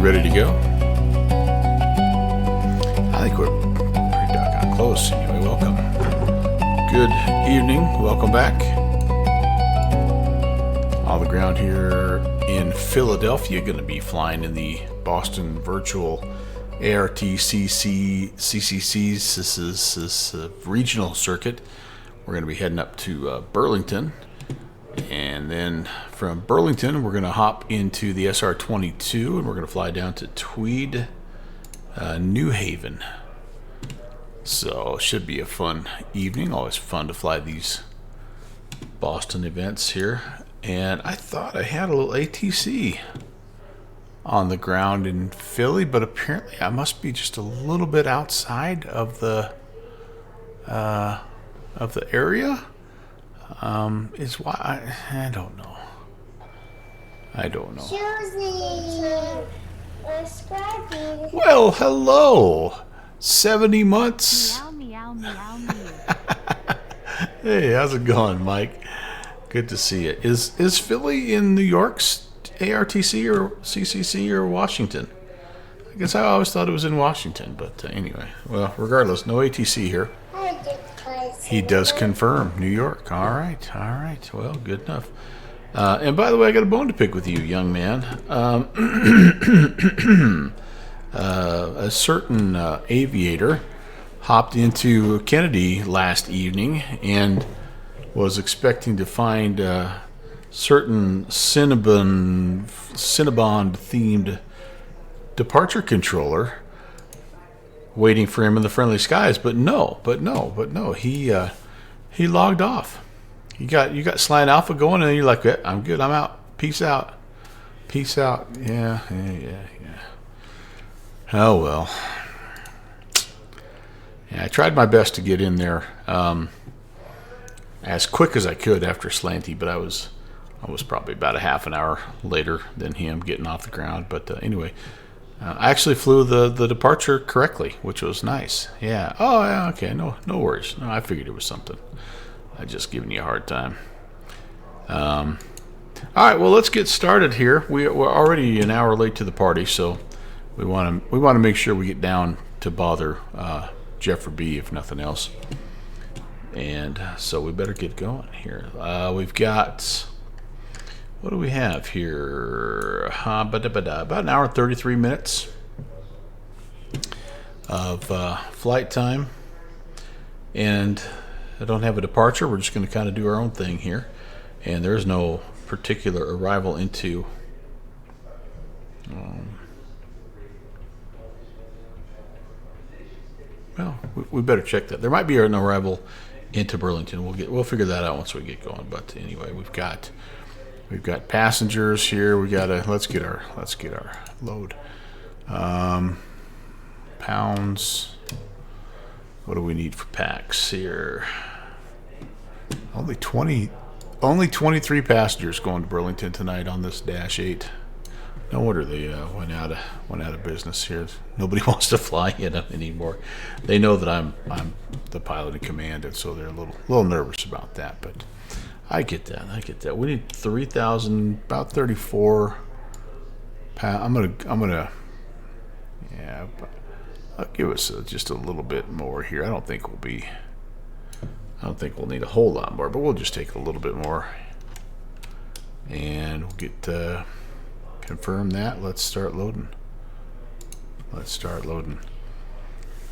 ready to go? I think we're pretty doggone close. Anyway, welcome. Good evening. Welcome back. On the ground here in Philadelphia, going to be flying in the Boston Virtual ARTCC CCC regional circuit. We're going to be heading up to Burlington. And then from Burlington, we're going to hop into the SR-22, and we're going to fly down to Tweed, New Haven. So it should be a fun evening. Always fun to fly these Boston events here. And I thought I had a little ATC on the ground in Philly, but apparently I must be just a little bit outside of the area. Is why I don't know. Well, hello. 70 months. Meow, meow, meow, meow. Hey, how's it going, Mike? Good to see you. Is Philly in New York's ARTC or CCC or Washington? I guess I always thought it was in Washington, but anyway. Well, regardless, no ATC here. He does confirm New York. All right. Well, good enough. And by the way, I got a bone to pick with you, young man. A certain aviator hopped into Kennedy last evening and was expecting to find a certain Cinnabon-themed departure controller waiting for him in the friendly skies, but no. He logged off. You got Slant Alpha going, and you're like, I'm good. I'm out. Peace out. Yeah. Oh well. Yeah, I tried my best to get in there as quick as I could after Slanty, but I was probably about a half an hour later than him getting off the ground. But anyway. I actually flew the departure correctly, which was nice. Yeah. Oh, yeah. Okay. No worries. No, I figured it was something. I just giving you a hard time. All right. Well, let's get started here. We're already an hour late to the party, so we want to make sure we get down to bother Jeffrey B, if nothing else. And so we better get going here. We've got. What do we have here? About an hour and 33 minutes of flight time. And I don't have a departure. We're just going to kind of do our own thing here. And there's no particular arrival into... well, we better check that. There might be an arrival into Burlington. We'll figure that out once we get going. But anyway, We've got passengers here. Let's get our load. Pounds. What do we need for packs here? Only 23 passengers going to Burlington tonight on this Dash 8. No wonder they went out of business here. Nobody wants to fly in them anymore. They know that I'm the pilot in command, and so they're a little nervous about that, but. I get that. We need 3,000, about 34 pounds. I'm gonna. Yeah, I'll give us just a little bit more here. I don't think we'll need a whole lot more, but we'll just take a little bit more, and we'll get confirm that. Let's start loading.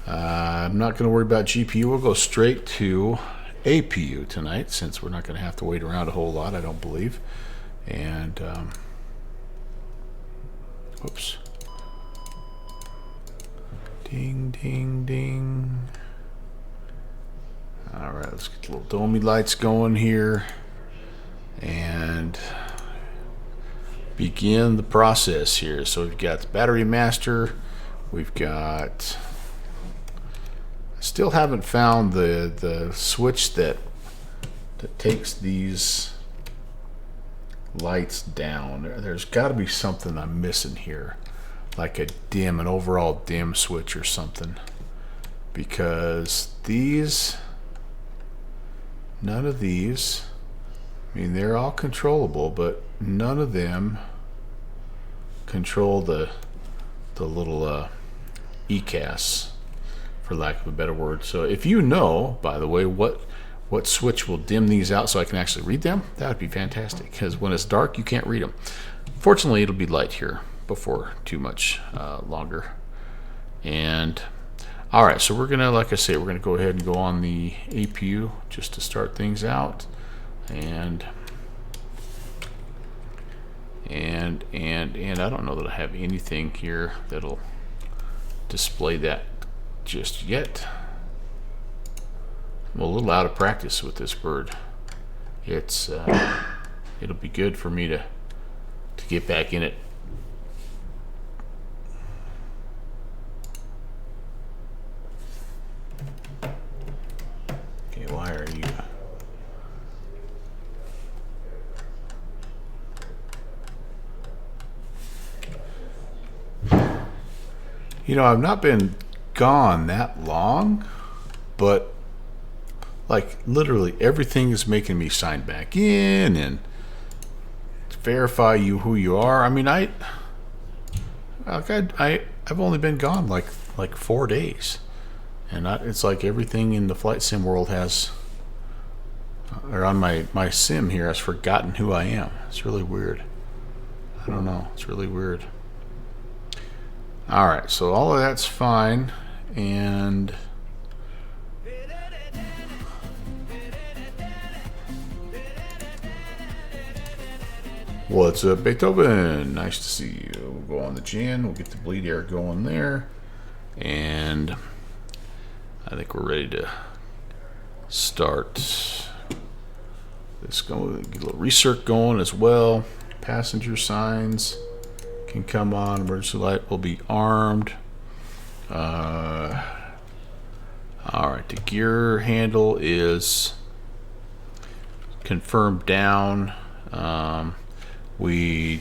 I'm not going to worry about GPU. We'll go straight to APU tonight, since we're not going to have to wait around a whole lot, I don't believe. And whoops, ding. All right, let's get the little domey lights going here and begin the process here. So we've got the battery master. We've got. Still haven't found the switch that takes these lights down. There's got to be something I'm missing here, like an overall dim switch or something, because none of these, I mean, they're all controllable, but none of them control the little ECAS, for lack of a better word. So if you know, by the way, what switch will dim these out so I can actually read them, that would be fantastic, because when it's dark you can't read them. Fortunately, it'll be light here before too much longer. And all right, so we're gonna, like I say, we're gonna go ahead and go on the APU just to start things out. And I don't know that I have anything here that'll display that just yet. I'm a little out of practice with this bird. It's it'll be good for me to get back in it. Okay, why are you? You know, I've not been gone that long, but like literally everything is making me sign back in and verify who you are. I mean, I've only been gone like 4 days, and it's like everything in the flight sim world has, or on my sim here, has forgotten who I am. It's really weird. I don't know. It's really weird. All right, so all of that's fine, and what's up, Beethoven? Nice to see you. We'll go on the gin. We'll get the bleed air going there, and I think we're ready to start this. Going, get a little recirc going as well. Passenger signs can come on. Emergency light will be armed. All right, the gear handle is confirmed down. We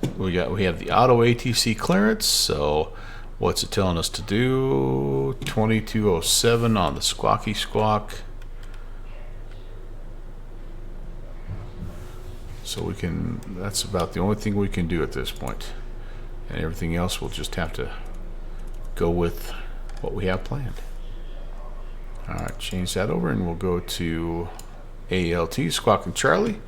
have the auto ATC clearance. So what's it telling us to do? 2207 on the squawky squawk. So we can. That's about the only thing we can do at this point. And everything else we'll just have to go with what we have planned. All right, change that over, and we'll go to ALT, Squawking Charlie.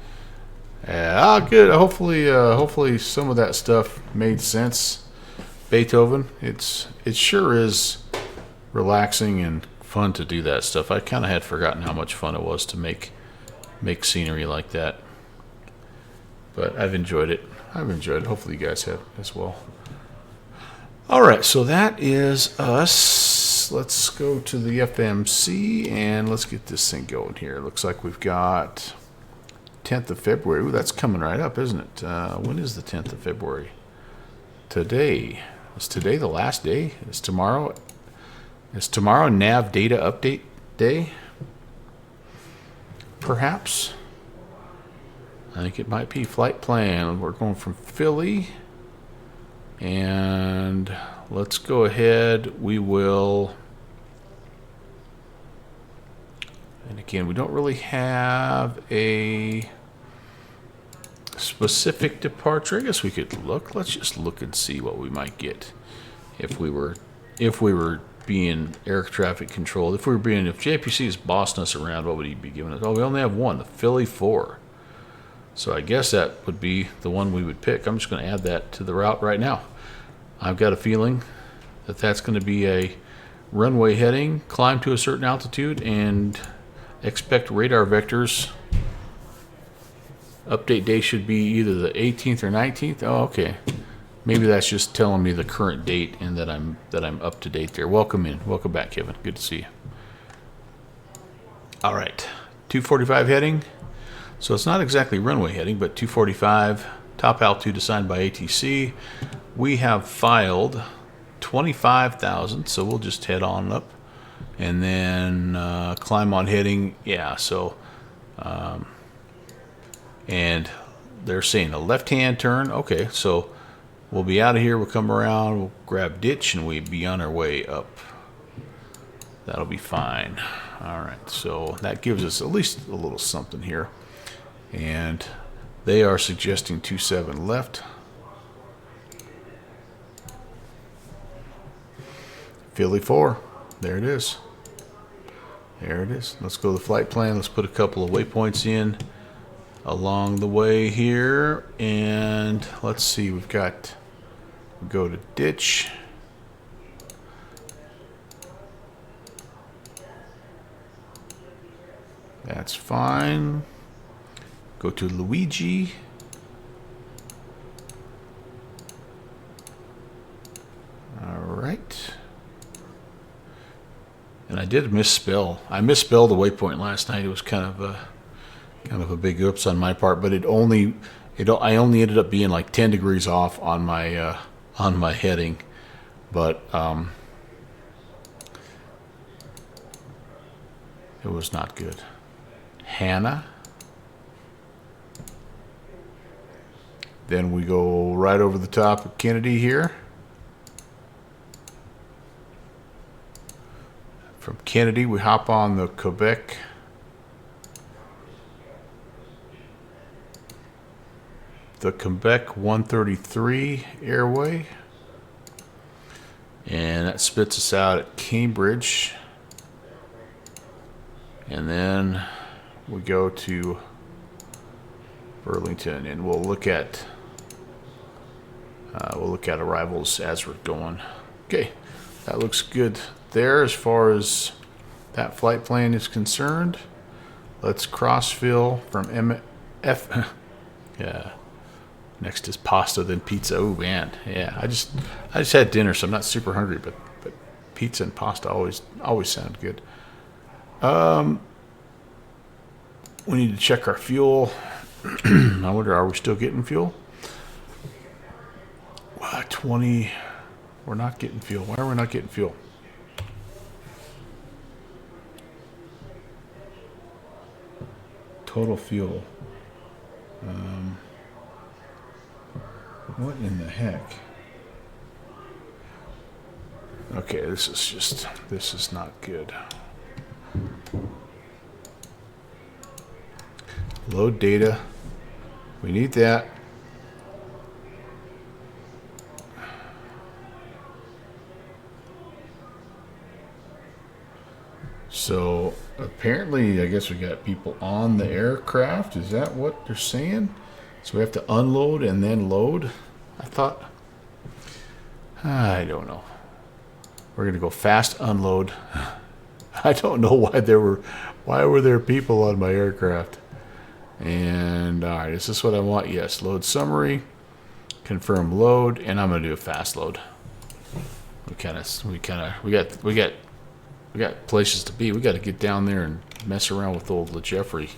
Good. Hopefully some of that stuff made sense. Beethoven, it sure is relaxing and fun to do that stuff. I kind of had forgotten how much fun it was to make scenery like that. But I've enjoyed it. Hopefully you guys have as well. All right, so that is us. Let's go to the FMC and let's get this thing going here. Looks like we've got 10th of February. Ooh, that's coming right up, isn't it? When is the 10th of February? Today. Is today the last day? Is tomorrow nav data update day? Perhaps. I think it might be flight plan. We're going from Philly, and let's go ahead. We will, and again, we don't really have a specific departure. I guess we could look. Let's just look and see what we might get if we were being air traffic controlled. If JPC is bossing us around, what would he be giving us? Oh, we only have one, the Philly 4. So I guess that would be the one we would pick. I'm just going to add that to the route right now. I've got a feeling that that's going to be a runway heading, climb to a certain altitude, and expect radar vectors. Update day should be either the 18th or 19th. Oh, okay. Maybe that's just telling me the current date and that I'm up to date there. Welcome in. Welcome back, Kevin. Good to see you. All right. 245 heading. So it's not exactly runway heading, but 245, top altitude assigned by ATC. We have filed 25,000, so we'll just head on up. And then climb on heading, yeah, so, and they're saying a left-hand turn. Okay, so we'll be out of here, we'll come around, we'll grab ditch, and we'll be on our way up. That'll be fine. All right, so that gives us at least a little something here. And they are suggesting 27 left. Philly 4. There it is. There it is. Let's go to the flight plan. Let's put a couple of waypoints in along the way here. And let's see. We've got... Go to ditch. That's fine. Go to Luigi. All right. And I did misspell. I misspelled the waypoint last night. It was kind of a big oops on my part, but I only ended up being like 10 degrees off on my heading, but it was not good. Hannah. Then we go right over the top of Kennedy here. From Kennedy, we hop on the Quebec. The Quebec 133 airway. And that spits us out at Cambridge. And then we go to Burlington, and we'll look at arrivals as we're going. Okay, that looks good there as far as that flight plan is concerned. Let's crossfill from MF. Yeah. Next is pasta, then pizza. Oh man, yeah. I just had dinner, so I'm not super hungry, but pizza and pasta always sound good. We need to check our fuel. I wonder, are we still getting fuel? 20. We're not getting fuel. Why are we not getting fuel? Total fuel. What in the heck? Okay, this is not good. Load data. We need that. So apparently, I guess we got people on the aircraft. Is that what they're saying? So we have to unload and then load? I don't know. We're gonna go fast unload. I don't know why were there people on my aircraft? And all right, is this what I want? Yes. Load summary, confirm load, and I'm gonna do a fast load. We got places to be. We got to get down there and mess around with old LeJeffrey.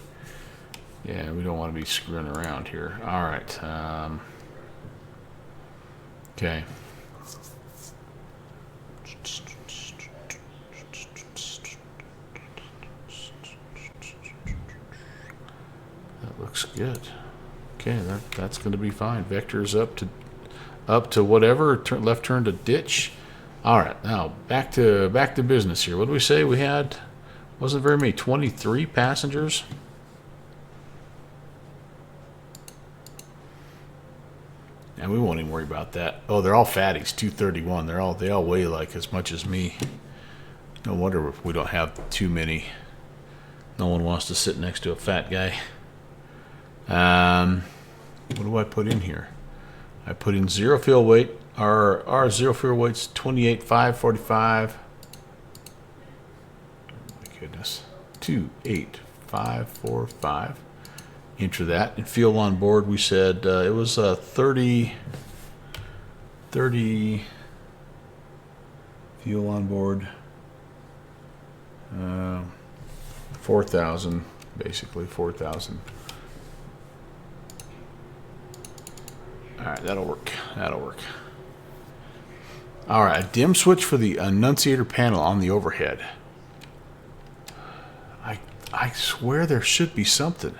Yeah, we don't want to be screwing around here. All right. Okay. That looks good. Okay, that's going to be fine. Vectors up to whatever. Left turn to ditch. All right, now back to business here. What did we say we had? Wasn't very many. 23 passengers. And we won't even worry about that. Oh, they're all fatties. 231. They all weigh like as much as me. No wonder we don't have too many. No one wants to sit next to a fat guy. What do I put in here? I put in zero fuel weight. Our zero fuel weight's 28,545. My goodness. 28,545. Enter that. And fuel on board, we said it was 30 fuel on board. 4,000, basically 4,000. All right, that'll work. All right, a dim switch for the annunciator panel on the overhead. I swear there should be something.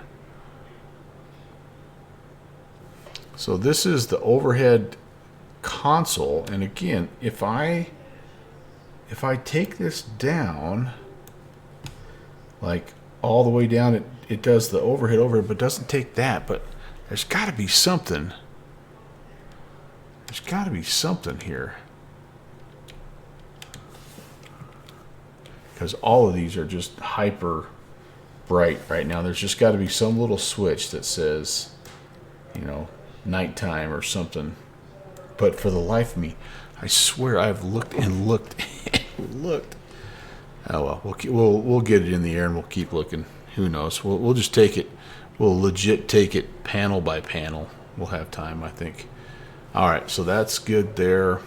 So this is the overhead console, and again, if I take this down, like all the way down, it does the overhead, but doesn't take that. But there's got to be something. There's got to be something here. because all of these are just hyper bright right now. There's just got to be some little switch that says, you know, nighttime or something. But for the life of me, I swear I've looked and looked and looked. Oh well, we'll get it in the air and we'll keep looking. Who knows? We'll just take it. We'll legit take it panel by panel. We'll have time, I think. All right, so that's good there.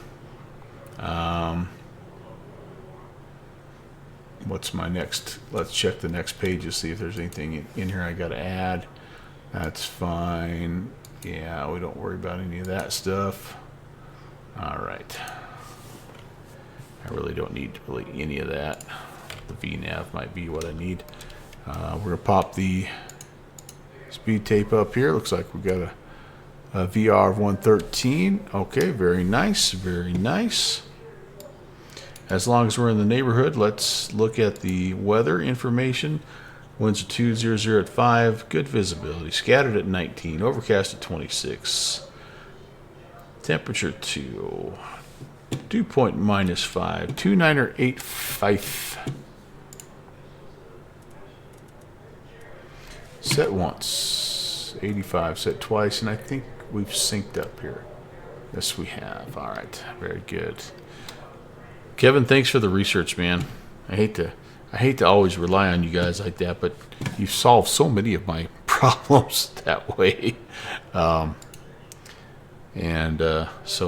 What's my next? Let's check the next page to see if there's anything in here I got to add. That's fine. Yeah, we don't worry about any of that stuff. All right. I really don't need really any of that. The VNav might be what I need. We're going to pop the speed tape up here. Looks like we got a VR of 113. Okay, very nice, very nice. As long as we're in the neighborhood, let's look at the weather information. Winds are 200 at 5. Good visibility. Scattered at 19. Overcast at 26. Temperature 2. Dew point -5. 2985. Set once. 85. Set twice. And I think we've synced up here. Yes, we have. All right. Very good. Kevin, thanks for the research, man. I hate to always rely on you guys like that, but you've solved so many of my problems that way. So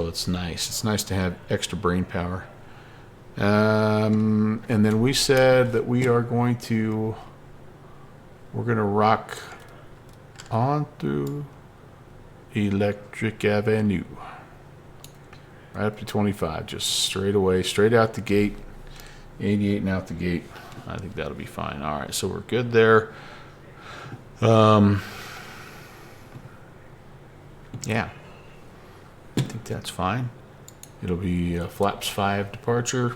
it's nice. It's nice to have extra brain power. And then we said that we're going to rock on through Electric Avenue. Right up to 25, just straight away, straight out the gate, 88 and out the gate. I think that'll be fine. All right, so we're good there. Yeah, I think that's fine. It'll be flaps 5 departure,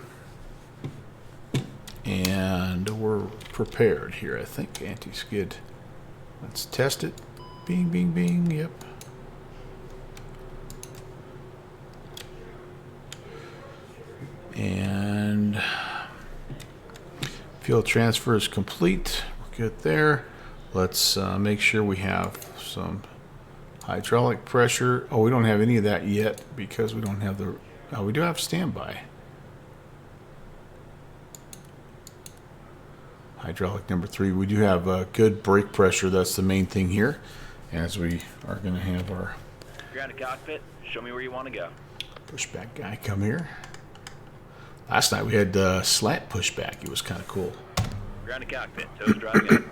and we're prepared here. I think anti-skid. Let's test it. Bing, bing, bing. Yep. And fuel transfer is complete. We're good there. Let's make sure we have some hydraulic pressure. Oh, we don't have any of that yet because we don't have the... we do have standby. Hydraulic number 3. We do have good brake pressure. That's the main thing here. As we are going to have our... You're out of cockpit. Show me where you want to go. Pushback guy come here. Last night we had slant pushback. It was kind of cool. Ground to cockpit. Toes driving up.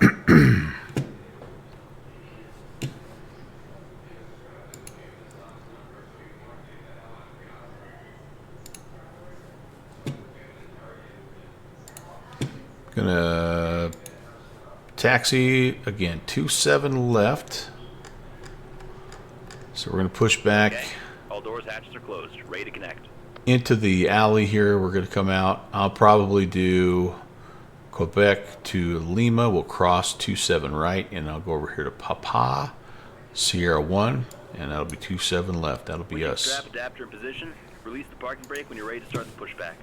Gonna taxi again. 27 left. So we're gonna push back. Okay. All doors, hatches are closed. Ready to connect. Into the alley here. We're going to come out. I'll probably do Quebec to Lima. We'll cross 27 right, and I'll go over here to Papa, Sierra 1, and that'll be 27 left. That'll be us. Strap adapter in position. Release the parking brake when you're ready to start the pushback.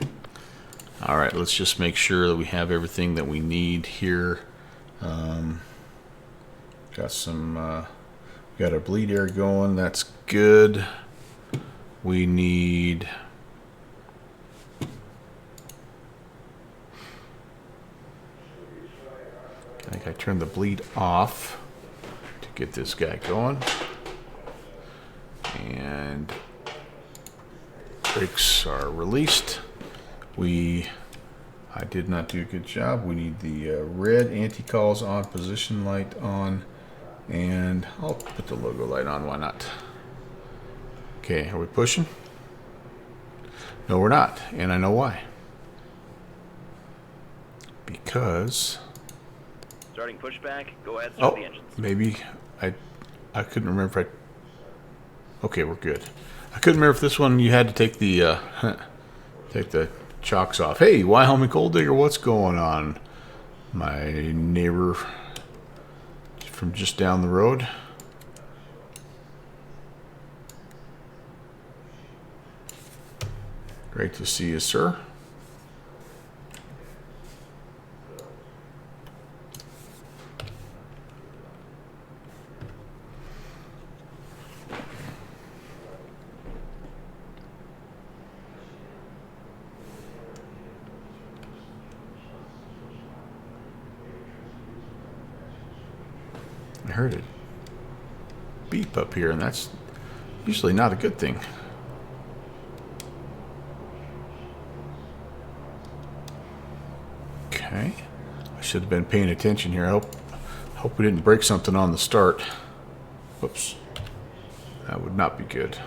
All right, let's just make sure that we have everything that we need here. Got some, got our bleed air going. That's good. We need... I think I turned the bleed off to get this guy going. And brakes are released. I did not do a good job. We need the red anti-calls on, position light on, and I'll put the logo light on, why not? Okay, are we pushing? No, we're not, and I know why. Because... Starting pushback. Go ahead, start the engines. Maybe I couldn't remember if I... Okay, we're good. I couldn't remember if this one you had to take the chocks off. Hey, Wyoming Gold Digger, what's going on? My neighbor from just down the road. Great to see you, sir. I heard it beep up here, and that's usually not a good thing. Okay. I should have been paying attention here. I hope we didn't break something on the start. Whoops. That would not be good.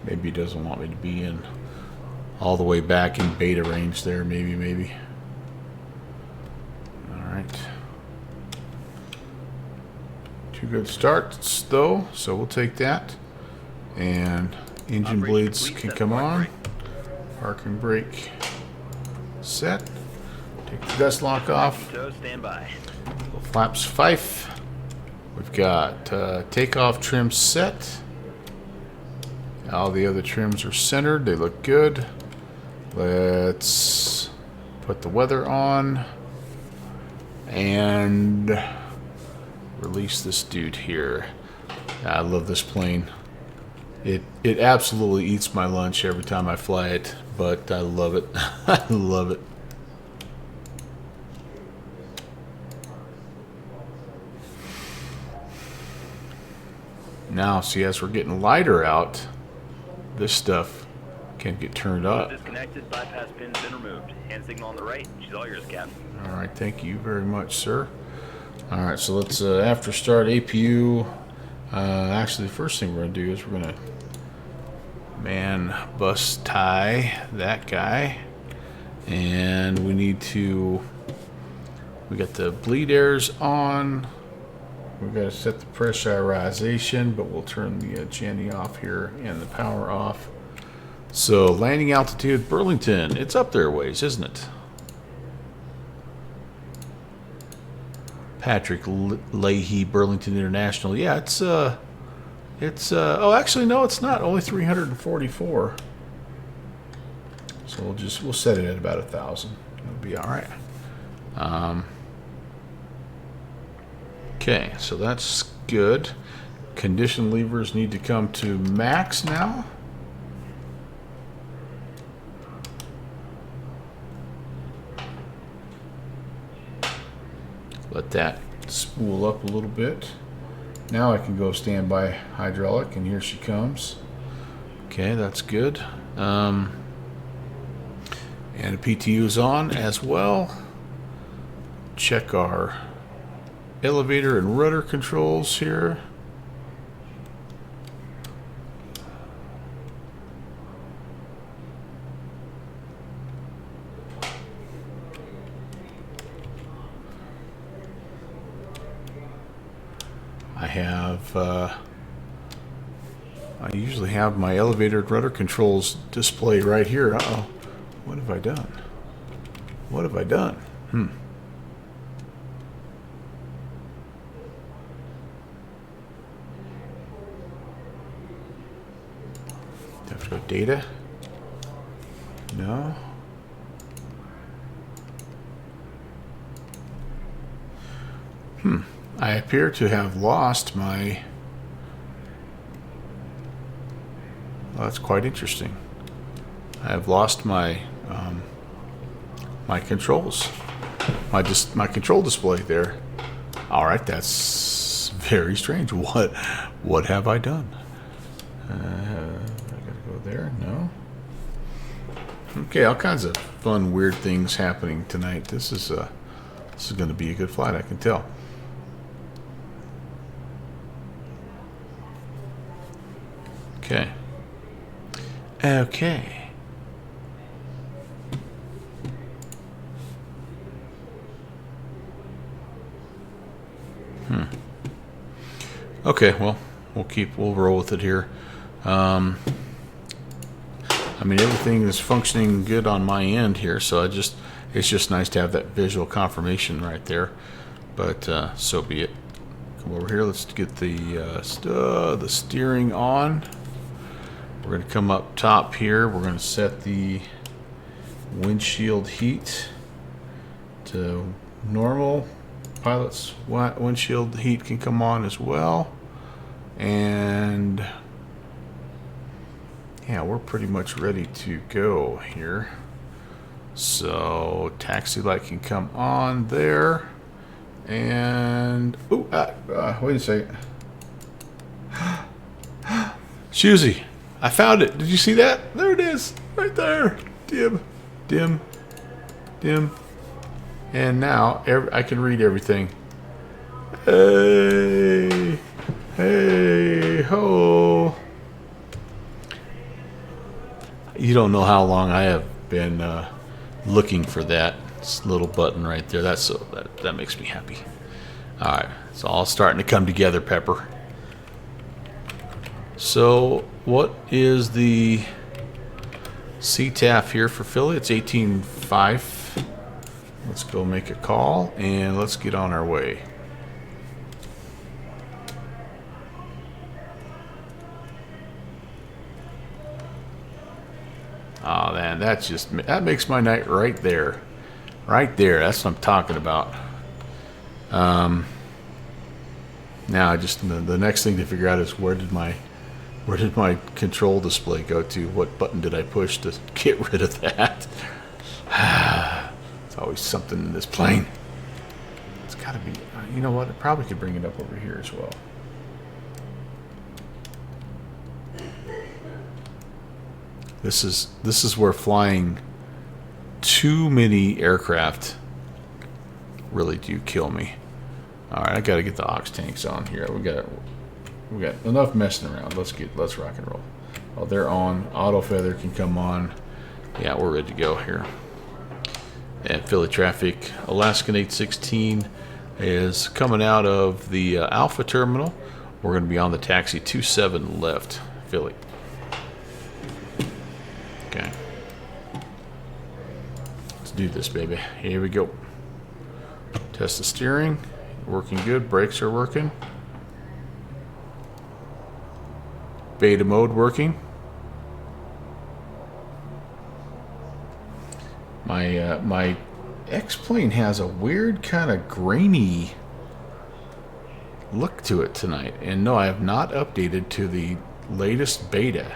Maybe he doesn't want me to be in all the way back in beta range there. Maybe. Alright. 2 good starts, though, so we'll take that. And engine blades can come on. Parking brake set. Take the dust lock off. Stand by. Flaps fife. We've got takeoff trim set. All the other trims are centered. They look good. Let's put the weather on and release this dude here. I love this plane. It absolutely eats my lunch every time I fly it, but I love it. I love it. Now, see, as we're getting lighter out, this stuff can get turned up. Disconnected, bypass pin's been removed. Hand signal on the right. She's all yours, Captain. All right, thank you very much, sir. All right, so let's after start APU. Actually, the first thing we're gonna do is we're gonna man bus tie that guy, and we need to. We got the bleed airs on. We've got to set the pressurization, but we'll turn the Jenny off here and the power off. So landing altitude, Burlington. It's up there a ways, isn't it? Patrick Leahy, Burlington International. Yeah, it's oh, actually no, it's not. Only 344. So we'll set it at about 1,000. It'll be all right. Okay, so that's good. Condition levers need to come to max now. Let that spool up a little bit. Now I can go standby hydraulic, and here she comes. Okay, that's good. And the PTU is on as well. Check our elevator and rudder controls here. I usually have my elevator and rudder controls display right here. Uh-oh. What have I done? What have I done? Have to go data? No. I appear to have lost my... Well, that's quite interesting. I have lost my my controls, my control display there. All right, that's very strange. What have I done? I gotta go there. No. Okay, all kinds of fun, weird things happening tonight. This is going to be a good flight, I can tell. Okay. Okay. Okay, well, we'll roll with it here. I mean, everything is functioning good on my end here, so it's just nice to have that visual confirmation right there. But so be it. come over here. Let's get the steering on. We're going to come up top here. We're going to set the windshield heat to normal. Pilot's windshield heat can come on as well. And yeah, we're pretty much ready to go here. So taxi light can come on there. And wait a second. Shusey, I found it. Did you see that? There it is, right there. Dim, dim, dim. And now I can read everything. Hey, hey, ho. You don't know how long I have been looking for that little button right there. That makes me happy. All right, it's all starting to come together, Pepper. So, what is the CTAF here for Philly? It's 18.5. Let's go make a call and let's get on our way. Oh man, that makes my night right there. Right there, that's what I'm talking about. Now the next thing to figure out is where did my control display go to? What button did I push to get rid of that? It's always something in this plane. It's got to be, you know what? I probably could bring it up over here as well. This is where flying too many aircraft really do kill me. All right, I got to get the aux tanks on here. We got enough messing around. Let's rock and roll. Well, they're on. Auto feather can come on. Yeah, we're ready to go here. And Philly traffic, Alaskan 816 is coming out of the Alpha terminal. We're going to be on the taxi 27 left, Philly. Okay. Let's do this, baby. Here we go. Test the steering. Working good. Brakes are working. Beta mode working. My X-plane has a weird kind of grainy look to it tonight. And no, I have not updated to the latest beta.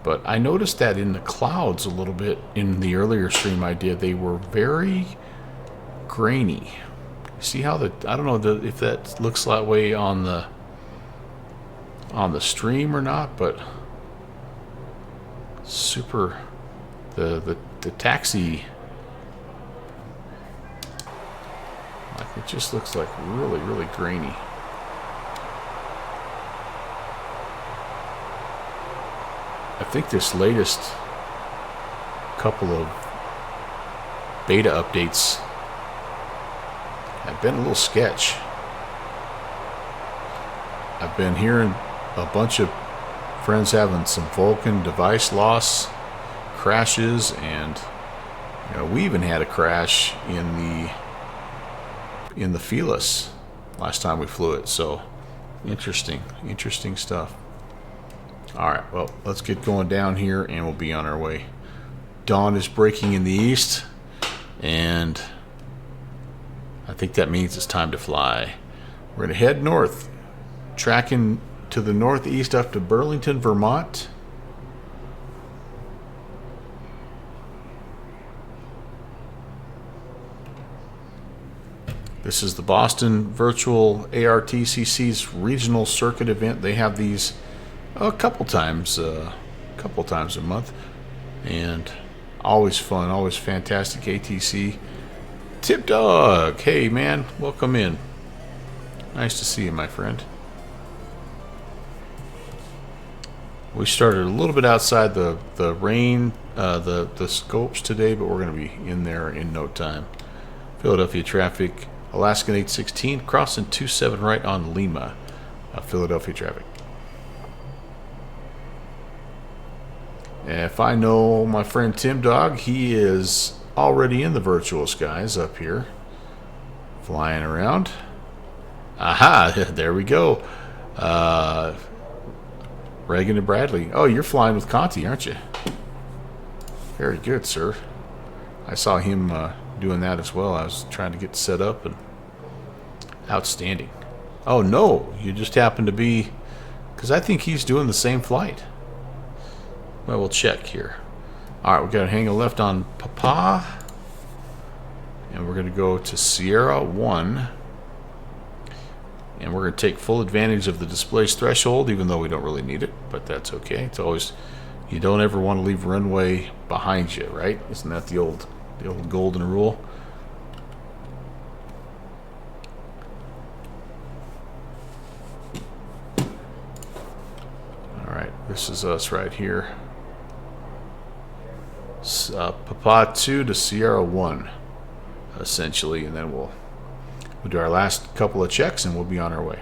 But I noticed that in the clouds a little bit in the earlier stream I did. They were very grainy. See how I don't know if that looks that way on the stream or not, but super the taxi, like, it just looks like really grainy. I think this latest couple of beta updates have been a little sketch. I've been hearing a bunch of friends having some Vulcan device loss crashes, and we even had a crash in the Felis last time we flew it. So interesting stuff. All right, well, let's get going down here and we'll be on our way. Dawn is breaking in the east, and I think that means it's time to fly. We're gonna head north, tracking to the northeast up to Burlington, Vermont. This is the Boston Virtual ARTCC's regional circuit event. They have these a couple times a month, and always fun, always fantastic ATC. Tip Dog, hey man, welcome in. Nice to see you, my friend. We started a little bit outside the rain, the scopes today, but we're going to be in there in no time. Philadelphia traffic, Alaskan 816, crossing 27 right on Lima. Philadelphia traffic. If I know my friend Tim Dog, he is already in the virtual skies up here, flying around. Aha, there we go. Reagan and Bradley. Oh, you're flying with Conti, aren't you? Very good, sir. I saw him doing that as well. I was trying to get set up, and outstanding. Oh, no, you just happen to be... Because I think he's doing the same flight. Well, we'll check here. All right, we got to hang a left on Papa. And we're going to go to Sierra 1. And we're going to take full advantage of the displace threshold, even though we don't really need it. But that's okay. It's always... You don't ever want to leave runway behind you, right? Isn't that the old golden rule? All right, this is us right here. Papa 2 to Sierra 1, essentially, and then we'll do our last couple of checks and we'll be on our way.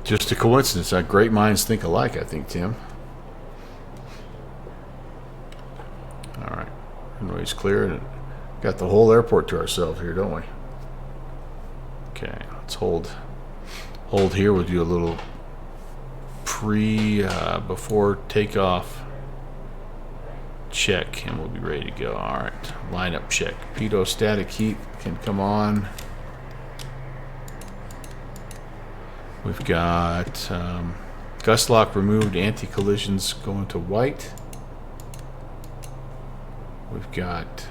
Just a coincidence. Great minds think alike, I think, Tim. All right, runway's clear, and got the whole airport to ourselves here, don't we? Okay, let's hold here. We'll do a little before takeoff check, and we'll be ready to go. All right, lineup check. Pitot static heat can come on. We've got gust lock removed, anti-collisions going to white. We've got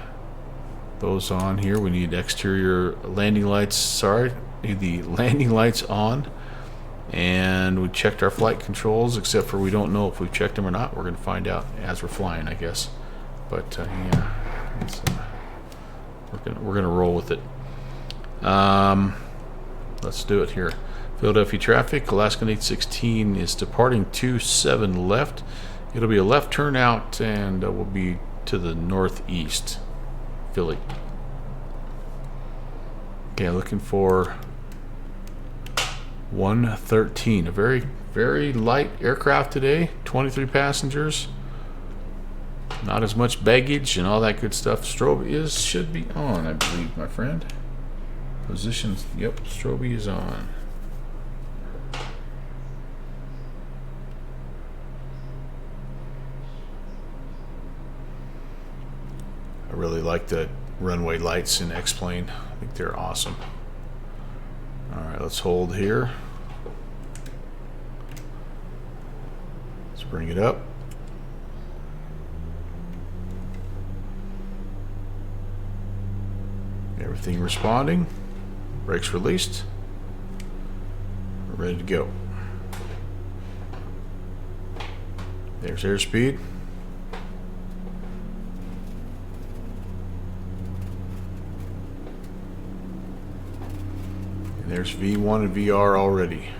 those on here. We need exterior landing lights. Sorry, need the landing lights on. And we checked our flight controls, except for we don't know if we've checked them or not. We're going to find out as we're flying, I guess. But yeah, we're gonna roll with it. Let's do it here. Philadelphia traffic, Alaskan 816 is departing 27 left. It'll be a left turn out, and we'll be to the northeast, Philly. Okay, looking for 113. A very, very light aircraft today. 23 passengers. Not as much baggage and all that good stuff. Strobe should be on, I believe, my friend. Positions, yep, Strobe is on. I really like the runway lights in X-Plane. I think they're awesome. Alright, let's hold here. Let's bring it up. Everything responding. Brakes released. We're ready to go. There's airspeed. And there's V1 and VR already.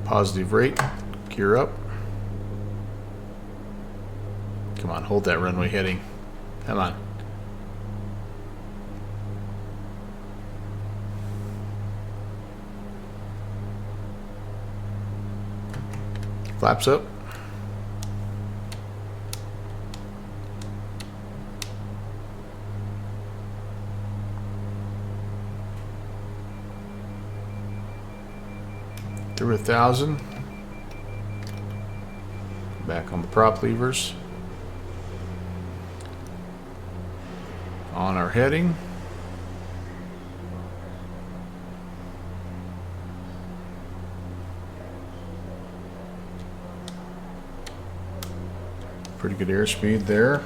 Positive rate. Gear up. Come on, hold that runway heading. Come on. Flaps up. Through 1,000. Back on the prop levers. On our heading. Pretty good airspeed there.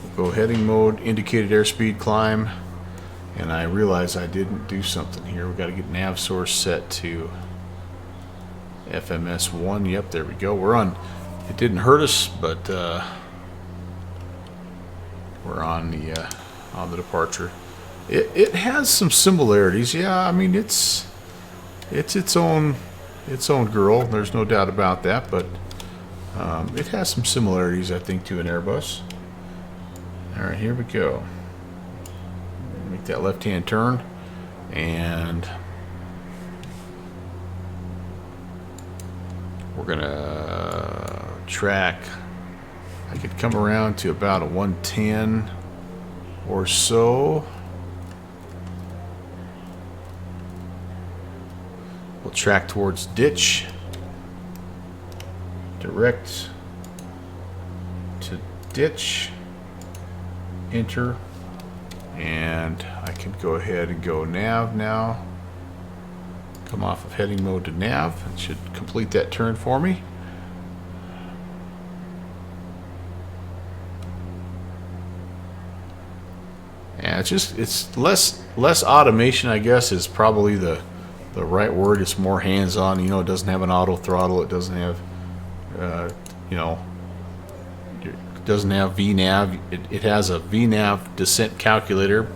We'll go heading mode, indicated airspeed climb, and I realize I didn't do something here. We've got to get nav source set to FMS 1. Yep, there we go. We're on. It didn't hurt us, but we're on the departure. It has some similarities. Yeah, I mean it's its own girl. There's no doubt about that. But it has some similarities, I think, to an Airbus. All right, here we go. make that left-hand turn, and we're gonna track. I could come around to about a 110 or so. We'll track towards ditch. Direct to ditch. Enter. And I can go ahead and go nav now. Come off of heading mode to nav. It should complete that turn for me. Yeah, it's less automation, I guess, is probably the right word. It's more hands-on. You know, it doesn't have an auto throttle. It doesn't have, you know, it doesn't have VNav. It has a VNav descent calculator,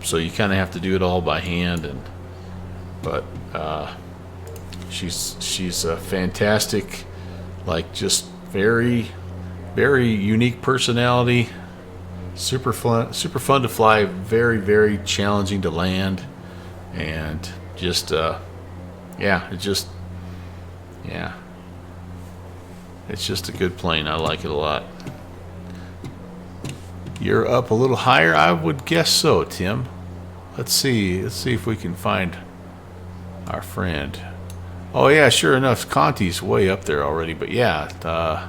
so you kind of have to do it all by hand. But she's a fantastic, like, just very unique personality. Super fun to fly. Very challenging to land, and just it's just a good plane. I like it a lot. You're up a little higher, I would guess so, Tim. Let's see if we can find our friend. Oh yeah, sure enough, Conti's way up there already. But yeah,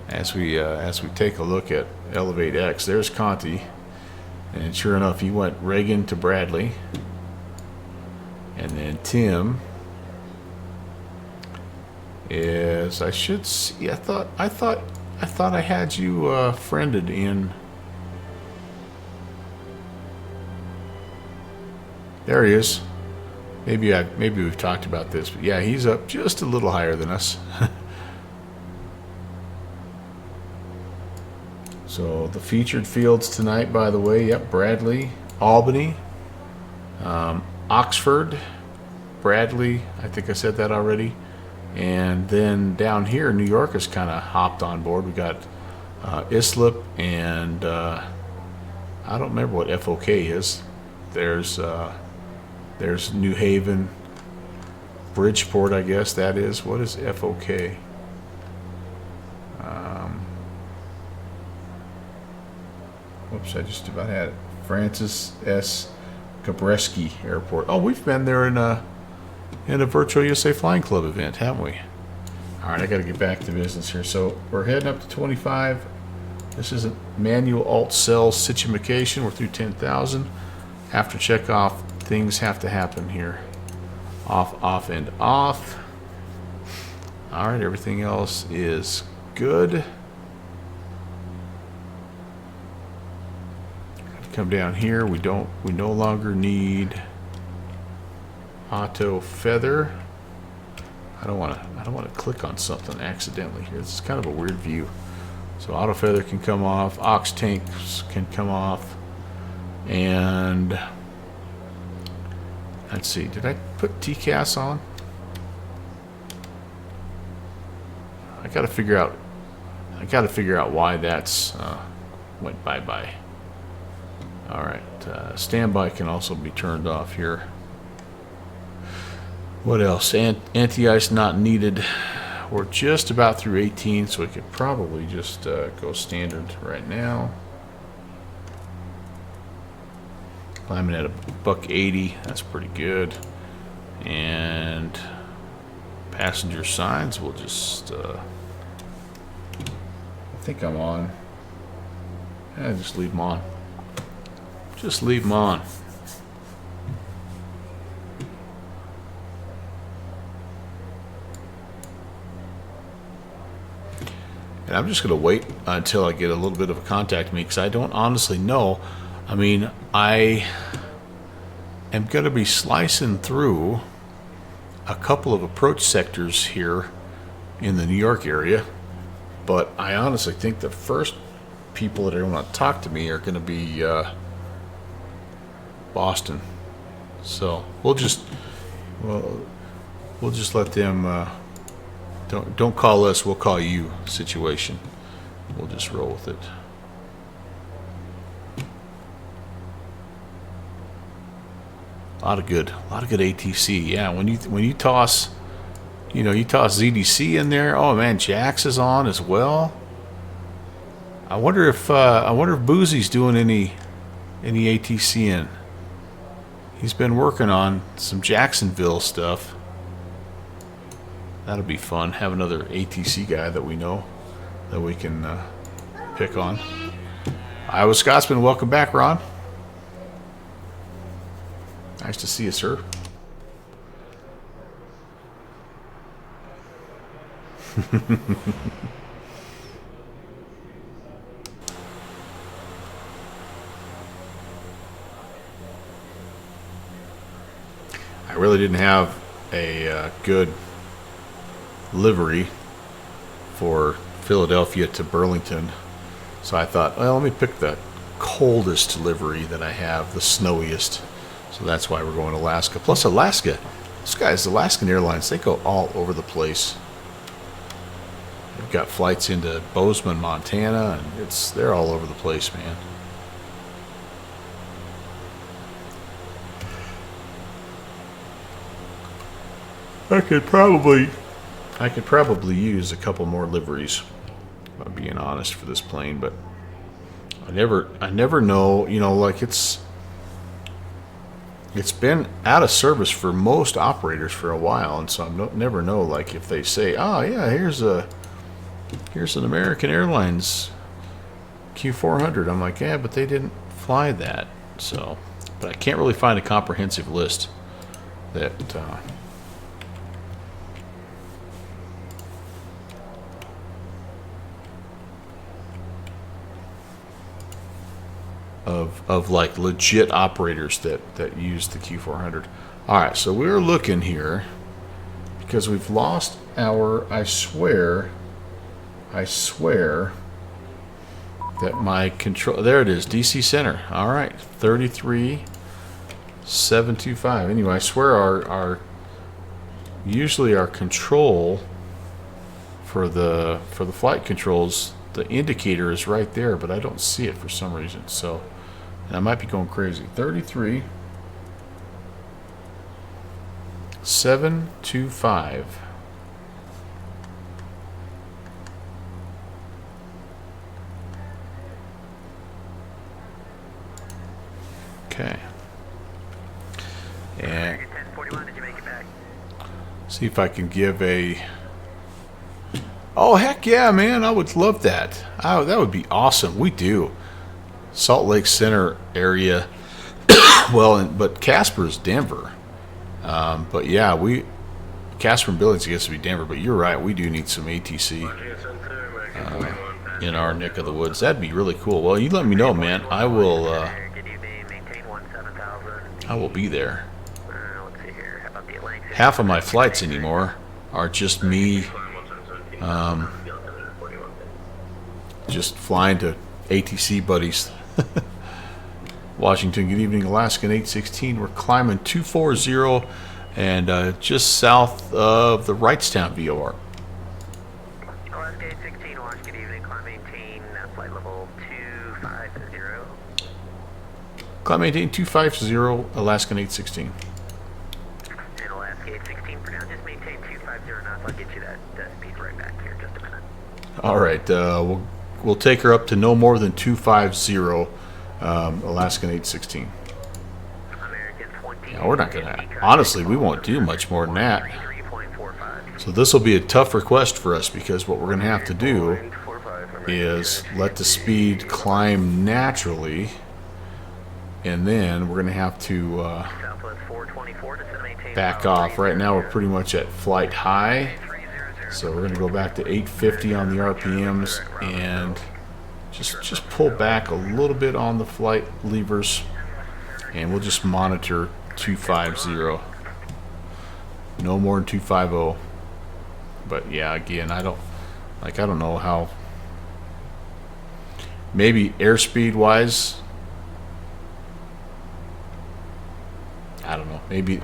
as we take a look at Elevate X, there's Conti, and sure enough, he went Reagan to Bradley, and then Tim is, I should see. I thought I had you friended in. There he is. Maybe we've talked about this, but yeah, he's up just a little higher than us. So the featured fields tonight, by the way, yep, Bradley, Albany, Oxford, Bradley, I think I said that already. And then down here, New York has kind of hopped on board. We got Islip, and I don't remember what FOK is. There's New Haven, Bridgeport, I guess that is. What is FOK? Whoops, I just about had it. Francis S. Kabreski Airport. Oh, we've been there in a Virtual USA Flying Club event, haven't we? All right, I got to get back to business here. So we're heading up to 25. This is a manual alt cell situation. We're through 10,000. After check off, things have to happen here. Off, and off. All right, everything else is good. Come down here. We no longer need auto feather. I don't want to click on something accidentally here. This is kind of a weird view. So auto feather can come off. Ox tanks can come off. And let's see. Did I put TCAS on? I got to figure out why that's went bye-bye. All right, standby can also be turned off here. What else? Anti-ice not needed. We're just about through 18, so we could probably just go standard right now. Climbing at a $180, that's pretty good. And passenger signs, we'll just, I think I'm on. Yeah, just leave them on. Just leave them on. And I'm just going to wait until I get a little bit of a contact with me, because I don't honestly know. I mean, I am going to be slicing through a couple of approach sectors here in the New York area, but I honestly think the first people that are going to talk to me are going to be Boston. So we'll just let them don't call us, we'll call you situation. We'll just roll with it. A lot of good ATC. Yeah, when you toss, you toss ZDC in there. Oh man, Jax is on as well. I wonder if Boozy's doing any ATC in. He's been working on some Jacksonville stuff. That'll be fun. Have another ATC guy that we know that we can pick on. Iowa Scotsman, welcome back, Ron. Nice to see you, sir. I really didn't have a good livery for Philadelphia to Burlington, so I thought, well, let me pick the coldest livery that I have, the snowiest. So that's why we're going to Alaska. Plus Alaska, these guys, Alaskan Airlines, they go all over the place. They've got flights into Bozeman, Montana, and they're all over the place, man. I could probably use a couple more liveries, if I'm being honest, for this plane, but I never know, like it's been out of service for most operators for a while, and so I never know, like, if they say, oh yeah, here's an American Airlines Q400. I'm like, yeah, but they didn't fly that. So, but I can't really find a comprehensive list that of like legit operators that use the Q400. All right, so we're looking here because we've lost our. I swear that my control. There it is, DC Center. All right, 33725. Anyway, I swear our usually our control for the flight controls, the indicator is right there, but I don't see it for some reason. So, and I might be going crazy. 33725. Okay. And see if I can give a. Oh heck yeah, man! I would love that. Oh, that would be awesome. We do. Salt Lake Center area. Well, but Casper is Denver. But yeah, Casper and Billings gets to be Denver. But you're right, we do need some ATC in our neck of the woods. That'd be really cool. Well, you let me know, man. I will be there. Half of my flights anymore are just me just flying to ATC buddies. Washington, good evening, Alaskan 816. We're climbing 240 and just south of the Wrightstown VOR. Alaska 816, Wash, good evening. Climb maintain flight level 250. Climb maintain 250, Alaskan 816. And Alaska 816 for now, just maintain 250 knots. I'll get you that speed right back here in just a minute. All right, we'll take her up to no more than 250, Alaskan 816. Yeah, we're not gonna. Honestly, we won't do much more than that. So this will be a tough request for us because what we're gonna have to do is let the speed climb naturally, and then we're gonna have to back off. Right now we're pretty much at flight high, so we're gonna go back to 850 on the RPMs and just pull back a little bit on the flight levers, and we'll just monitor 250. No more than 250. But yeah, again, I don't know how. Maybe airspeed wise, I don't know. Maybe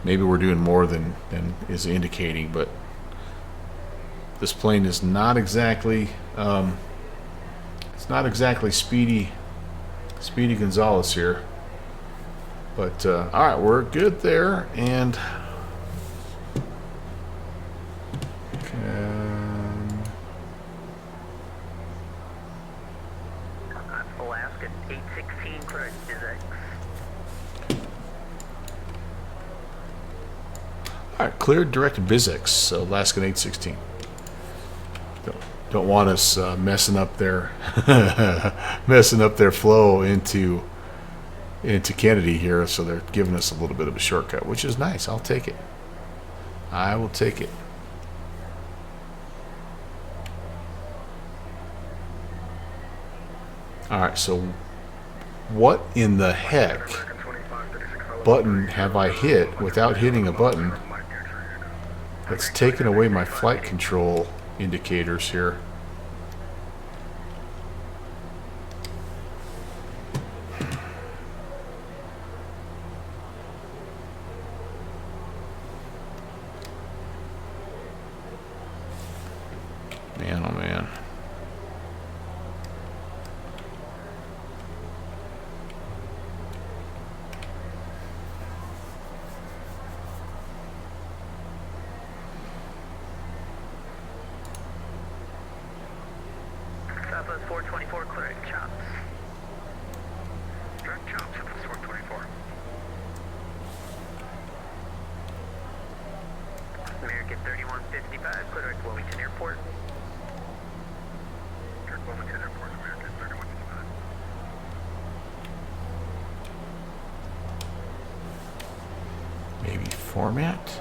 we're doing more than is indicating, but this plane is not exactly. It's not exactly Speedy Gonzalez here. But all right, we're good there, and Alaska 816, correct, is X. all right, cleared direct BizX, Alaskan 816. Don't want us messing up their flow into Kennedy here, so they're giving us a little bit of a shortcut, which is nice. I'll take it. I will take it. All right, so what in the heck button have I hit without hitting a button that's taken away my flight control indicators here? Man, oh man. Southwest 424, correct, chops. Direct chops, Southwest 424. American 3155, clear to Wilmington Airport. Wilmington Airport, American 3155. Maybe format?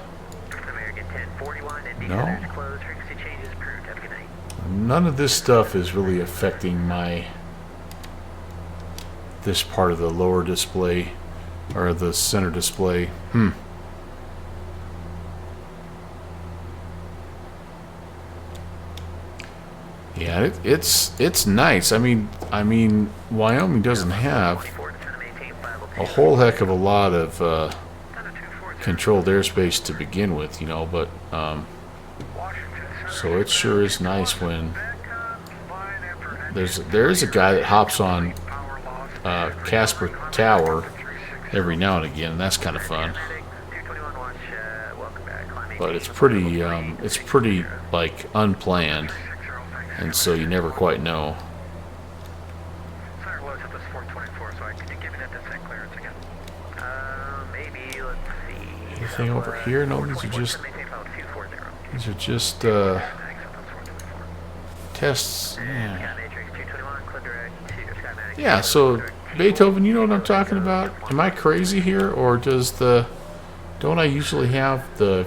American 1041, and No. centers closed, frequency changes approved. Have a good night. None of this stuff is really affecting this part of the lower display or the center display. Yeah, it's nice. I mean, Wyoming doesn't have a whole heck of a lot of controlled airspace to begin with, you know, but so it sure is nice when there is a guy that hops on Casper Tower every now and again, and that's kind of fun. But it's pretty like unplanned, and so you never quite know. Anything over here? No, these are just tests. Yeah, so Beethoven, you know what I'm talking about? Am I crazy here, or don't I usually have the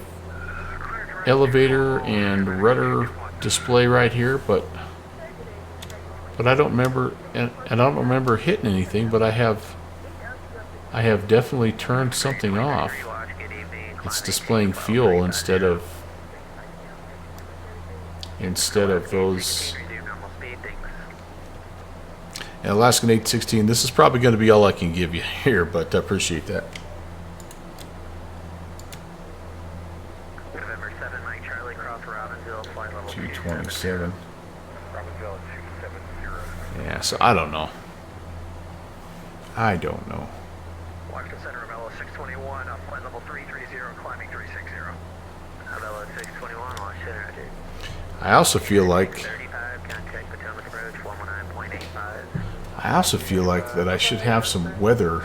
elevator and rudder display right here? But I don't remember, and I don't remember hitting anything. But I have definitely turned something off. It's displaying fuel instead of those. And Alaskan 816, this is probably going to be all I can give you here, but I appreciate that. November 7, Mike Charlie, cross Robbinsville, flight level 227. Robbinsville 270. Yeah, so I don't know. Washington Center, Avella 621, flight level 330, climbing 360. Avella 621, Washington Center. I also feel like 35, contact Potomac approach 119.85. I also feel like that I should have some weather.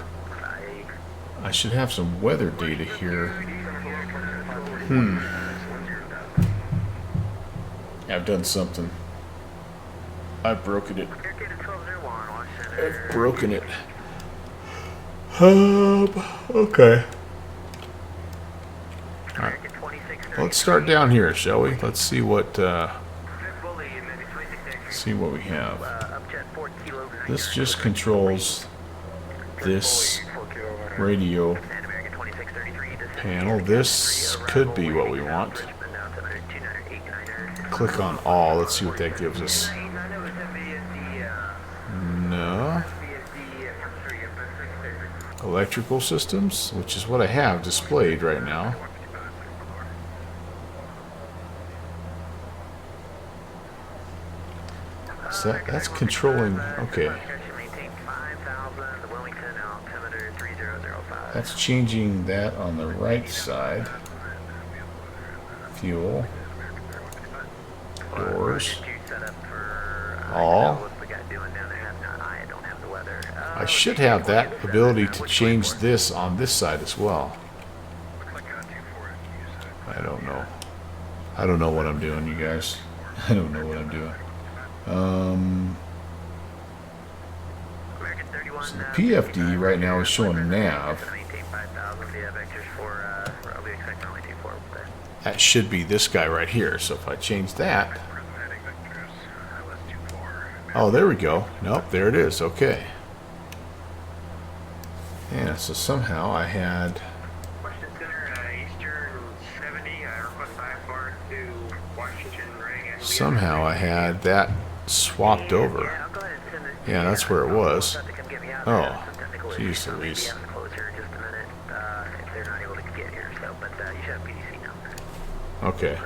I should have some weather data here. I've done something. I've broken it. I've broken it. Okay. All right. Let's start down here, shall we? Let's see what we have. This just controls this radio panel. This could be what we want. Click on all. Let's see what that gives us. No. Electrical systems, which is what I have displayed right now. So that's controlling. Okay. That's changing that on the right side. Fuel. Doors. All. I should have that ability to change this on this side as well. I don't know. I don't know what I'm doing, you guys. I don't know what I'm doing. So the PFD right now is showing nav. That should be this guy right here. So if I change that. Oh, there we go. Nope, there it is. Okay. Yeah, so somehow I had... Somehow I had that swapped over. Yeah, that's where it was. Oh, jeez Louise. Okay.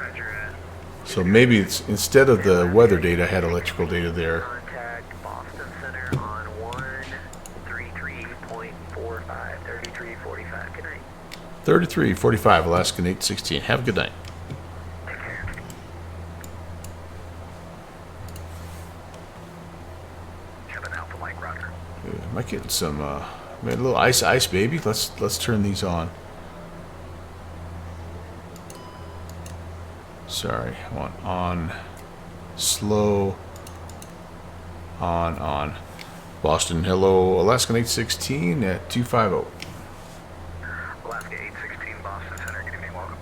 So maybe it's instead of the weather data, I had electrical data there. 3345, Alaskan 816. Have a good night. Am I getting some a little ice baby? Let's turn these on. Sorry, I want on, slow, on. Boston, hello, Alaskan 816 at 250. Alaska 816, Boston Center, good evening, welcome.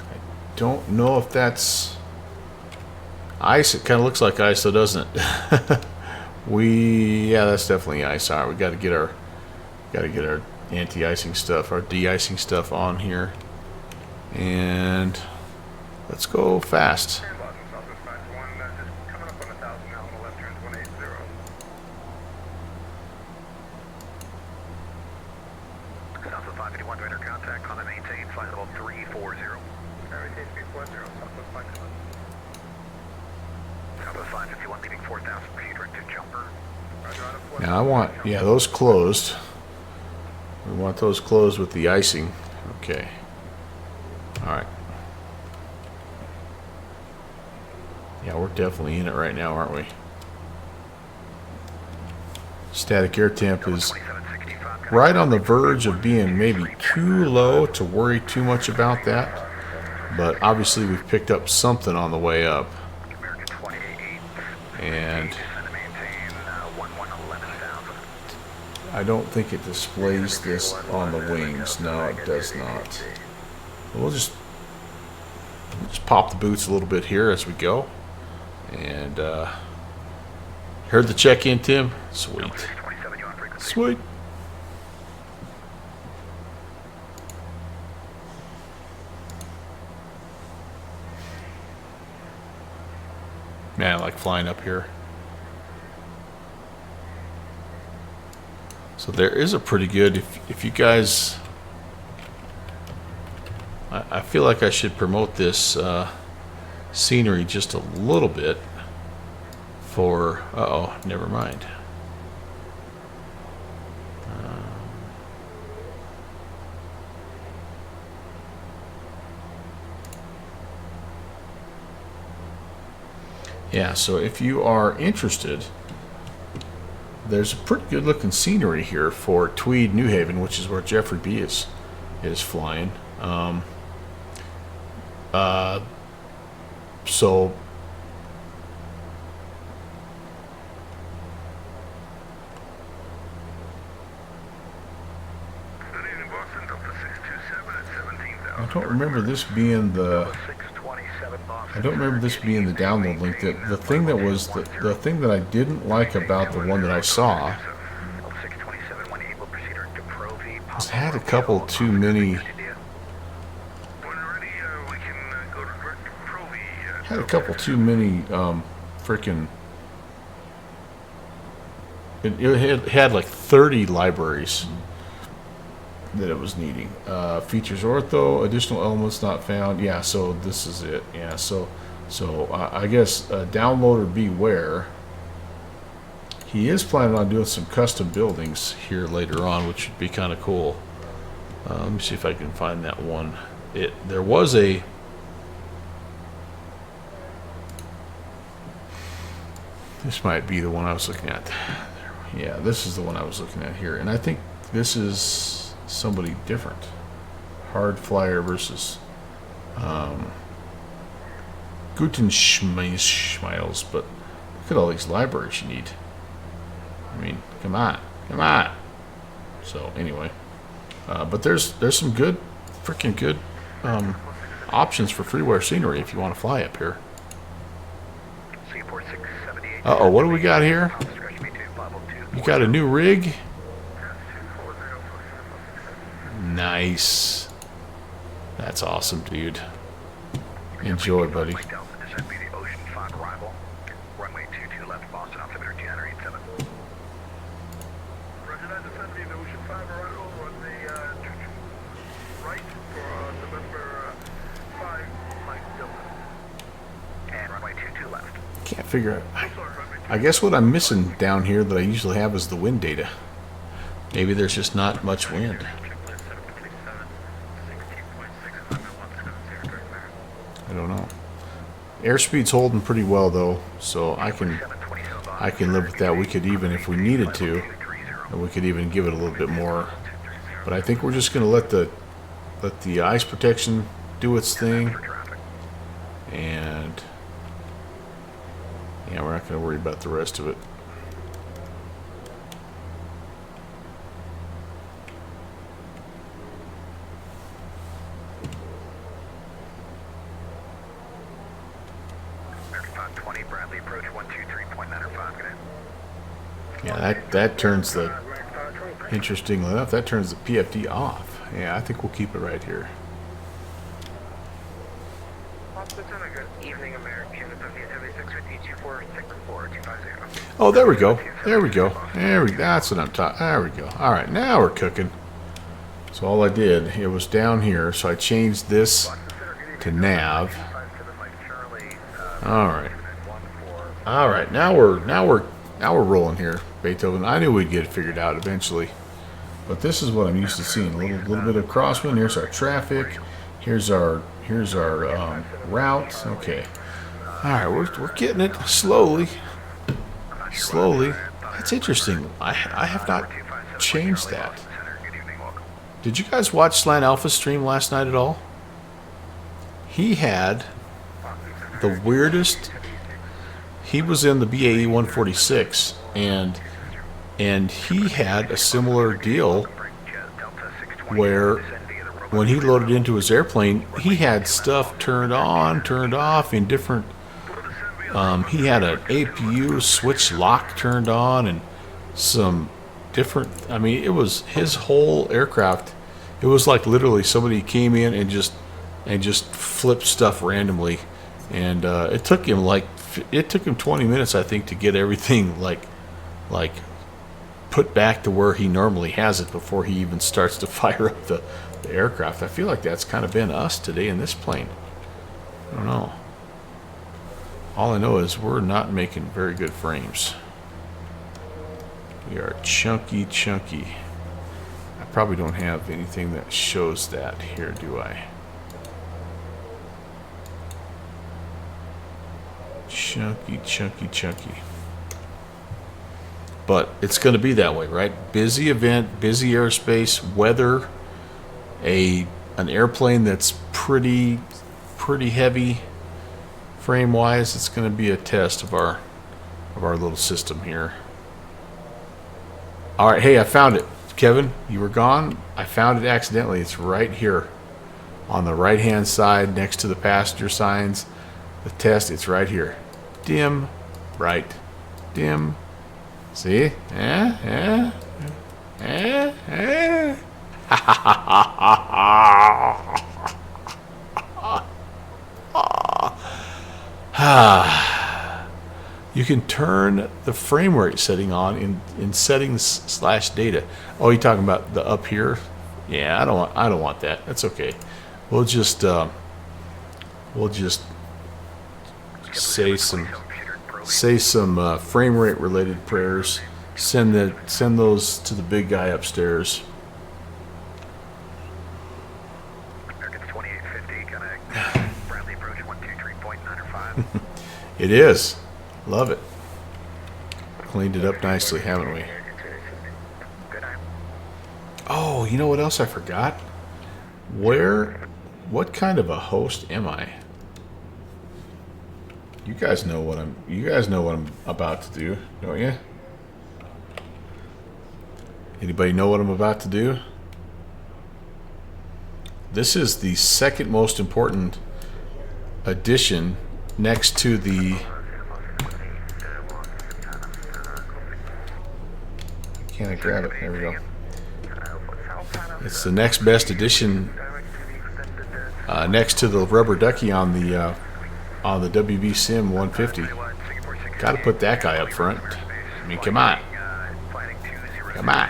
I don't know if that's ice. It kind of looks like ice, though, doesn't it? Yeah, that's definitely ice. All right, we got to get our anti-icing stuff, our de-icing stuff on here, and let's go fast. Southwest 551 radar contact, climb and maintain flight level 340. Maintain speed 40, Southwest 551. Southwest 551 leaving 4,000 feet, direct to jumper. Now I want, yeah, those closed. We want those closed with the icing. Okay. All right. Yeah, we're definitely in it right now, aren't we? Static air temp is right on the verge of being maybe too low to worry too much about that. But obviously we've picked up something on the way up. And I don't think it displays this on the wings. No, it does not. We'll just pop the boots a little bit here as we go. And heard the check-in, Tim? Sweet. Sweet. Man, I like flying up here. So there is a pretty good, if you guys, I feel like I should promote this scenery just a little bit for, uh-oh, never mind. Yeah, so if you are interested, there's a pretty good looking scenery here for Tweed, New Haven, which is where Jeffrey B is flying. So I don't remember this being the download link. The thing that was the thing that I didn't like about the one that I saw was it had a couple too many freaking it had like 30 libraries that it was needing. Features ortho, additional elements not found. Yeah, so this is it. Yeah, so I guess downloader beware. He is planning on doing some custom buildings here later on, which would be kind of cool. Let me see if I can find that one. There was a... This might be the one I was looking at. Yeah, this is the one I was looking at here. And I think this is somebody different. Hard Flyer versus Gutenschmiles. But look at all these libraries you need. I mean, come on. Come on. So, anyway. But there's some good, freaking good options for freeware scenery if you want to fly up here. Uh-oh, what do we got here? You got a new rig? Nice. That's awesome, dude. Enjoy, buddy. Can't figure out. I guess what I'm missing down here that I usually have is the wind data. Maybe there's just not much wind. I don't know. Airspeed's holding pretty well though, so I can live with that. We could even, if we needed to, and we could even give it a little bit more. But I think we're just going to let the ice protection do its thing, and yeah, we're not going to worry about the rest of it. Yeah, that turns the, interestingly enough, that turns the PFD off. Yeah, I think we'll keep it right here. Oh, there we go. There we go. That's what I'm talking. There we go. All right, now we're cooking. So all I did, it was down here, so I changed this to nav. All right. All right, now we're rolling here, Beethoven. I knew we'd get it figured out eventually, but this is what I'm used to seeing. A little bit of crosswind. Here's our traffic. Here's our route. Okay. All right, we're getting it slowly. Slowly. That's interesting. I have not changed that. Did you guys watch Slant Alpha's stream last night at all? He had the weirdest. He was in the BAE 146, and he had a similar deal where when he loaded into his airplane, he had stuff turned on, turned off in different. He had an APU switch lock turned on and some different. I mean, it was his whole aircraft. It was like literally somebody came in and just flipped stuff randomly, and it took him 20 minutes, I think, to get everything like put back to where he normally has it before he even starts to fire up the aircraft. I feel like that's kind of been us today in this plane. I don't know. All I know is we're not making very good frames. We are chunky. I probably don't have anything that shows that here, do I? Chunky. But it's going to be that way, right? Busy event, busy airspace, weather, an airplane that's pretty heavy frame-wise. It's going to be a test of our little system here. All right, hey, I found it. Kevin, you were gone. I found it accidentally. It's right here on the right-hand side next to the passenger signs. The test, it's right here. Dim, right, dim. See? You can turn the frame rate setting on in settings/data. Oh, you're talking about the up here? Yeah, I don't want that. That's okay. We'll just say some. say some frame rate related prayers. Send those to the big guy upstairs. American's 2850, connect. Bradley approach 123.905. It is. Love it. Cleaned it up nicely, haven't we? Good night. Oh, you know what else I forgot? What kind of a host am I? You guys know what I'm about to do, don't you? Anybody know what I'm about to do? This is the second most important addition next to the... Can I grab it? There we go. It's the next best addition next to the rubber ducky on the WB Sim 150. Got to put that guy up front. I mean, come on. Come on.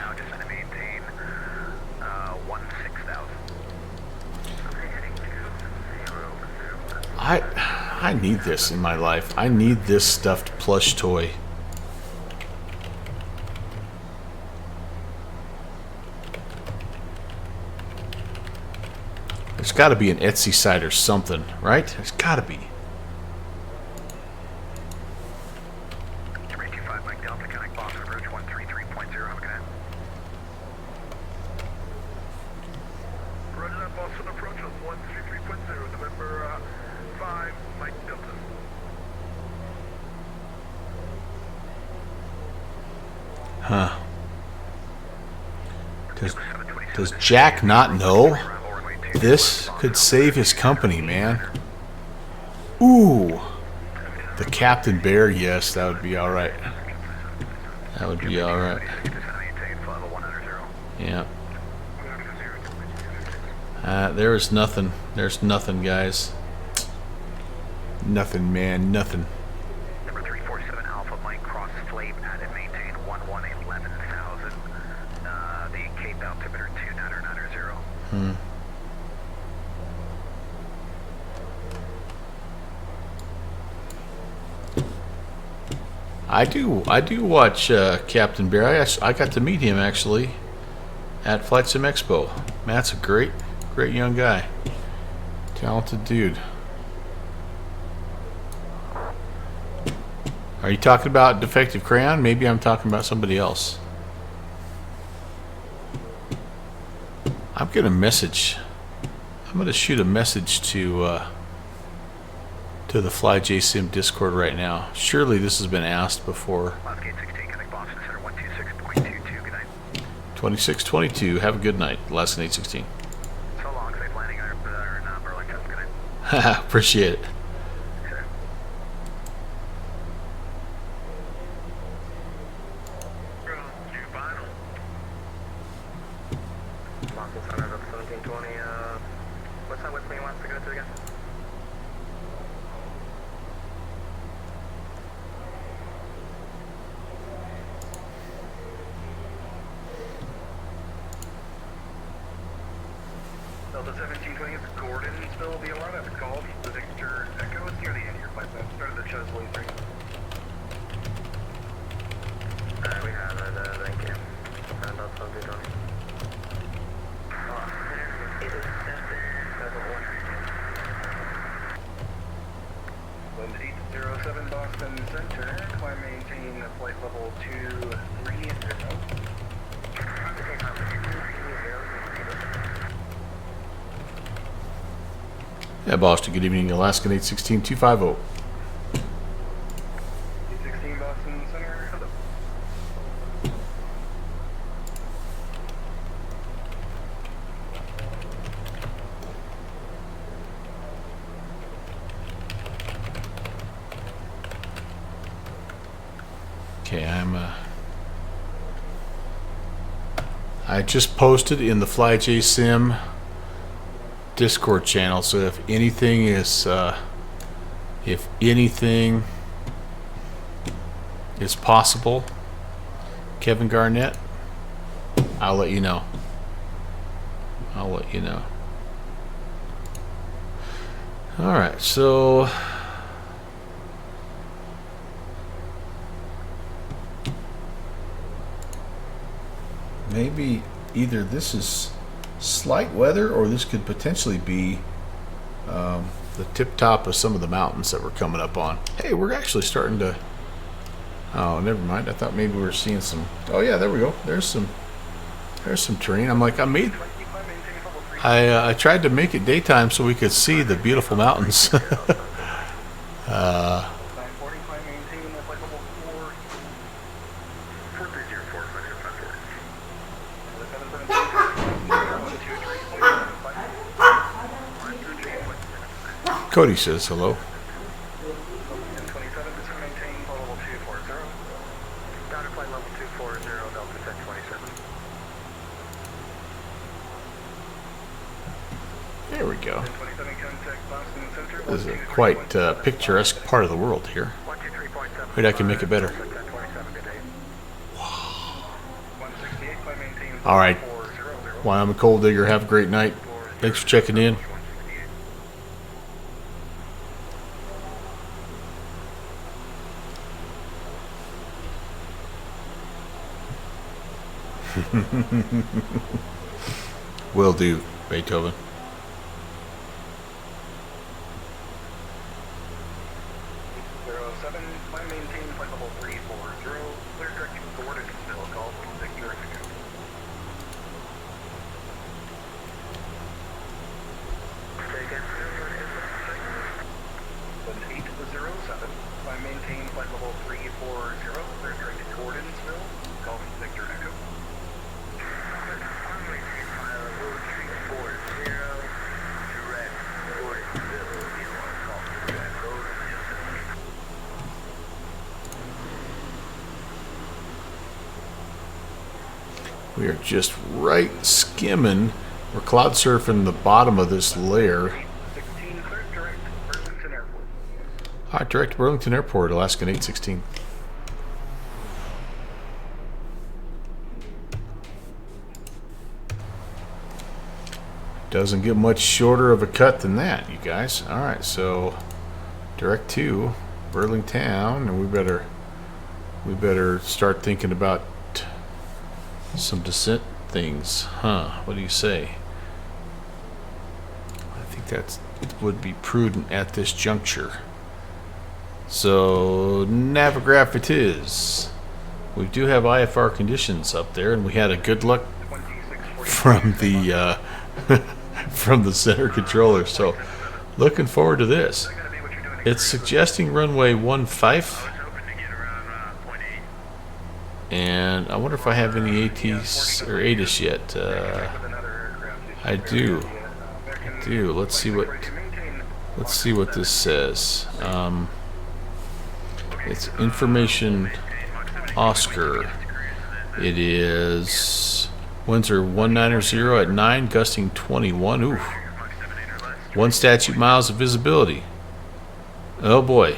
I need this in my life. I need this stuffed plush toy. There's got to be an Etsy site or something, right? There's got to be. Huh. Does Jack not know? This could save his company, man. Ooh. The Captain Bear, yes, that would be alright. That would be alright. Yeah. There's nothing. There's nothing, guys. Nothing, man. Nothing. Number 347 Alpha Mike cross flame added maintain 11,000. The Cape altimeter 29990. I do watch Captain Bear. I got to meet him actually at Flight Sim Expo. Matt's a great young guy, talented dude. Are you talking about Defective Crayon? Maybe I'm talking about somebody else. I'm gonna shoot a message to the Fly JSim Discord right now. Surely this has been asked before. 2622. Have a good night. Less than 816. So long, safe landing on Burlington. Good night. Appreciate it. What's that whip he wants to go to again? Delta 1720 is Gordonsville, the alarm that's called. The Victor Echo is near the end of your flight plan. Started the Chesley 3. We have it, thank you. And Delta 1720. Wind 807 Boston Center, climb maintain flight level 230. Yeah, Boston. Good evening, Alaskan 816 250. 816 Boston Center. Hello. Okay, I just posted in the Fly JSim Discord channel, so if anything is possible, Kevin Garnett, I'll let you know. All right, so maybe either this is slight weather or this could potentially be the tip top of some of the mountains that we're coming up on. Hey, we're actually starting to... Oh, never mind. I thought maybe we were seeing some... Oh yeah, there we go. There's some terrain. I'm like, I tried to make it daytime so we could see the beautiful mountains. 940, climb maintain at flight level 4. 4304, Cody says hello. 1027, descend maintain, flight level 240. Down to flight level 240, Delta 1027. There we go. 1027, contact Boston Center. This is a quite picturesque part of the world here. 123.7. Maybe I can make it better. 1027, good day. 168, climb maintain. All right. Why, I'm a coal digger. Have a great night. Thanks for checking in. Will do, Beethoven. Seven, climb maintain, flight level 340. Clear direct coordinates still, Golf, Victor, Echo. 807, climb maintain, flight level 340. Clear direct coordinates still, Golf, Victor, Echo. We are just right skimming. We're cloud surfing the bottom of this layer. 16, clear direct Burlington Airport. All right, direct to Burlington Airport, Alaskan 816. Doesn't get much shorter of a cut than that, you guys. All right, so direct to Burlington, and we better start thinking about some descent things, huh? What do you say? I think that would be prudent at this juncture. So Navigraph it is. We do have IFR conditions up there, and we had a good luck from the from the center controller. So looking forward to this. It's suggesting runway 15. And I wonder if I have any ATs or ATIS yet. I do. Let's see what this says. It's information Oscar. It is winds are 190 at 9, gusting 21. Ooh. 1 statute miles of visibility. Oh boy.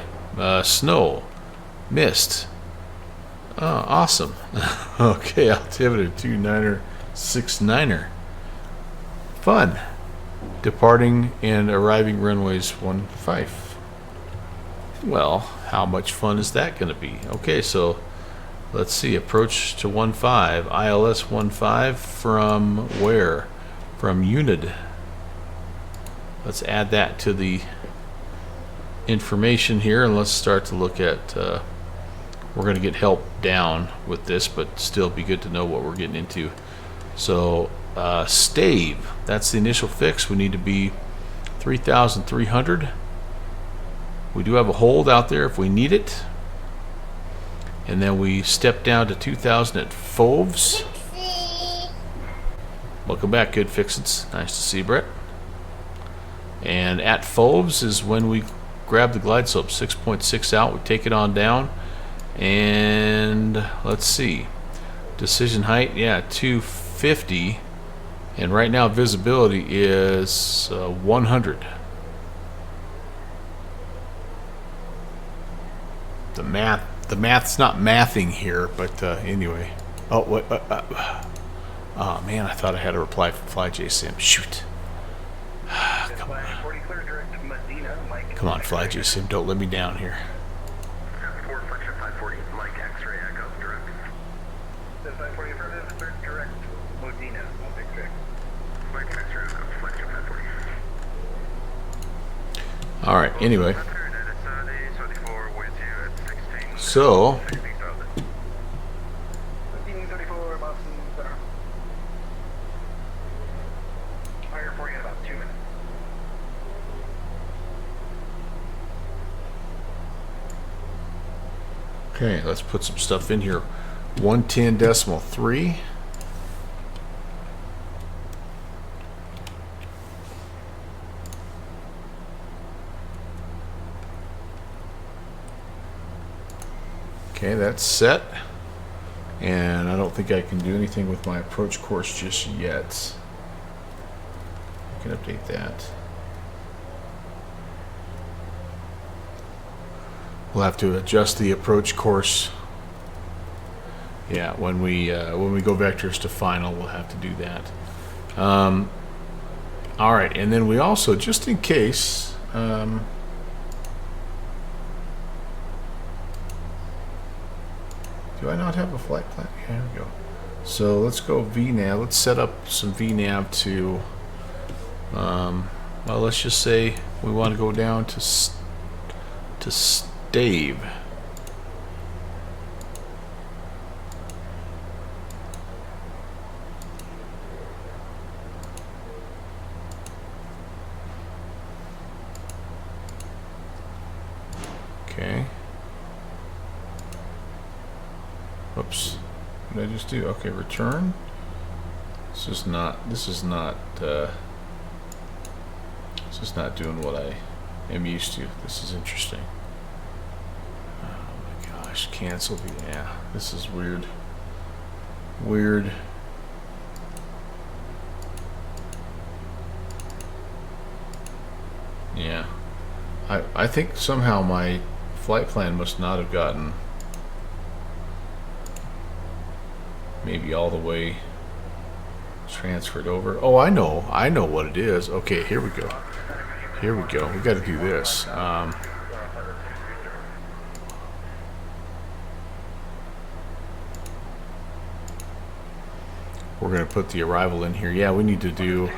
Snow. Mist. Oh, awesome. Okay, altimeter 2969er. Fun. Departing and arriving runways 15. Well, how much fun is that going to be? Okay, so let's see. Approach to 15. ILS 15 from where? From Unid. Let's add that to the information here, and let's start to look at... we're going to get help down with this, but still be good to know what we're getting into. So, stave, that's the initial fix. We need to be 3,300. We do have a hold out there if we need it. And then we step down to 2,000 at Foves. Welcome back, good fixins. Nice to see you, Brett. And at Foves is when we grab the glide slope, 6.6 out. We take it on down. And let's see, decision height, yeah, 250, and right now visibility is 100. The math's not mathing here, but anyway. Oh, what? Oh man, I thought I had a reply from FlyJSim. Shoot. Come on. Come on, FlyJSim, don't let me down here. All right. Anyway, so 1534 Boston Center. Fire for you in about 2 minutes. okay, let's put some stuff in here. 110.3. Okay, that's set. And I don't think I can do anything with my approach course just yet. I can update that. We'll have to adjust the approach course. Yeah, when we go vectors to final, we'll have to do that. All right, and then we also, just in case, do I not have a flight plan? Here we go. So let's go VNAV. Let's set up some VNAV to, well, let's just say we want to go down to stave. Okay. Whoops. What did I just do? Okay, return. This is not doing what I am used to. This is interesting. Oh my gosh, cancel the, yeah, this is weird. Weird. Yeah. I think somehow my flight plan must not have gotten maybe all the way transferred over. Oh, I know what it is. Okay, here we go. Here we go. We got to do this. We're going to put the arrival in here. Yeah, we need to do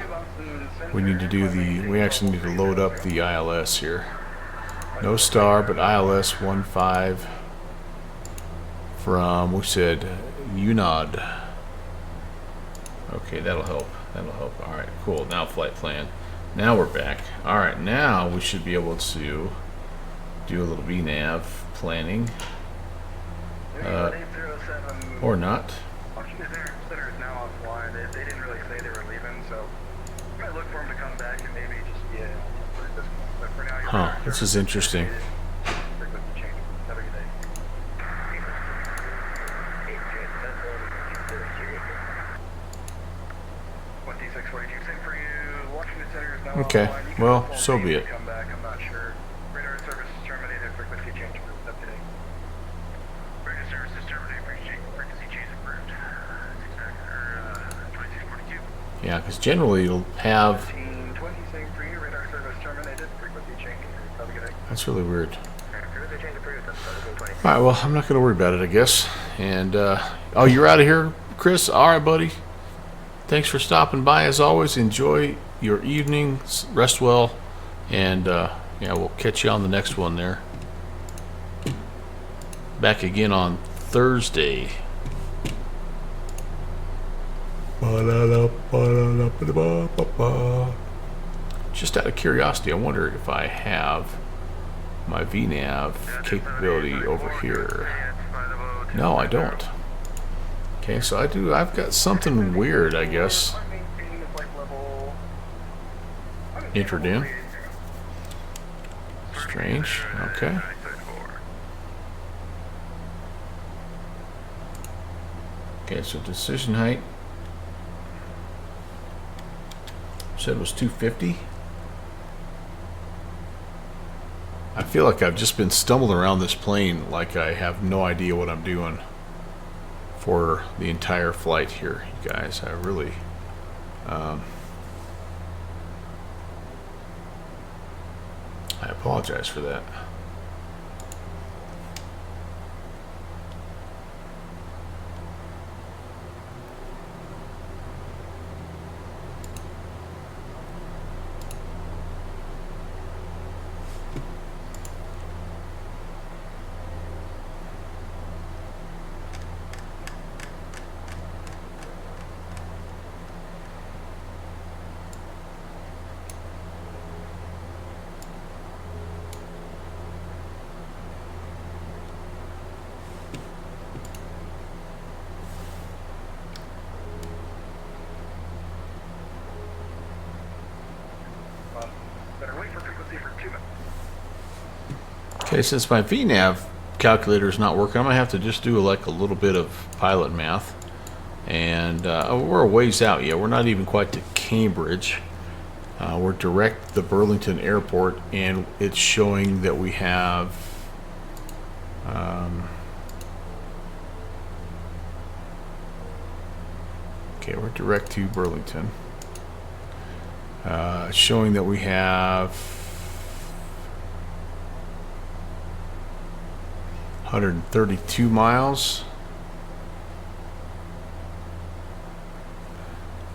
the, we actually need to load up the ILS here. No star, but ILS 15 from, we said, UNOD. Okay, that'll help. That'll help. All right, cool. Now flight plan. Now we're back. All right, now we should be able to do a little VNAV planning. Or not. Center is now offline. They didn't really say they were leaving, so I might look for them to come back and maybe just but for now, Huh, this is interesting. Have a good day. Same for you. Washington Center is now Okay, offline. You can well, call so me be to it. come back. I'm not sure. Radar service is terminated. Frequency change approved. Up to date. Radar service is terminated. Frequency change approved. 2642. Yeah, because generally it'll have. 1520. Same for you. Radar service terminated. Frequency change approved. Have a good day. That's really weird. Frequency change approved. All right, well, I'm not going to worry about it, I guess. And oh, you're out of here, Chris. All right, buddy. Thanks for stopping by. As always, enjoy your evening. Rest well, and yeah, we'll catch you on the next one there. Back again on Thursday. Just out of curiosity, I wonder if I have my VNAV capability over here. No, I don't. Okay, so I do. I've got something weird, I guess, entered in. Strange. Okay. Okay, so decision height said was 250. I feel like I've just been stumbling around this plane like I have no idea what I'm doing for the entire flight here, you guys. I really I apologize for that. Okay, since my VNav calculator is not working, I'm gonna have to just do like a little bit of pilot math. And we're a ways out yet. We're not even quite to Cambridge. We're direct to Burlington Airport, and it's showing that we have okay, we're direct to Burlington. Showing that we have 132 miles.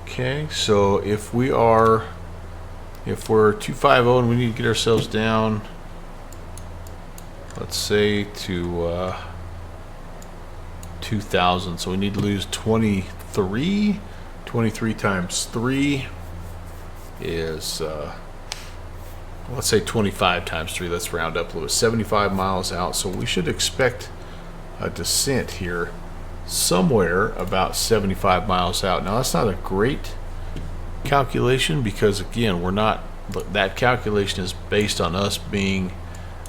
Okay, so if we're 250 and we need to get ourselves down, let's say to 2,000, so we need to lose 23 times 3 is let's say 25 times 3, let's round up a little, 75 miles out. So we should expect a descent here somewhere about 75 miles out. Now that's not a great calculation because again, we're not, that calculation is based on us being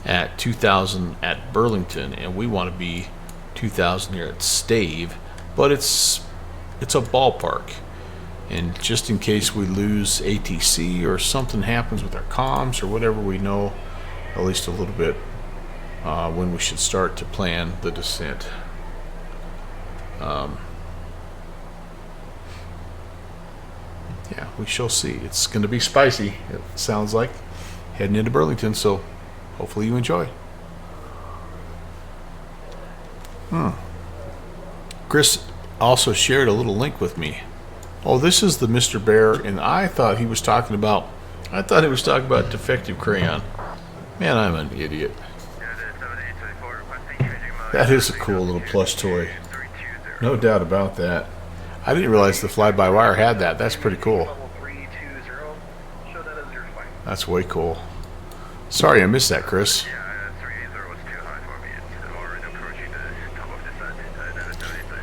at 2,000 at Burlington, and we want to be 2,000 here at Stave, but it's a ballpark. And just in case we lose ATC or something happens with our comms or whatever, we know at least a little bit when we should start to plan the descent. Yeah, we shall see. It's going to be spicy, it sounds like, heading into Burlington, so hopefully you enjoy. Chris also shared a little link with me. Oh, this is the Mr. Bear, and I thought he was talking about defective crayon. Man, I'm an idiot. That is a cool little plush toy. No doubt about that. I didn't realize the fly-by-wire had that. That's pretty cool. That's way cool. Sorry I missed that, Chris.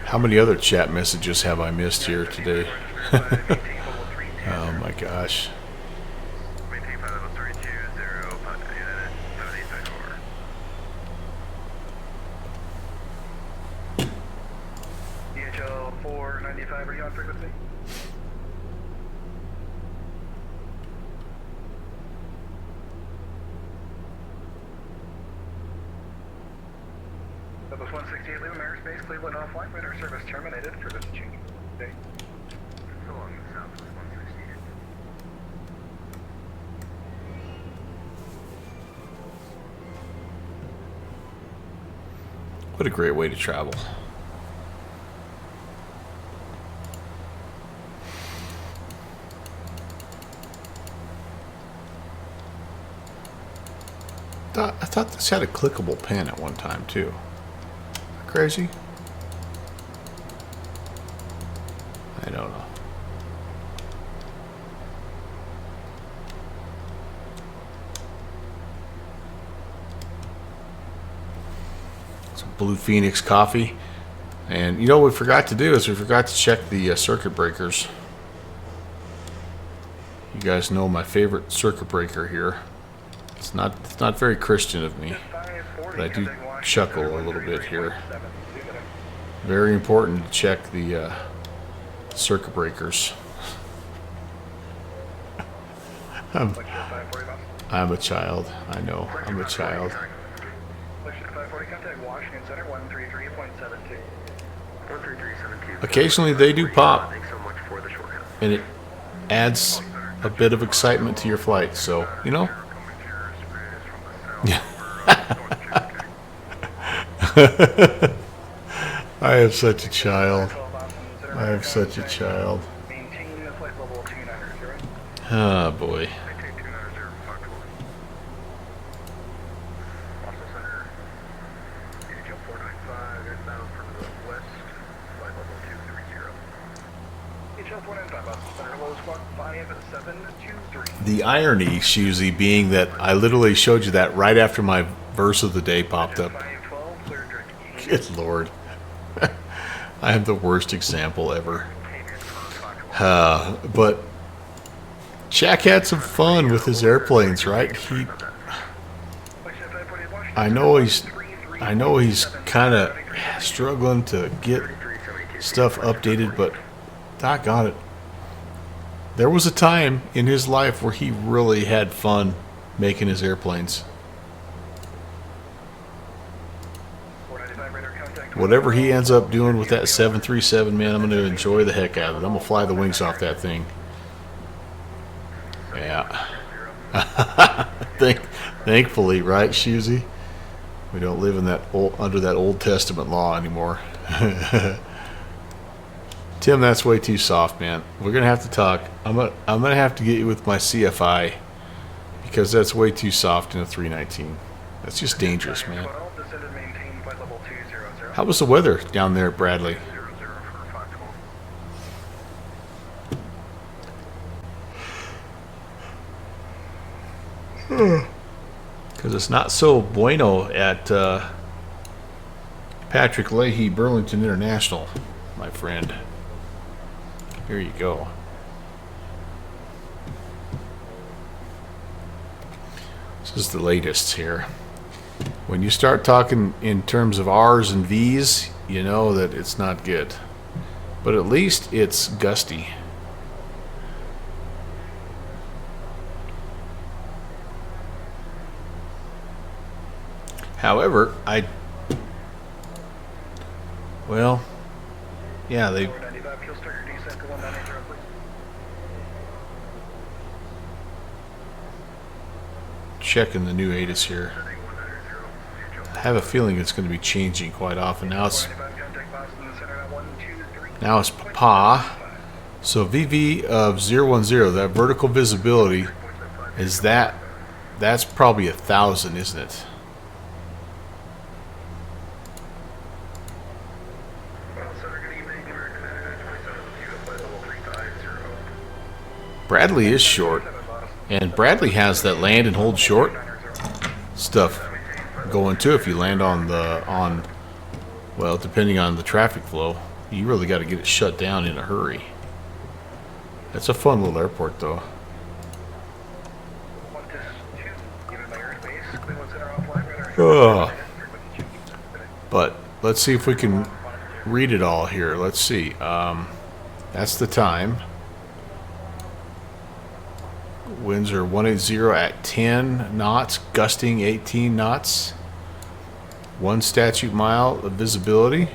How many other chat messages have I missed here today? Oh my gosh. DHL 495, are you on frequency? Douglas 168, leave American Space, Cleveland offline, radar service terminated for this change. Okay. So long, Southwest 168. What a great way to travel. I thought this had a clickable pen at one time too. Crazy? I don't know. Some Blue Phoenix coffee. And you know what we forgot to do is we forgot to check the circuit breakers. You guys know my favorite circuit breaker here. It's not very Christian of me, but I do chuckle a little bit here. Very important to check the circuit breakers. I'm a child. I know. I'm a child. Occasionally they do pop, and it adds a bit of excitement to your flight. So, you know. Yeah. I am such a child. I am such a child. Oh boy. The irony, Shuzi, being that I literally showed you that right after my verse of the day popped up. Good Lord. I am the worst example ever. But Jack had some fun with his airplanes, right? I know he's kind of struggling to get stuff updated, but doggone it. There was a time in his life where he really had fun making his airplanes. Whatever he ends up doing with that 737, man, I'm going to enjoy the heck out of it. I'm going to fly the wings off that thing. Yeah. Thankfully, right, Shusey? We don't live in that under that Old Testament law anymore. Tim, that's way too soft, man. We're gonna have to talk. I'm gonna have to get you with my CFI because that's way too soft in a 319. That's just dangerous, man. How was the weather down there, Bradley? Because it's not so bueno at Patrick Leahy Burlington International, my friend. Here you go. This is the latest here. When you start talking in terms of R's and V's, you know that it's not good. But at least it's gusty. However, well, yeah, they checking the new ATIS here. I have a feeling it's going to be changing quite often. Now it's Papa. So VV of 010, that vertical visibility is that's probably 1,000, isn't it? Bradley is short, and Bradley has that land and hold short stuff going too. If you land on well, depending on the traffic flow, you really got to get it shut down in a hurry. That's a fun little airport, though. But let's see if we can read it all here. Let's see. That's the time. Winds are 180 at 10 knots, gusting 18 knots. 1 statute mile of visibility.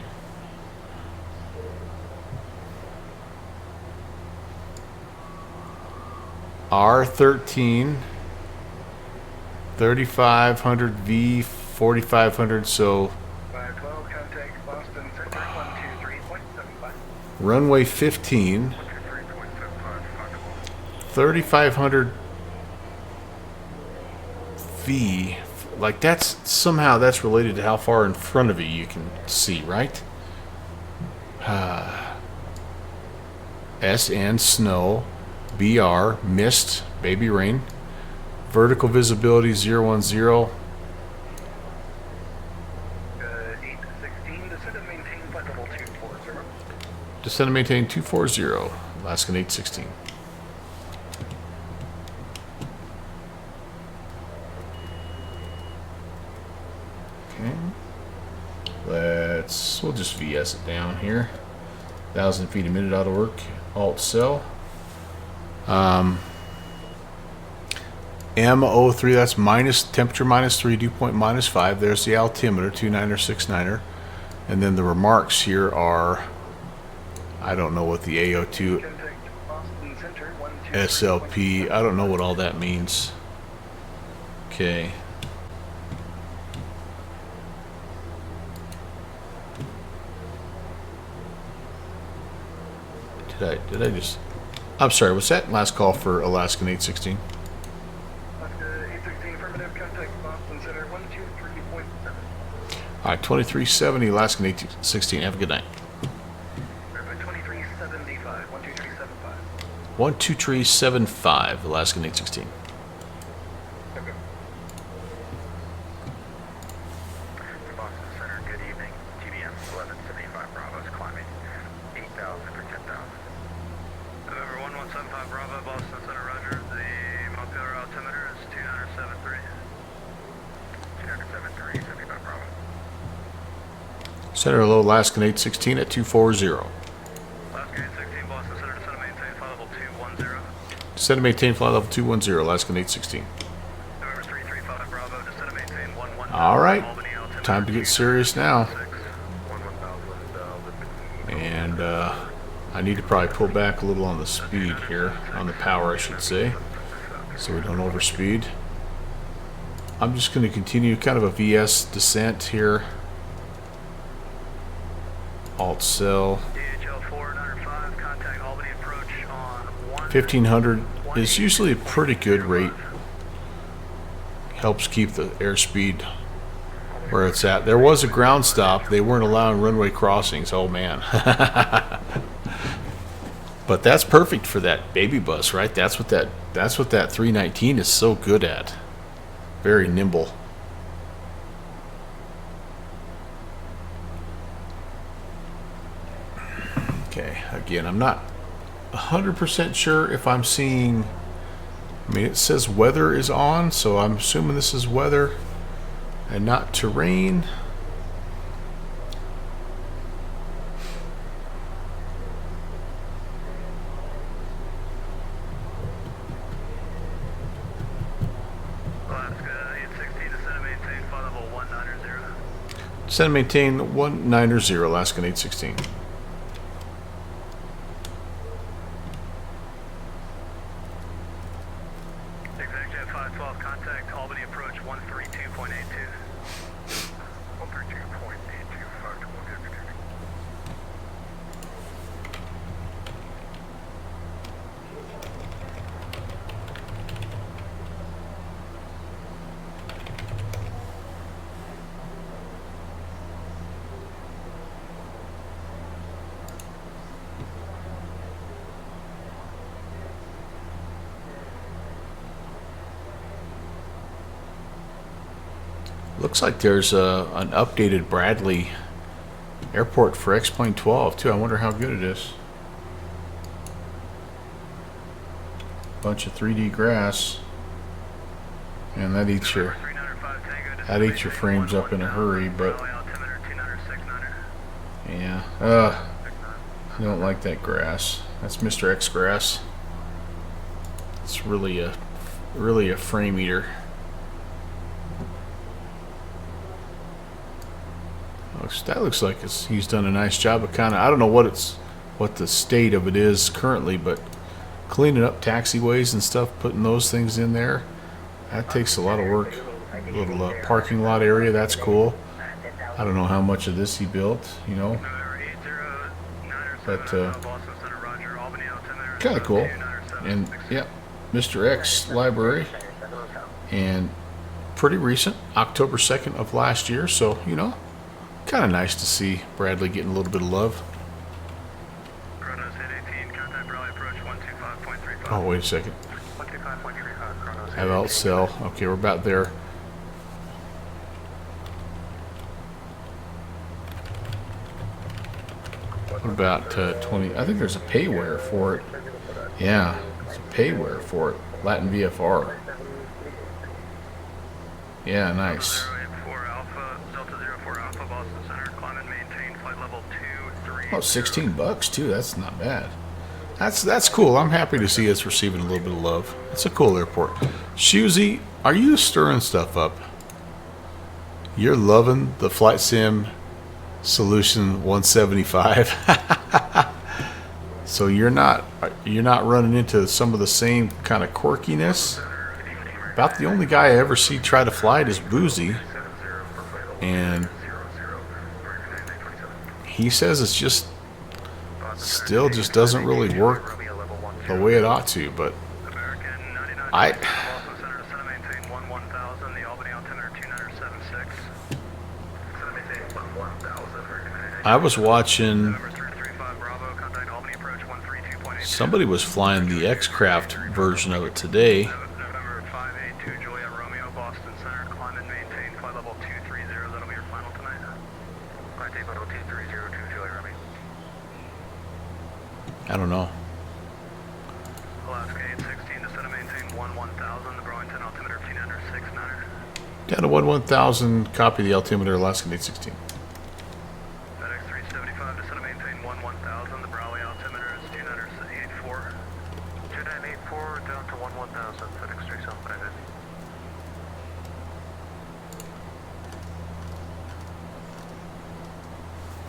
R13, 3,500 V, 4,500. So runway 15. 3,500 V, like that's somehow that's related to how far in front of you can see, right? SN snow, BR mist, baby rain, vertical visibility 010. 816, descend and maintain flight level 240. Descend and maintain 240, Alaskan 816. We'll just VS it down here. 1,000 feet a minute ought to work. Alt cell. M03, that's minus temperature -3, dew point -5. There's the altimeter, 29er, 69er. And then the remarks here are, I don't know what the AO2 SLP, I don't know what all that means. Okay. Did I just... I'm sorry, what's that last call for Alaskan 816? Alaska 816, affirmative, contact Boston Center 123.7. Alright, 2370, Alaskan 816. Have a good night. 2375, 12375. 12375, Alaskan 816. Okay. Boston Center, good evening. GBM 1175 Bravo's climbing 8,000 for 10,000. November 1175 Bravo, Boston Center, roger. The molecular altimeter is 2973. 2973. Center hello, Alaskan 816 at 240. Alaska 816, Boston Center, descend and maintain flight level 210. Descend and maintain flight level 210, Alaskan 816. November 335 Bravo, descend and maintain 110. All right, Albany, altimeter time to get serious now. 206. And I need to probably pull back a little on the speed here, on the power I should say, so we don't overspeed. I'm just going to continue kind of a VS descent here. Alt cell. DHL 4905, contact Albany approach on 1500 is usually a pretty good rate. Helps keep the airspeed where it's at. There was a ground stop. They weren't allowing runway crossings. Oh man. But that's perfect for that baby bus, right? That's what that 319 is so good at. Very nimble. Okay, again, I'm not 100% sure if I'm seeing, I mean, it says weather is on, so I'm assuming this is weather and not terrain. Alaska 816, descend and maintain flight level 190. Descend and maintain 190, Alaskan 816. ExactJet 512, contact Albany approach 132.82. 132.82, Looks like there's an updated Bradley airport for X-Plane 12 too. I wonder how good it is. Bunch of 3D grass, and that eats your frames up in a hurry. But yeah, I don't like that grass. That's Mr. X grass. It's really a frame eater. That looks like he's done a nice job of kind of, I don't know what the state of it is currently, but cleaning up taxiways and stuff, putting those things in there, that takes a lot of work. A little parking lot area, that's cool. I don't know how much of this he built, you know, but kind of cool. And yeah, Mr. X library, and pretty recent, October 2nd of last year, so you know, kind of nice to see Bradley getting a little bit of love. Oh, wait a second. Have out cell. Okay, we're about there. What about 20? I think there's a payware for it. Yeah, there's a payware for it. Latin VFR. Yeah, nice. Oh, $16 too. That's not bad. That's cool. I'm happy to see it's receiving a little bit of love. It's a cool airport. Shusey, are you stirring stuff up? You're loving the Flight Sim Solution 175. So you're not running into some of the same kind of quirkiness. About the only guy I ever see try to fly it is Boozy, and he says it's just still just doesn't really work the way it ought to. But I was watching, somebody was flying the X-Craft version of it today. I don't know. Alaska 816, descend and maintain 11000, the Burlington altimeter 1569. Down to 11000, copy the altimeter, Alaska 816.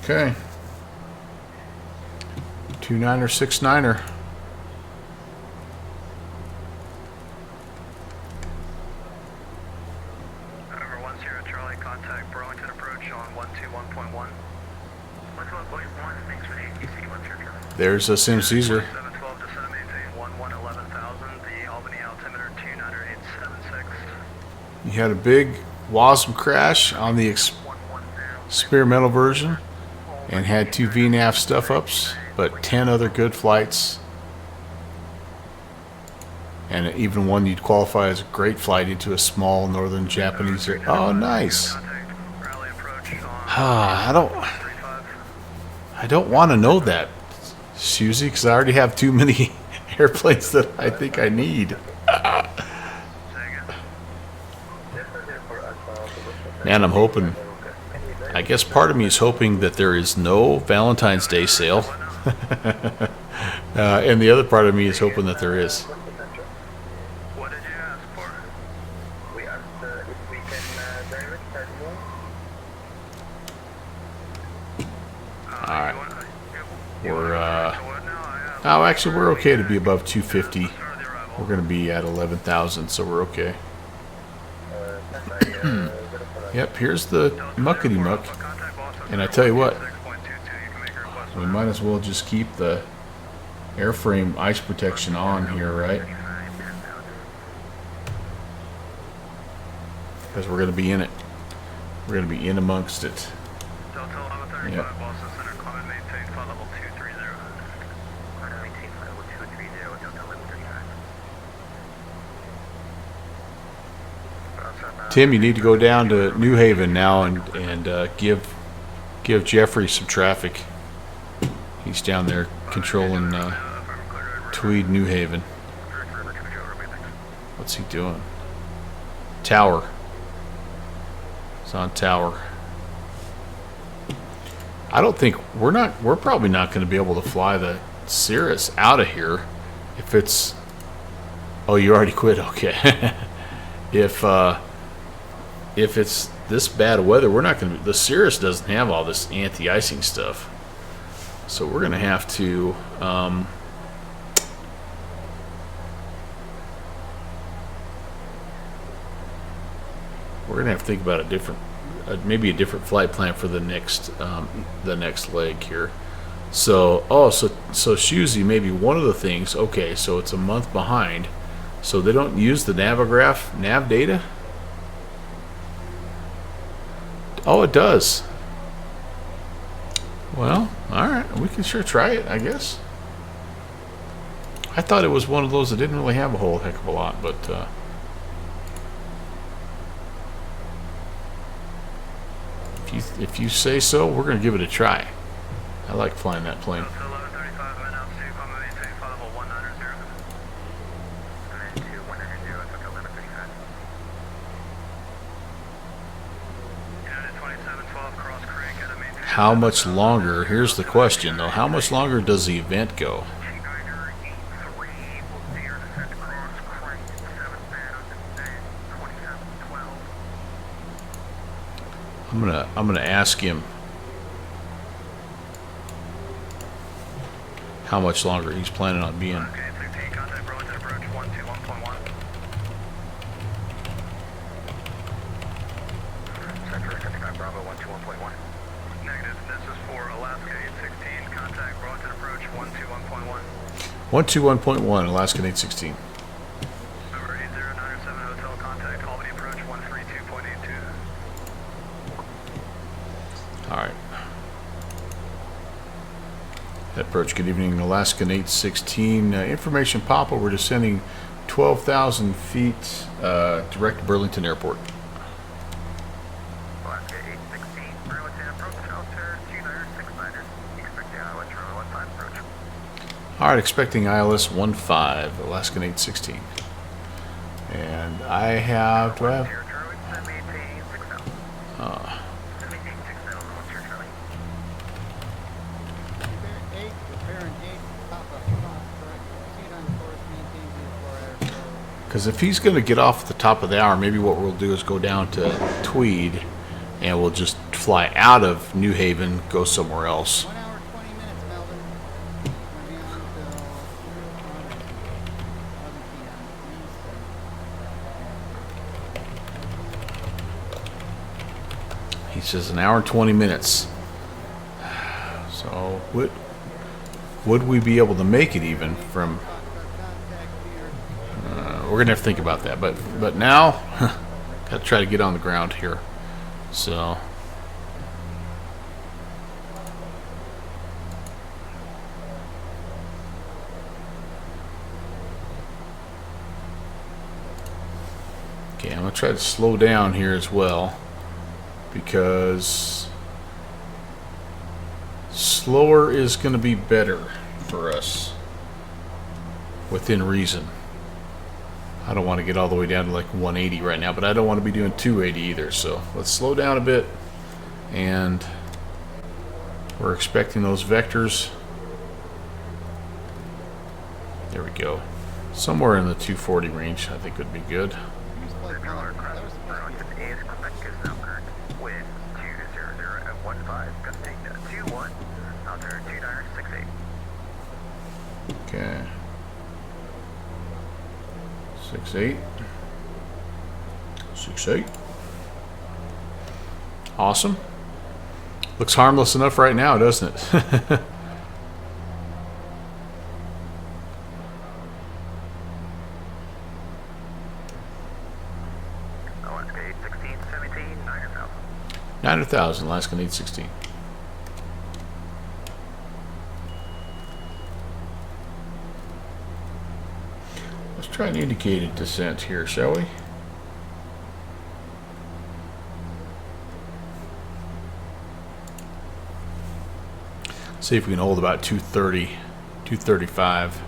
Okay. 29er, 69er. November 10 Charlie, contact Burlington approach on 121.1. 121.1, thanks for the ATC, what's your Charlie? There's a Sim Caesar. 712 to 7 maintain 111000, the Albany altimeter 29876. You had a big WASM crash on the experimental version and had 2 VNAV stuff ups, but 10 other good flights. And even one you'd qualify as a great flight into a small northern Japanese. Oh, nice. Ah, I don't want to know that, Susie, because I already have too many airplanes that I think I need. Man, I'm hoping. I guess part of me is hoping that there is no Valentine's Day sale. And the other part of me is hoping that there is. What did you ask for? We asked if we can direct that more. Alright. We're, oh, actually, we're okay to be above 250. We're going to be at 11,000, so we're okay. Yep, here's the muckety muck. And I tell you what, we might as well just keep the airframe ice protection on here, right? Because we're going to be in it. We're going to be in amongst it. Yep. Tim, you need to go down to New Haven now and give Jeffrey some traffic. He's down there controlling Tweed, New Haven. What's he doing? Tower. It's on tower. I don't think we're probably not going to be able to fly the Cirrus out of here if it's. Oh, you already quit. Okay. If it's this bad weather, we're not going to. The Cirrus doesn't have all this anti-icing stuff, so we're going to have to. We're going to have to think about a different, maybe a different flight plan for the next leg here. So, so Shuzi, maybe one of the things. Okay, so it's a month behind, so they don't use the Navigraph nav data. Oh, it does. Well, all right. We can sure try it, I guess. I thought it was one of those that didn't really have a whole heck of a lot, but if you say so, we're going to give it a try. I like flying that plane. How much longer? Here's the question, though. How much longer does the event go? I'm gonna ask him how much longer he's planning on being. Negative. This is for Alaska 816. Contact Burlington approach 121.1. 121.1, Alaska 816. Number 80907 Hotel. Contact Albany approach 132.82. All right. Approach. Good evening, Alaskan 816. Information Papa. We're descending 12,000 feet direct to Burlington Airport. Alaska 816, Burlington approach, shelter 2969er. Expecting ILS runway 15 approach. All right, expecting ILS 15, Alaskan 816. And I have, do I have? Here, Charlie, send me to 6000. Send me to 6000. What's your Charlie? Because if he's going to get off at the top of the hour, maybe what we'll do is go down to Tweed and we'll just fly out of New Haven, go somewhere else. 1 hour, 20 minutes, Melvin. We'll be on until 11 p.m. He says an hour and 20 minutes. So would we be able to make it even from? We're gonna have to think about that. But now, gotta try to get on the ground here. So. Okay, I'm gonna try to slow down here as well, because slower is going to be better for us within reason. I don't want to get all the way down to like 180 right now, but I don't want to be doing 280 either. So let's slow down a bit, and we're expecting those vectors. There we go. Somewhere in the 240 range I think would be good. Controller crest, Burlington is Quebec is now current. Wind 200 at 15, gusting 21, altitude 2968. Okay. 68. 68. Awesome. Looks harmless enough right now, doesn't it? Alaska 816, 17, 9,000. 900,000, Alaska 816. Let's try an indicated descent here, shall we? See if we can hold about 230, 235.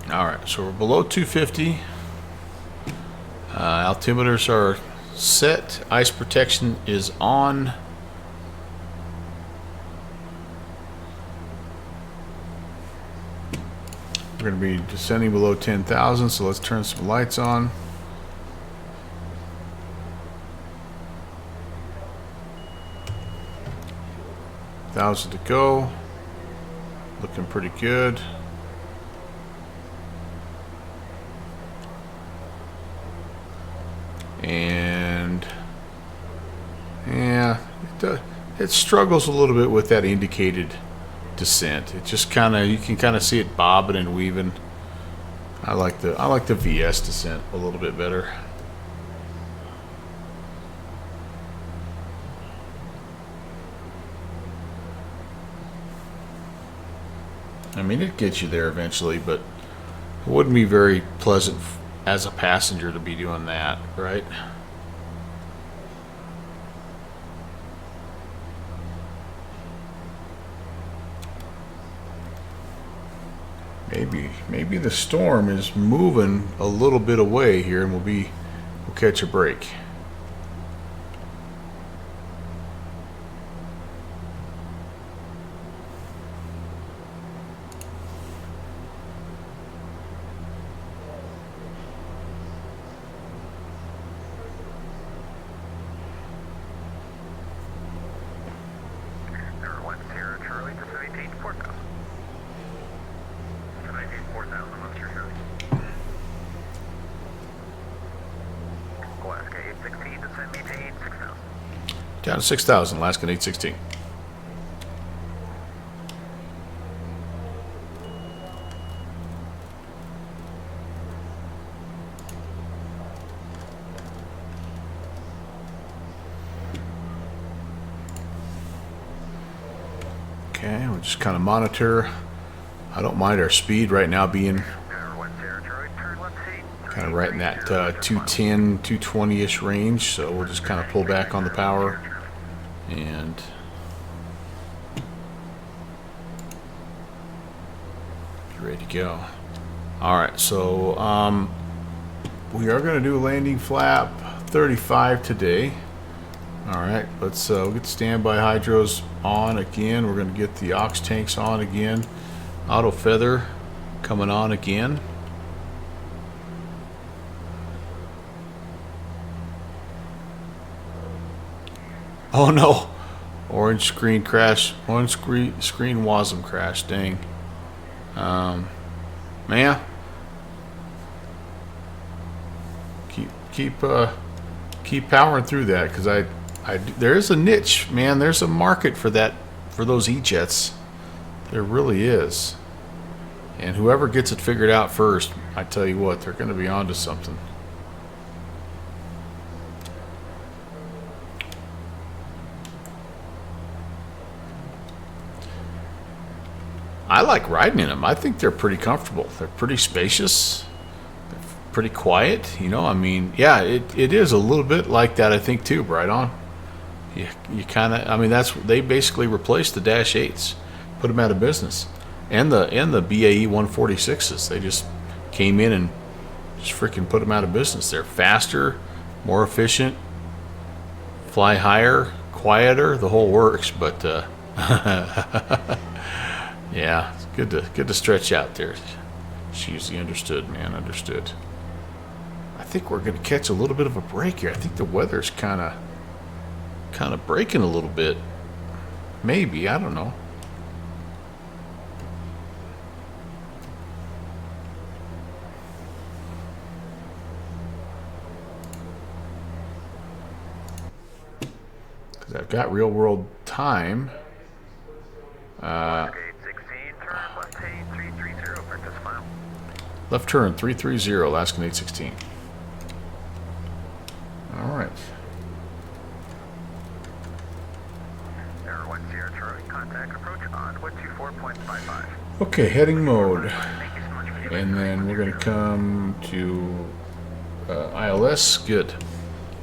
Alright, so we're below 250. Altimeters are set. Ice protection is on. We're going to be descending below 10,000, so let's turn some lights on. Thousand to go. Looking pretty good. And yeah, it struggles a little bit with that indicated descent. It just kind of, you can kind of see it bobbing and weaving. I like the VS descent a little bit better. I mean, it gets you there eventually, but it wouldn't be very pleasant as a passenger to be doing that, right? Maybe the storm is moving a little bit away here, and we'll catch a break. Number 1 Sierra Charlie to 17, 4,000. 17, 4,000, Monster Charlie. Alaska 816 to 17, 6,000. Down to 6,000, Alaska 816. Okay, we'll just kind of monitor. I don't mind our speed right now being Number 1 Sierra Charlie, turn left seat. kind of right in that 210, 220-ish range, so we'll just kind of pull back on the power and be ready to go. Alright, so we are going to do a landing flap 35 today. All right, let's get standby hydros on again. We're going to get the ox tanks on again. Auto feather coming on again. Oh no! Orange screen crash. Orange screen WASM crash. Dang. Man. Keep powering through that, because there is a niche, man. There's a market for that, for those E-jets. There really is. And whoever gets it figured out first, I tell you what, they're going to be onto something. I like riding in them. I think they're pretty comfortable. They're pretty spacious. They're pretty quiet. You know, I mean, yeah, it is a little bit like that, I think, too, right on. You kind of, I mean, they basically replaced the Dash 8s, put them out of business. And the BAE 146s. They just came in and just freaking put them out of business. They're faster, more efficient, fly higher, quieter, the whole works, but yeah, it's good to stretch out there. She's understood, man, understood. I think we're going to catch a little bit of a break here. I think the weather's kind of breaking a little bit. Maybe, I don't know. Because I've got real world time. Gate 16, turn left 330, practice mile. Left turn 330, Alaskan 816. All right. Error 1 Sierra Charlie, contact approach on 124.55. Okay, heading mode. Thank you so much for the And then we're going to come to ILS. Good.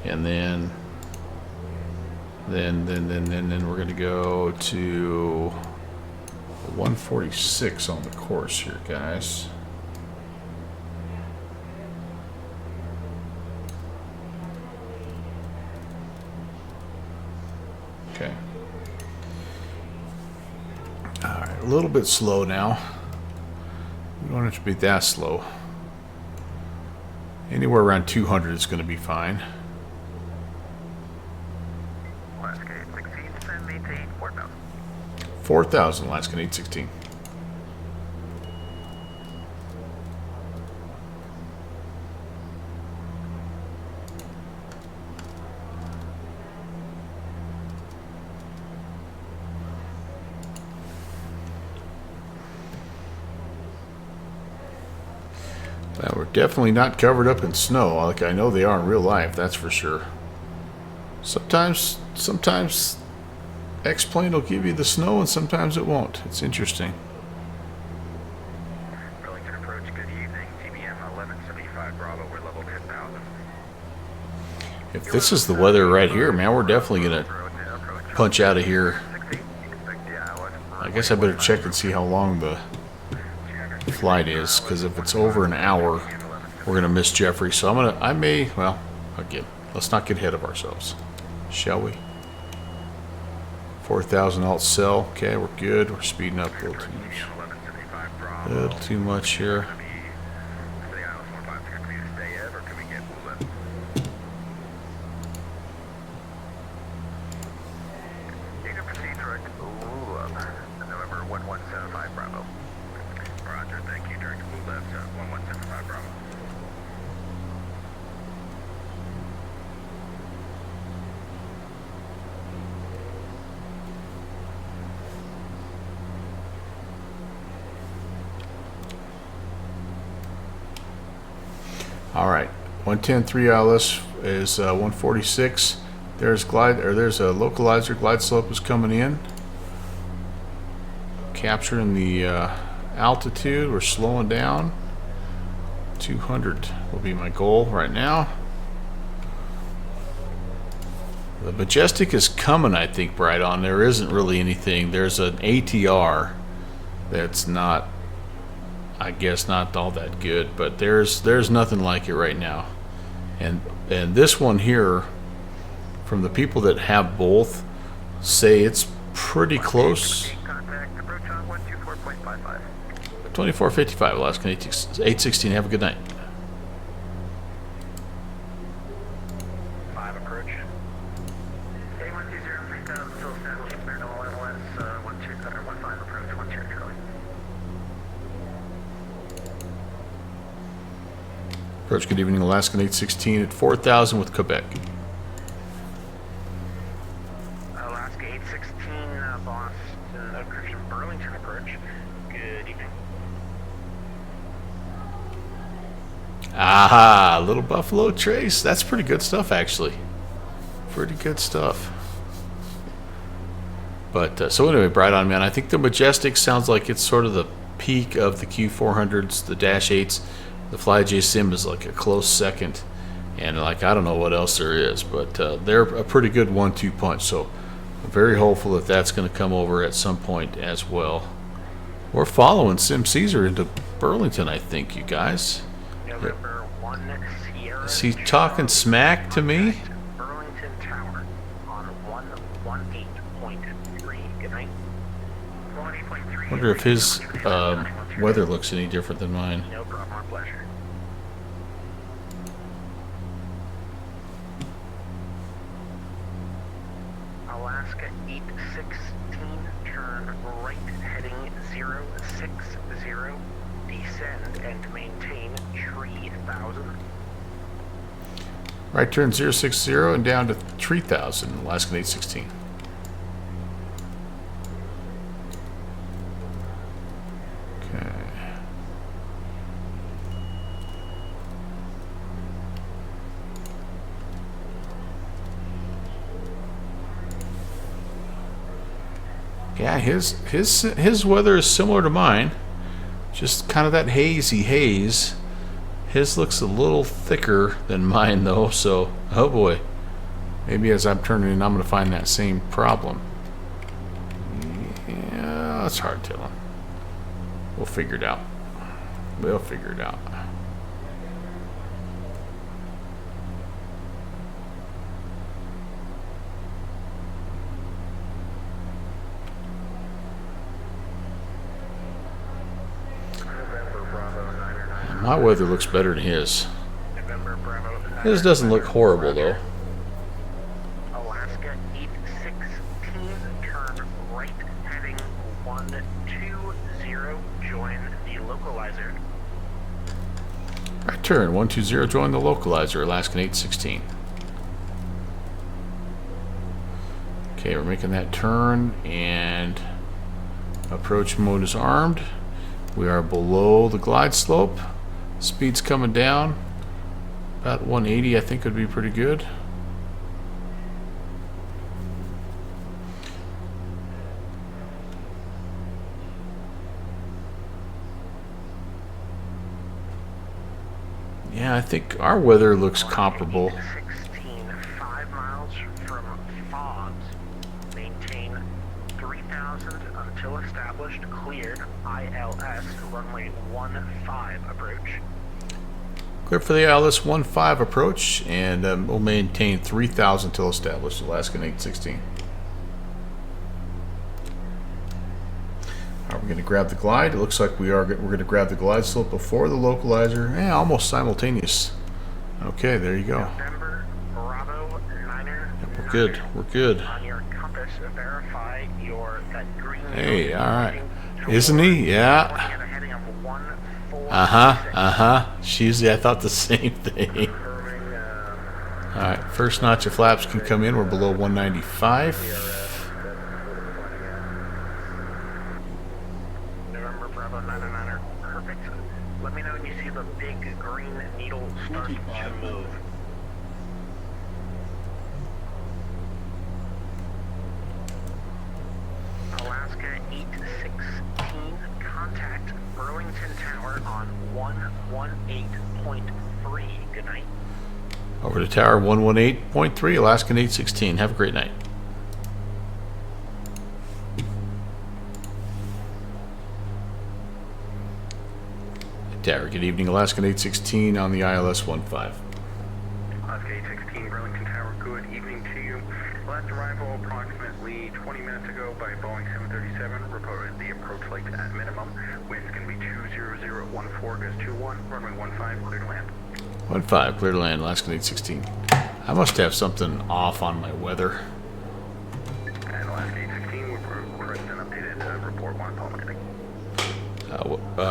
And then we're going to go to 146 on the course here, guys. Okay. All right, a little bit slow now. We don't have to be that slow. Anywhere around 200 is going to be fine. Last gate 16, descend, maintain 4,000. 4,000, Alaskan 816. Well, we're definitely not covered up in snow, like I know they are in real life, that's for sure. Sometimes X-Plane will give you the snow and sometimes it won't. It's interesting. Burlington approach, good evening. TBM 1175 Bravo, we're level 10,000. If this is the weather right here, man, we're definitely going to punch out of here. 16, expect the ILS. I guess I better check and see how long the flight is, because if it's over an hour, we're going to miss Jeffrey. So again, let's not get ahead of ourselves, shall we? 4,000 alt cell. Okay, we're good. We're speeding up a little too much. TBM 1175 Bravo. A little too much here. The ILS 153, can we stay in or can we get blue lift? You can proceed direct blue up. November 1175 Bravo. Roger, thank you. Direct blue left 1175 Bravo. All right, 110.3 ILS is 146. There's a localizer. Glide slope is coming in. Capturing the altitude. We're slowing down. 200 will be my goal right now. The Majestic is coming, I think, right on. There isn't really anything. There's an ATR that's not, I guess, not all that good, but there's nothing like it right now. And this one here, from the people that have both, say it's pretty close. Contact approach on 124.55. 2455, Alaskan 816. Have a good night. 5 approach. A120, 3000, still established, clear to all LS, 15 approach, 1 Charlie. Approach, good evening, Alaskan 816 at 4000 with Quebec. Alaska 816, Boston, correction, Burlington approach. Good evening. Aha, Little Buffalo Trace. That's pretty good stuff, actually. Pretty good stuff. But, so anyway, Bright On Man, I think the Majestic sounds like it's sort of the peak of the Q400s, the Dash 8s. The FlyJ Sim is like a close second. And, like, I don't know what else there is, but they're a pretty good 1-2 punch. So, I'm very hopeful that that's going to come over at some point as well. We're following Sim Caesar into Burlington, I think, you guys. November 1 Sierra. Is he talking smack to me? Burlington Tower on 118.3. Good night. 118.3. Wonder if his weather looks any different than mine. No problem, our pleasure. Alaska 816, turn right heading 060, descend and maintain 3000. Right turn 060 and down to 3000, Alaskan 816. Okay. Yeah, his weather is similar to mine. Just kind of that hazy haze. His looks a little thicker than mine, though, so, oh boy. Maybe as I'm turning in, I'm going to find that same problem. Yeah, it's hard telling. We'll figure it out. We'll figure it out. My weather looks better than his. November Bravo. His doesn't look horrible, though. Alaska 816, turn right heading 120, join the localizer. Right turn 120, join the localizer, Alaskan 816. Okay, we're making that turn, and approach mode is armed. We are below the glide slope. Speed's coming down. About 180, I think, would be pretty good. Yeah, I think our weather looks comparable. 16, 5 miles from Fobbs. Maintain 3000 until established. Cleared. ILS runway 15 approach. Clear for the ILS 15 approach, and we'll maintain 3000 till established, Alaskan 816. Are we going to grab the glide? It looks like we are. We're going to grab the glide slope before the localizer. Yeah, almost simultaneous. Okay, there you go. November Bravo Niner. Yep, we're good. We're good. On your compass, verify that green. Hey, all right. Isn't he? Yeah. Heading of 146. She's, I thought the same thing. All right, first notch of flaps can come in. We're below 195. November Bravo 99er. Perfect. Let me know when you see the big green needle start to 25. move. Alaska 816, contact Burlington Tower on 118.3. Good night. Over to tower 118.3, Alaskan 816. Have a great night. Tower, good evening, Alaskan 816 on the ILS 15. Alaska 816, Burlington Tower, good evening to you. Last arrival approximately 20 minutes ago by Boeing 737. Reported the approach lights at minimum. Winds can be 200 at 14, gust 21, runway 15, clear to land. 1-5, clear to land, Alaska 816. I must have something off on my weather. And Alaska 816, we've requested an updated report one upon landing.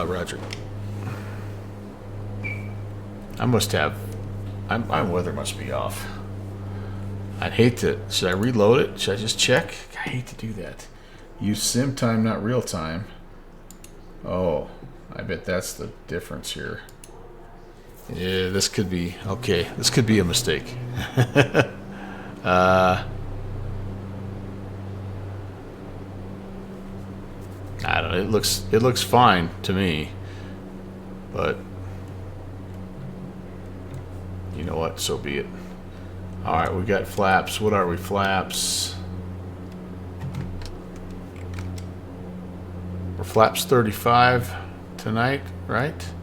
Roger. I must have... my weather must be off. I'd hate to... Should I reload it? Should I just check? I hate to do that. Use sim time, not real time. Oh, I bet that's the difference here. Yeah, this could be... Okay, this could be a mistake. I don't know. It looks fine to me, but you know what? So be it. All right, we got flaps. What are we? Flaps. We're flaps 35 tonight, right?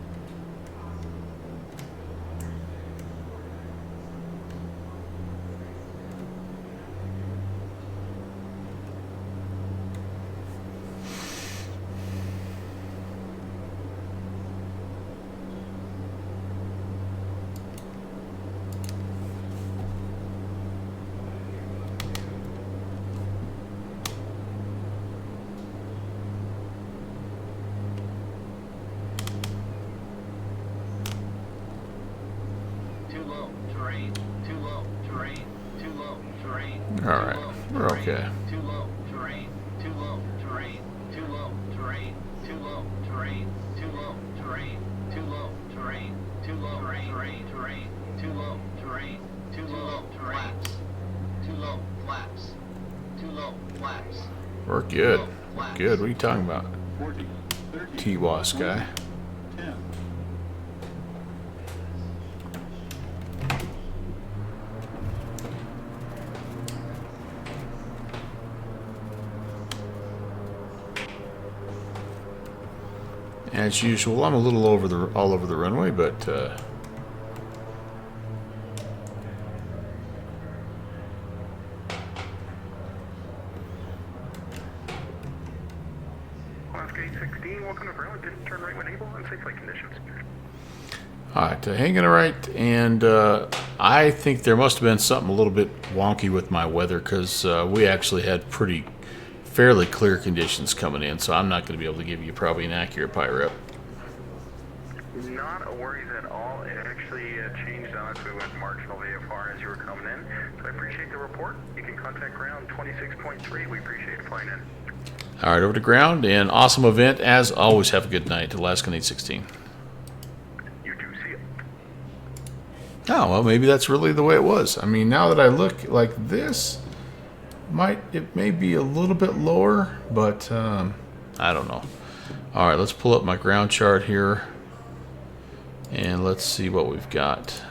All right, we're okay. Too low terrain, too low terrain, too low terrain, too low terrain, too low terrain, too low terrain, too low terrain, too low terrain, too low flaps, too low flaps, too low flaps. We're good. We're good. What are you talking about? 40, 30, T-Wass guy. 10. As usual, I'm a little all over the runway, but Alaska 816, welcome to Burlington. Turn right when able on safe flight conditions. all right, hanging right, and I think there must have been something a little bit wonky with my weather because we actually had fairly clear conditions coming in, so I'm not going to be able to give you probably an accurate PIREP. Not a worries at all. It actually changed on us. We went marginal VFR as you were coming in. So I appreciate the report. You can contact ground 26.3. We appreciate it flying in. All right, over to ground, and awesome event. As always, have a good night. Alaskan 816. You do see it. Oh, well, maybe that's really the way it was. I mean, now that I look like this, it may be a little bit lower, but I don't know. All right, let's pull up my ground chart here, and let's see what we've got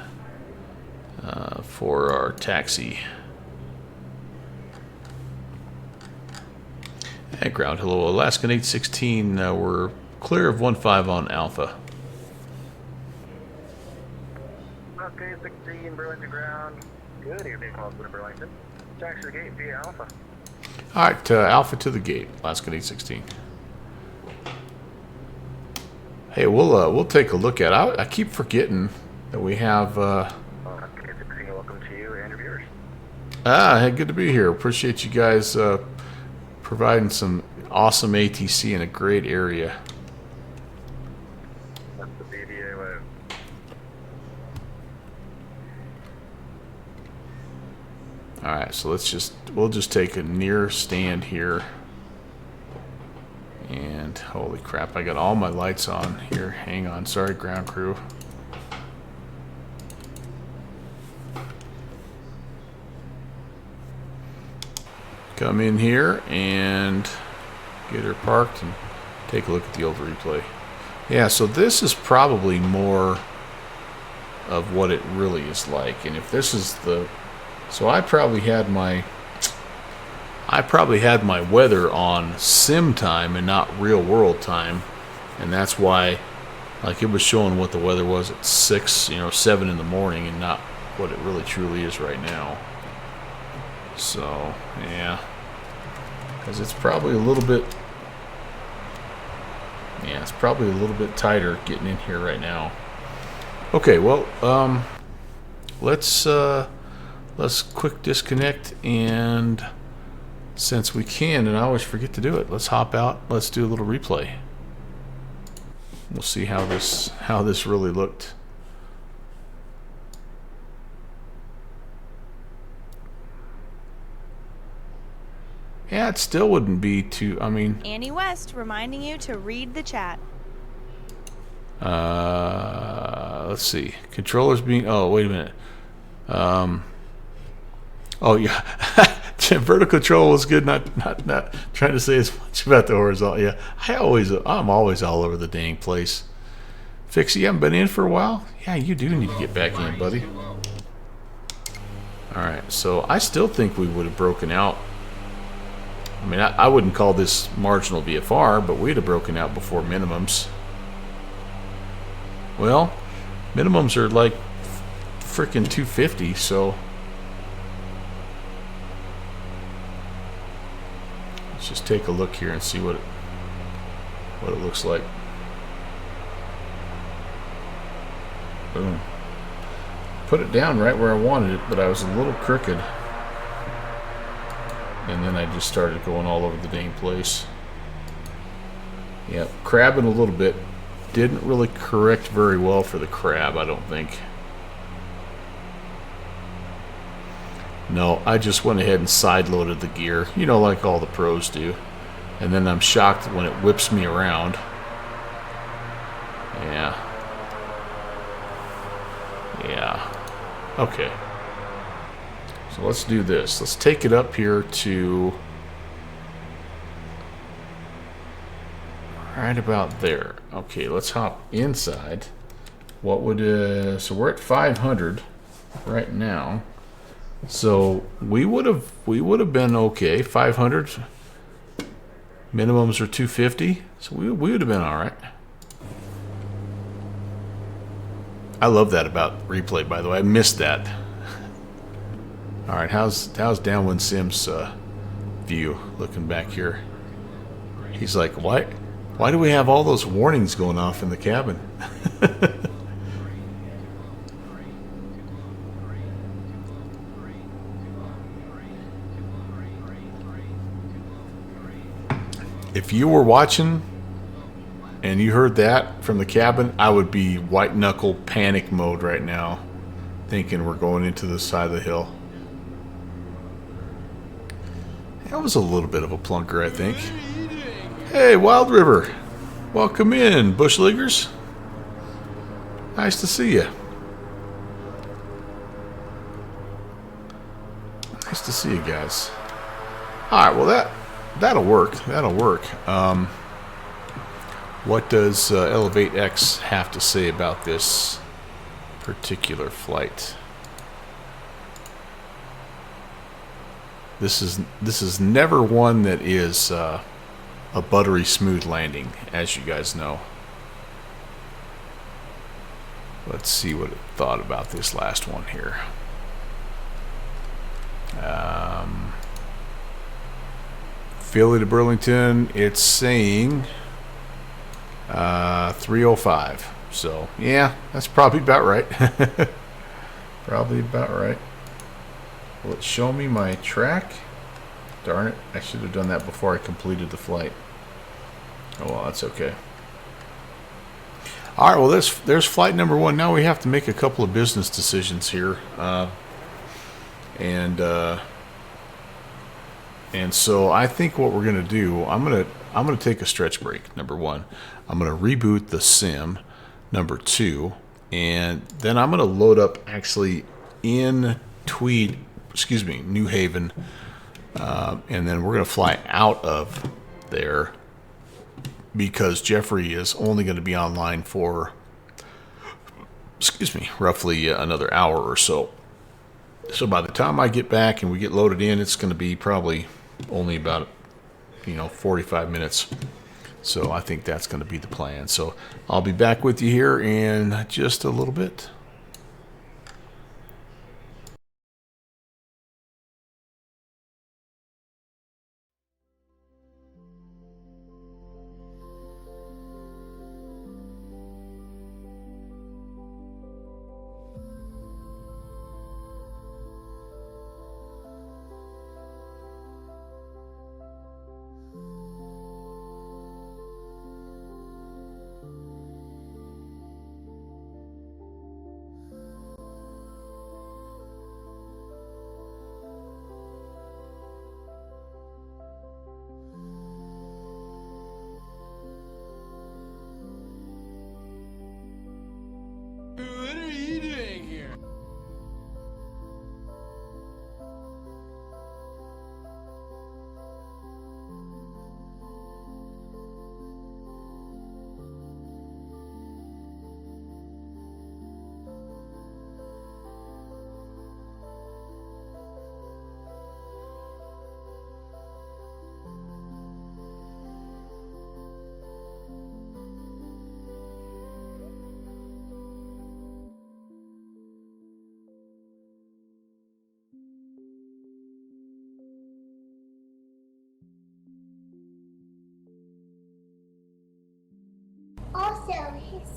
for our taxi. Hey, ground, hello, Alaskan 816. We're clear of 15 on Alpha. Okay, 16, Burlington ground. Good evening, welcome to Burlington. Taxi to the gate via Alpha. All right, Alpha to the gate, Alaskan 816. Hey, we'll take a look at it. I keep forgetting that we have. Okay, 16, welcome to you and your viewers. Hey, good to be here. Appreciate you guys providing some awesome ATC in a great area. That's the BDA way. All right, so we'll just take a near stand here. And holy crap, I got all my lights on here. Hang on, sorry, ground crew. Come in here and get her parked and take a look at the old replay. Yeah, so this is probably more of what it really is like. And if this is the... So I probably had my weather on sim time and not real world time. And that's why, like, it was showing what the weather was at 7 in the morning and not what it really truly is right now. So, yeah. Because it's probably a little bit... Yeah, it's probably a little bit tighter getting in here right now. Okay, well, let's quick disconnect, and since we can, and I always forget to do it, let's hop out. Let's do a little replay. We'll see how this really looked. Yeah, it still wouldn't be too. I mean, Annie West reminding you to read the chat. let's see. Controllers being. Oh, wait a minute. Oh yeah, vertical control was good. Not trying to say as much about the horizontal. Yeah, I'm always all over the dang place. Fix, you haven't been in for a while. Yeah, you do need to get back in, buddy. All right, so I still think we would have broken out. I mean, I wouldn't call this marginal VFR, but we'd have broken out before minimums. Well, minimums are like freaking 250, so let's just take a look here and see what it looks like. Boom. Put it down right where I wanted it, but I was a little crooked. And then I just started going all over the dang place. Yep, crabbing a little bit. Didn't really correct very well for the crab, I don't think. No, I just went ahead and side-loaded the gear, you know, like all the pros do. And then I'm shocked when it whips me around. Yeah. Yeah. Okay. So let's do this. Let's take it up here to right about there. Okay, let's hop inside. What would so we're at 500 right now. So we would have been okay. 500 minimums are 250. So we would have been all right. I love that about replay, by the way. I missed that. All right, how's Downwind Sim's view looking back here? He's like, why do we have all those warnings going off in the cabin? If you were watching and you heard that from the cabin, I would be white knuckle panic mode right now, thinking we're going into the side of the hill. That was a little bit of a plunker, I think. Hey, Wild River. Welcome in, Bush Leaguers. Nice to see you. Nice to see you guys. Alright, well that'll work. That'll work. What does Elevate X have to say about this particular flight? This is never one that is a buttery smooth landing, as you guys know. Let's see what it thought about this last one here. Philly to Burlington, it's saying 305. So yeah, that's probably about right. Probably about right. Will it show me my track? Darn it, I should have done that before I completed the flight. Oh well, that's okay. Alright, well there's flight number 1. Now we have to make a couple of business decisions here. And so I think what we're gonna do, I'm gonna take a stretch break, number 1. I'm gonna reboot the sim, number 2, and then I'm gonna load up actually in New Haven, and then we're going to fly out of there because Jeffrey is only going to be online for, roughly another hour or so. So by the time I get back and we get loaded in, it's going to be probably only about 45 minutes. So I think that's going to be the plan. So I'll be back with you here in just a little bit.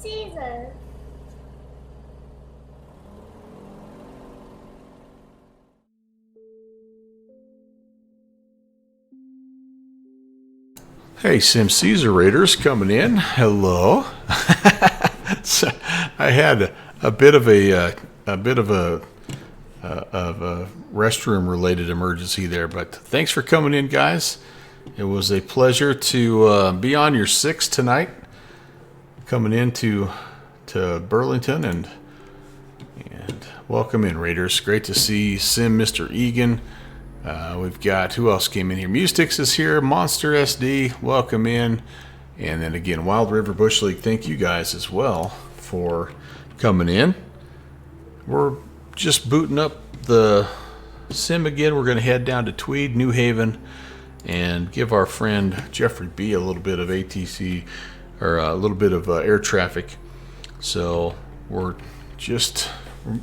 Caesar. Hey, Sim Caesar Raiders coming in. Hello. So I had a bit of a restroom related emergency there, but thanks for coming in, guys. It was a pleasure to be on your 6 tonight, coming into Burlington, and welcome in, Raiders. Great to see Sim, Mr. Egan. We've got, who else came in here? Mustix is here. Monster SD, welcome in. And then again, Wild River Bush League, thank you guys as well for coming in. We're just booting up the sim again. We're going to head down to Tweed, New Haven, and give our friend Jeffrey B a little bit of ATC, or a little bit of air traffic. So we're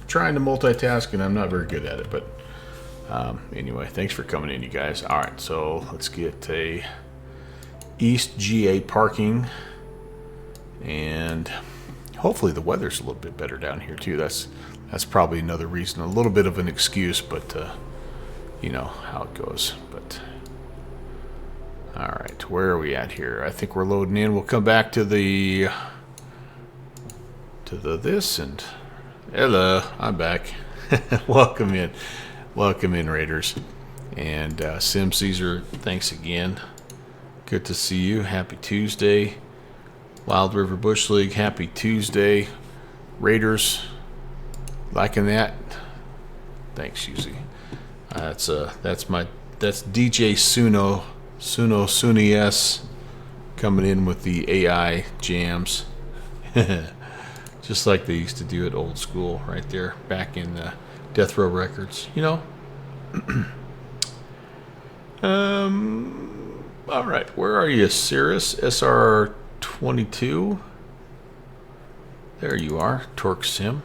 trying to multitask, and I'm not very good at it, but anyway, thanks for coming in, you guys. All right, so let's get a East GA parking, and hopefully the weather's a little bit better down here too. That's probably another reason, a little bit of an excuse, but you know how it goes. But all right, where are we at here? I think we're loading in. We'll come back to the this, and hello, I'm back. Welcome in, Raiders, and Sim Caesar, thanks again. Good to see you. Happy Tuesday. Wild River Bush League, happy Tuesday. Raiders, liking that? Thanks, Yuzi. That's DJ Suno S coming in with the AI jams. Just like they used to do it old school right there back in the Death Row Records, you know. All right, where are you, Cirrus SR22? There you are, Torque Sim.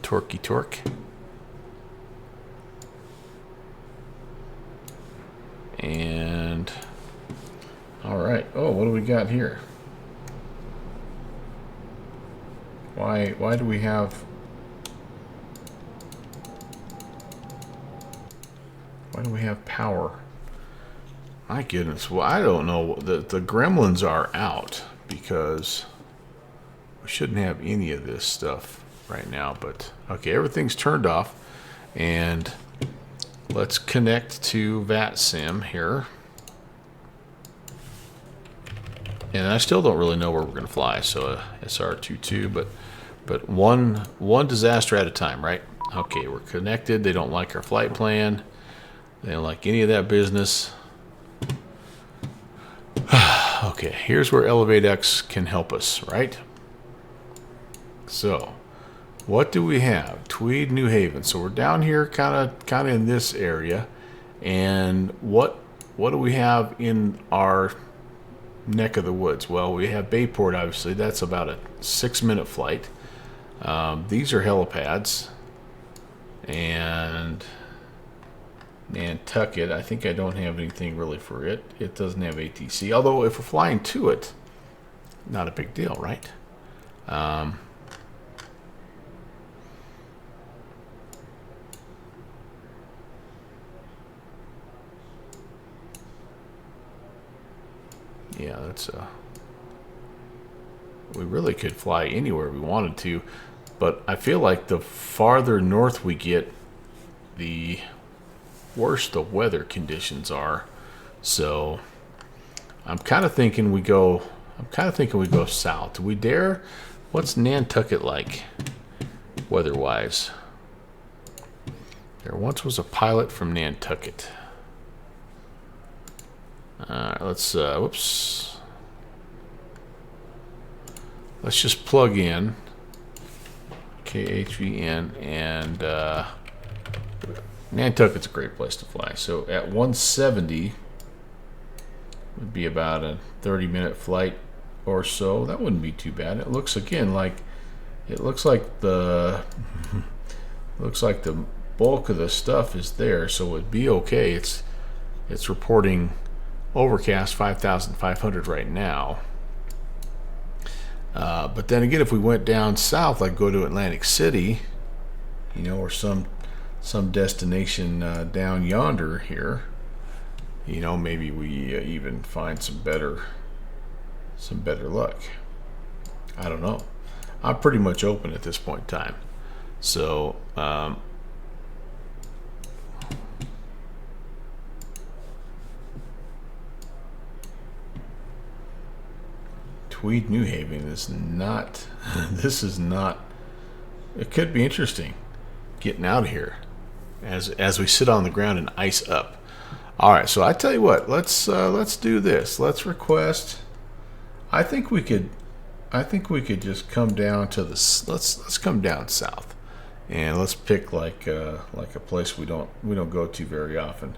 Torquey Torque. And all right. Oh, what do we got here? Why do we have power? My goodness. Well, I don't know. The gremlins are out because we shouldn't have any of this stuff right now. But okay, everything's turned off, and let's connect to VATSIM here. And I still don't really know where we're going to fly. So SR22, but one disaster at a time, right? Okay, we're connected. They don't like our flight plan. They don't like any of that business. Okay, here's where ElevateX can help us, right? So, what do we have? Tweed, New Haven. So we're down here, kind of in this area, and what do we have in our neck of the woods? Well, we have Bayport, obviously. That's about a 6-minute flight. These are helipads, and Nantucket, I think I don't have anything really for it. It doesn't have ATC, although if we're flying to it, not a big deal, right? Yeah, that's we really could fly anywhere we wanted to, but I feel like the farther north we get, the worse the weather conditions are. So I'm kind of thinking we go south. Do we dare? What's Nantucket like weather-wise? There once was a pilot from Nantucket. Let's whoops. Let's just plug in KHVN, and Nantucket's a great place to fly. So at 170 would be about a 30-minute flight or so. That wouldn't be too bad. It looks again like the bulk of the stuff is there, so it'd be okay. It's reporting overcast 5,500 right now. But then again, if we went down south, like go to Atlantic City, you know, or some destination down yonder here, you know, maybe we even find some better luck. I don't know. I'm pretty much open at this point in time. So Tweed New Haven is not this is not, it could be interesting getting out of here as we sit on the ground and ice up. All right, so I tell you what, let's do this. Let's request. I think we could just come down to the. Let's come down south, and let's pick like a place we don't go to very often.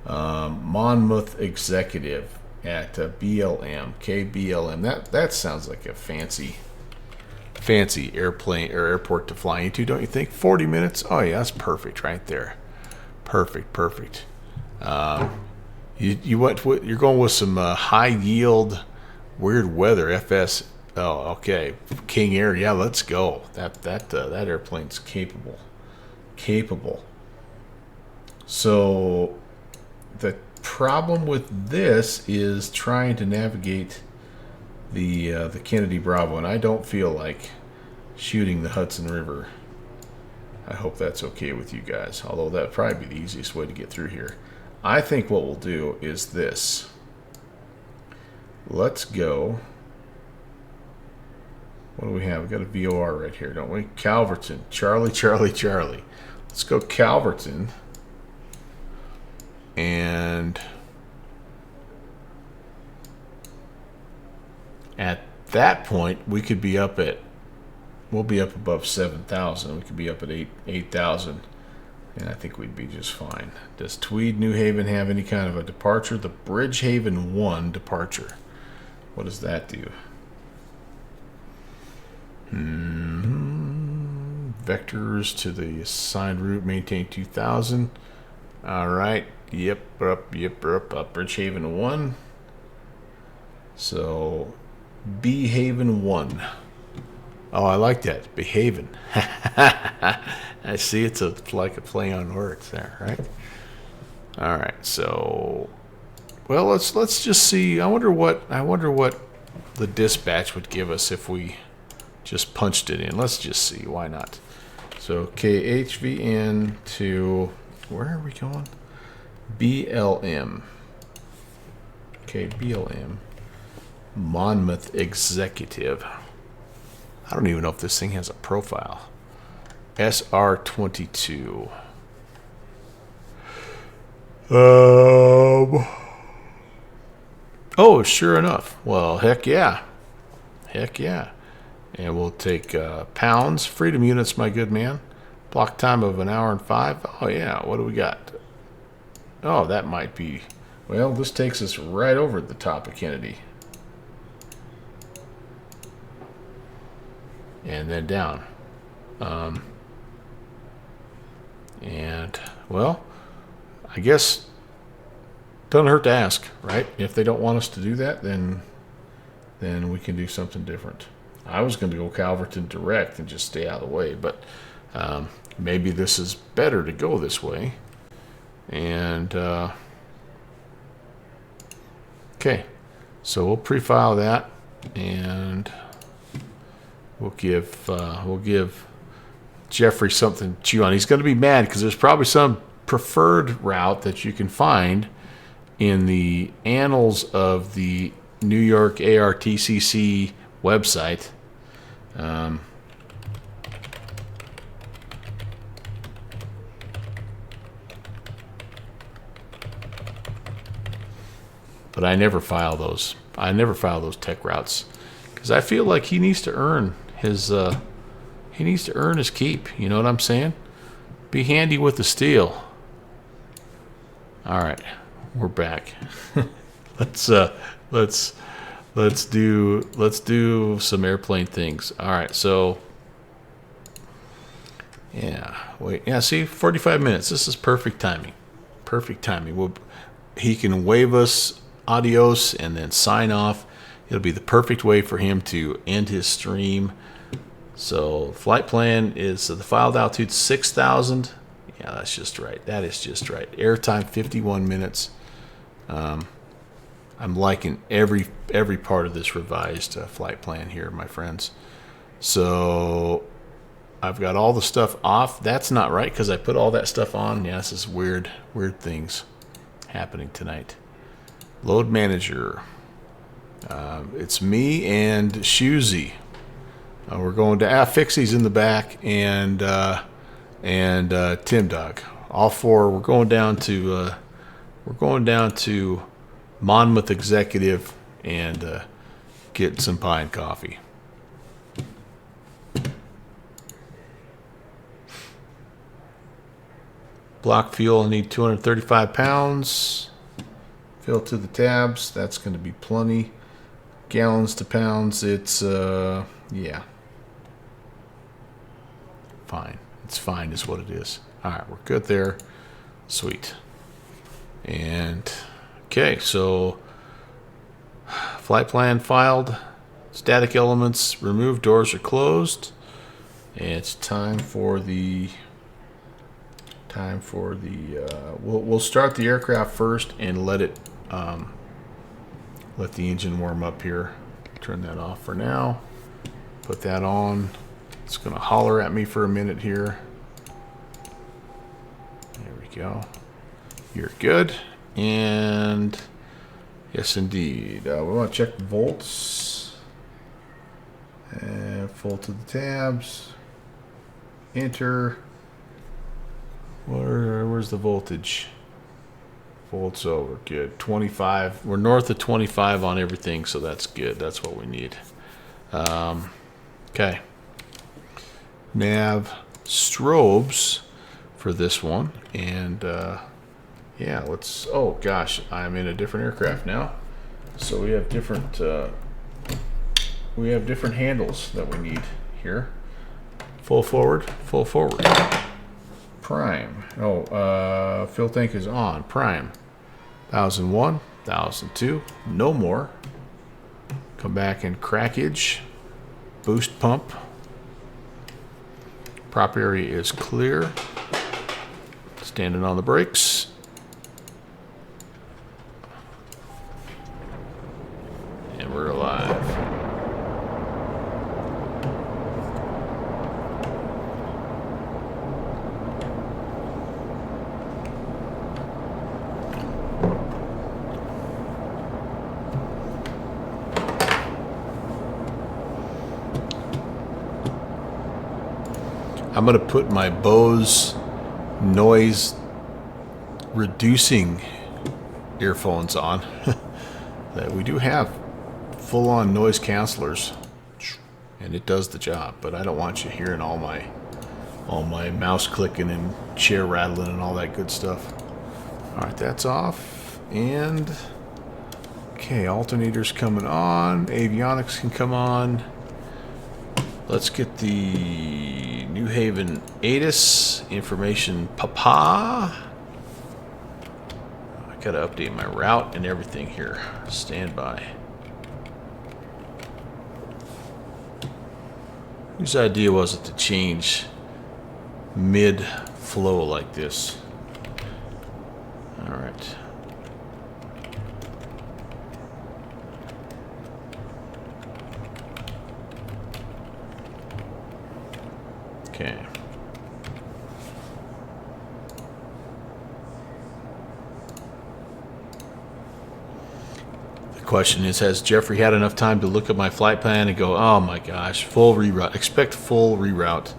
Monmouth Executive at BLM, KBLM. That sounds like a fancy airplane or airport to fly into, don't you think? 40 minutes. Oh yeah, that's perfect right there. Perfect. You're going with some high yield, weird weather. FS. Oh, okay. King Air. Yeah, let's go. That airplane's capable. So the problem with this is trying to navigate the Kennedy Bravo, and I don't feel like shooting the Hudson River. I hope that's okay with you guys, although that'd probably be the easiest way to get through here. I think what we'll do is this. Let's go. What do we have? We got a VOR right here, don't we? Calverton. Charlie. Let's go Calverton. And at that point, we could be up at, we'll be up above 7,000. We could be up at 8,000. And I think we'd be just fine. Does Tweed New Haven have any kind of a departure? The Bridgehaven 1 departure. What does that do? Vectors to the assigned route, maintain 2,000. All right. Yep, up. Bridgehaven 1. So, Behaven 1. Oh, I like that. Behaven. I see it's like a play on words there, right? All right. So, well, let's just see. I wonder what the dispatch would give us if we just punched it in. Let's just see. Why not? So, KHVN to, where are we going? BLM. Okay, BLM. Monmouth Executive. I don't even know if this thing has a profile. SR22. Oh, sure enough. Well, heck yeah. And we'll take pounds. Freedom units, my good man. Block time of 1 hour and 5. Oh, yeah. What do we got? Oh, that might be... Well, this takes us right over the top of Kennedy. And then down. And, well, I guess doesn't hurt to ask, right? If they don't want us to do that, then we can do something different. I was going to go Calverton direct and just stay out of the way, but maybe this is better to go this way. And okay, so we'll pre-file that, and we'll give Jeffrey something to chew on. He's going to be mad because there's probably some preferred route that you can find in the annals of the New York ARTCC website. But I never file those. I never file those tech routes because I feel like he needs to earn his. He needs to earn his keep. You know what I'm saying? Be handy with the steel. All right, we're back. let's do some airplane things. All right, so yeah, wait, yeah. See, 45 minutes. This is perfect timing. Perfect timing. He can wave us adios and then sign off. it'll be the perfect way for him to end his stream. So flight plan is the filed altitude 6,000. Yeah, that's just right. That is just right. Airtime 51 minutes. I'm liking every part of this revised flight plan here, my friends. So I've got all the stuff off. That's not right because I put all that stuff on. Yeah, this is weird things happening tonight. Load manager. It's me and Shoesy. We're going to Fixie's in the back and Tim Dog. All four. We're going down to Monmouth Executive and get some pie and coffee. Block fuel, I need 235 pounds. Fill to the tabs. That's going to be plenty. Gallons to pounds, it's, yeah. Fine. It's fine is what it is. All right, we're good there. Sweet. And, okay, so flight plan filed. Static elements removed. Doors are closed. And it's time for the... we'll start the aircraft first and let it let the engine warm up here. Turn that off for now. Put that on. It's gonna holler at me for a minute here. There we go. You're good. And yes, indeed. We want to check the volts. And full to the tabs. Enter. Where's the voltage? Volts over. Good. 25. We're north of 25 on everything, so that's good. That's what we need. Okay. Nav strobes for this one. And yeah, let's... Oh, gosh. I'm in a different aircraft now. So we have different handles that we need here. Full forward. Full forward. Prime. Oh, fuel tank is on. Prime. 1001, 1002. No more. Come back in crackage. Boost pump. Prop area is clear. Standing on the brakes. And we're alive. I'm going to put my Bose noise reducing earphones on. That we do have full-on noise cancelers, and it does the job, but I don't want you hearing all my mouse clicking and chair rattling and all that good stuff. All right, that's off. And okay, alternators coming on. Avionics can come on. Let's get the New Haven ATIS information. Papa. I gotta update my route and everything here. Stand by. Whose idea was it to change mid-flow like this? All right. Okay. The question is, has Jeffrey had enough time to look at my flight plan and go, oh my gosh, full reroute, expect full reroute?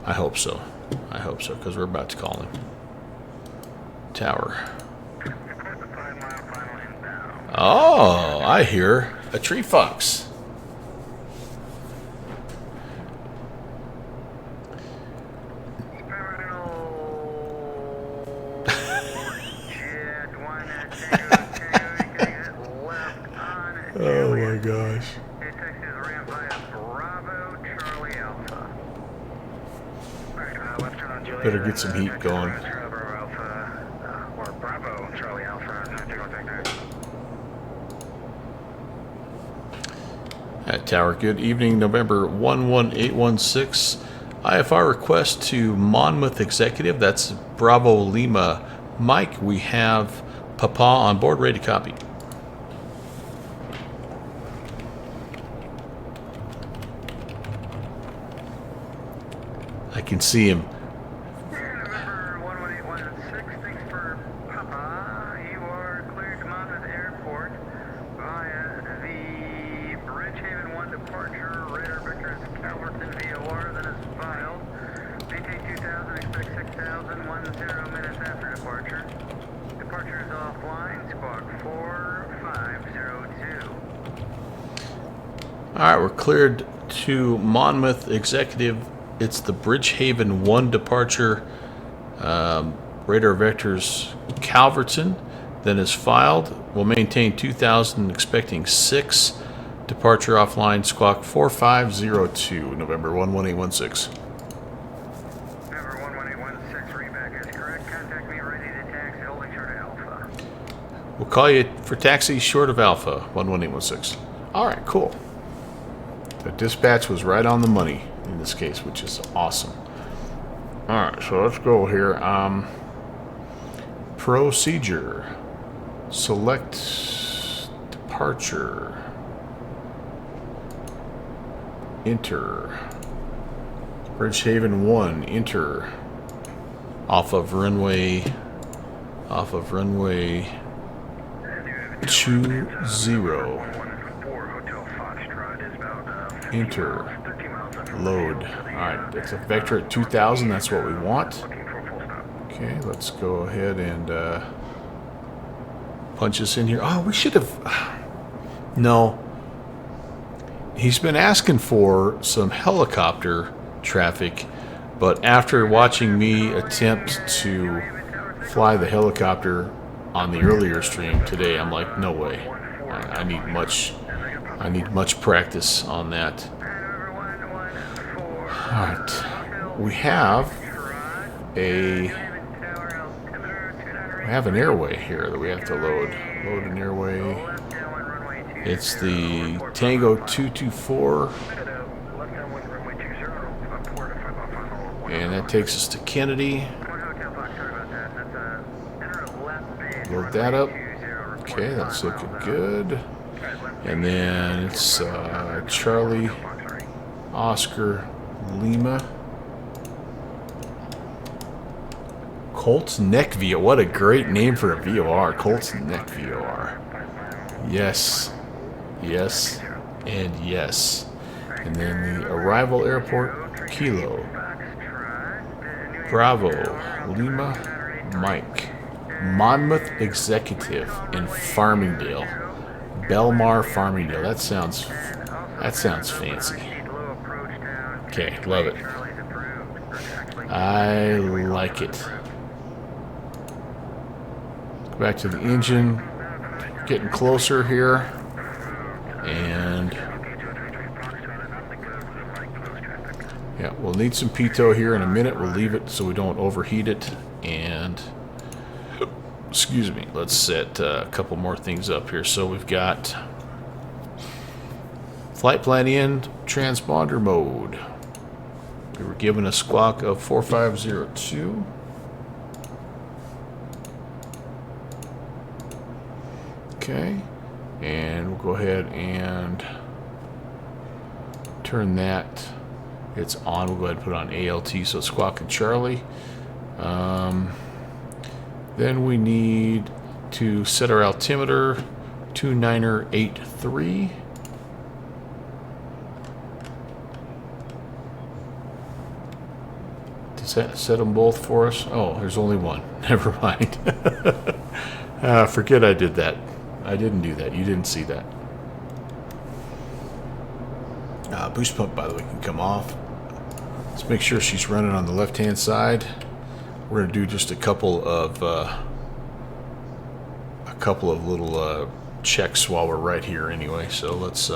I hope so. I hope so, because we're about to call him. Tower. Oh, I hear a tree fox. Oh my gosh. Better get some heat going. At Tower, good evening, November 11816. IFR request to Monmouth Executive, that's Bravo Lima Mike. We have Papa on board, ready to copy. I can see him. November 11816, thanks for Papa. You are cleared to Monmouth Airport via the Bridgehaven 1 departure. Radar vector is Calverton VOR, that is filed. Maintain 2000, expect 6000, 10 minutes after departure. Departure is offline, squawk 4502. Alright, we're cleared to Monmouth Executive. It's the Bridgehaven 1 departure. Radar vectors Calverton, then is filed. We'll maintain 2000, expecting 6. Departure offline, squawk 4502, November 11816. November 11816, readback is correct. Contact me ready to taxi, holding short of Alpha. We'll call you for taxi short of Alpha, 11816. Alright, cool. The dispatch was right on the money in this case, which is awesome. Alright, so let's go here. Procedure. Select departure. Enter. Bridgehaven 1, enter. Off of runway 20. Enter. Load. Alright, that's a vector at 2000. That's what we want. Okay, let's go ahead and punch this in here. Oh, we should have... No. He's been asking for some helicopter traffic, but after watching me attempt to fly the helicopter on the earlier stream today, I'm like, no way. I need much practice on that. Alright, we have an airway here that we have to load. Load an airway. It's the Tango 224, and that takes us to Kennedy. Load that up. Okay, that's looking good. And then it's Charlie Oscar Lima. Colt's Neck VOR. What a great name for a VOR. Colt's Neck VOR. Yes. Yes. And yes. And then the arrival airport, Kilo. Bravo. Lima. Mike. Monmouth Executive in Farmingdale. Belmar, Farmingdale. That sounds fancy. Okay, love it. I like it. Go back to the engine. Getting closer here. And yeah, we'll need some pitot here in a minute. We'll leave it so we don't overheat it. And excuse me, let's set a couple more things up here. So we've got flight plan in, transponder mode. We were given a squawk of 4502. Okay, and we'll go ahead and turn that. It's on. We'll go ahead and put on ALT, so squawk and Charlie. Then we need to set our altimeter 2983. Does that set them both for us? Oh, there's only one. Never mind. Forget I did that. I didn't do that. You didn't see that. Boost pump, by the way, can come off. Let's make sure she's running on the left-hand side. We're going to do just a couple of little checks while we're right here anyway. So let's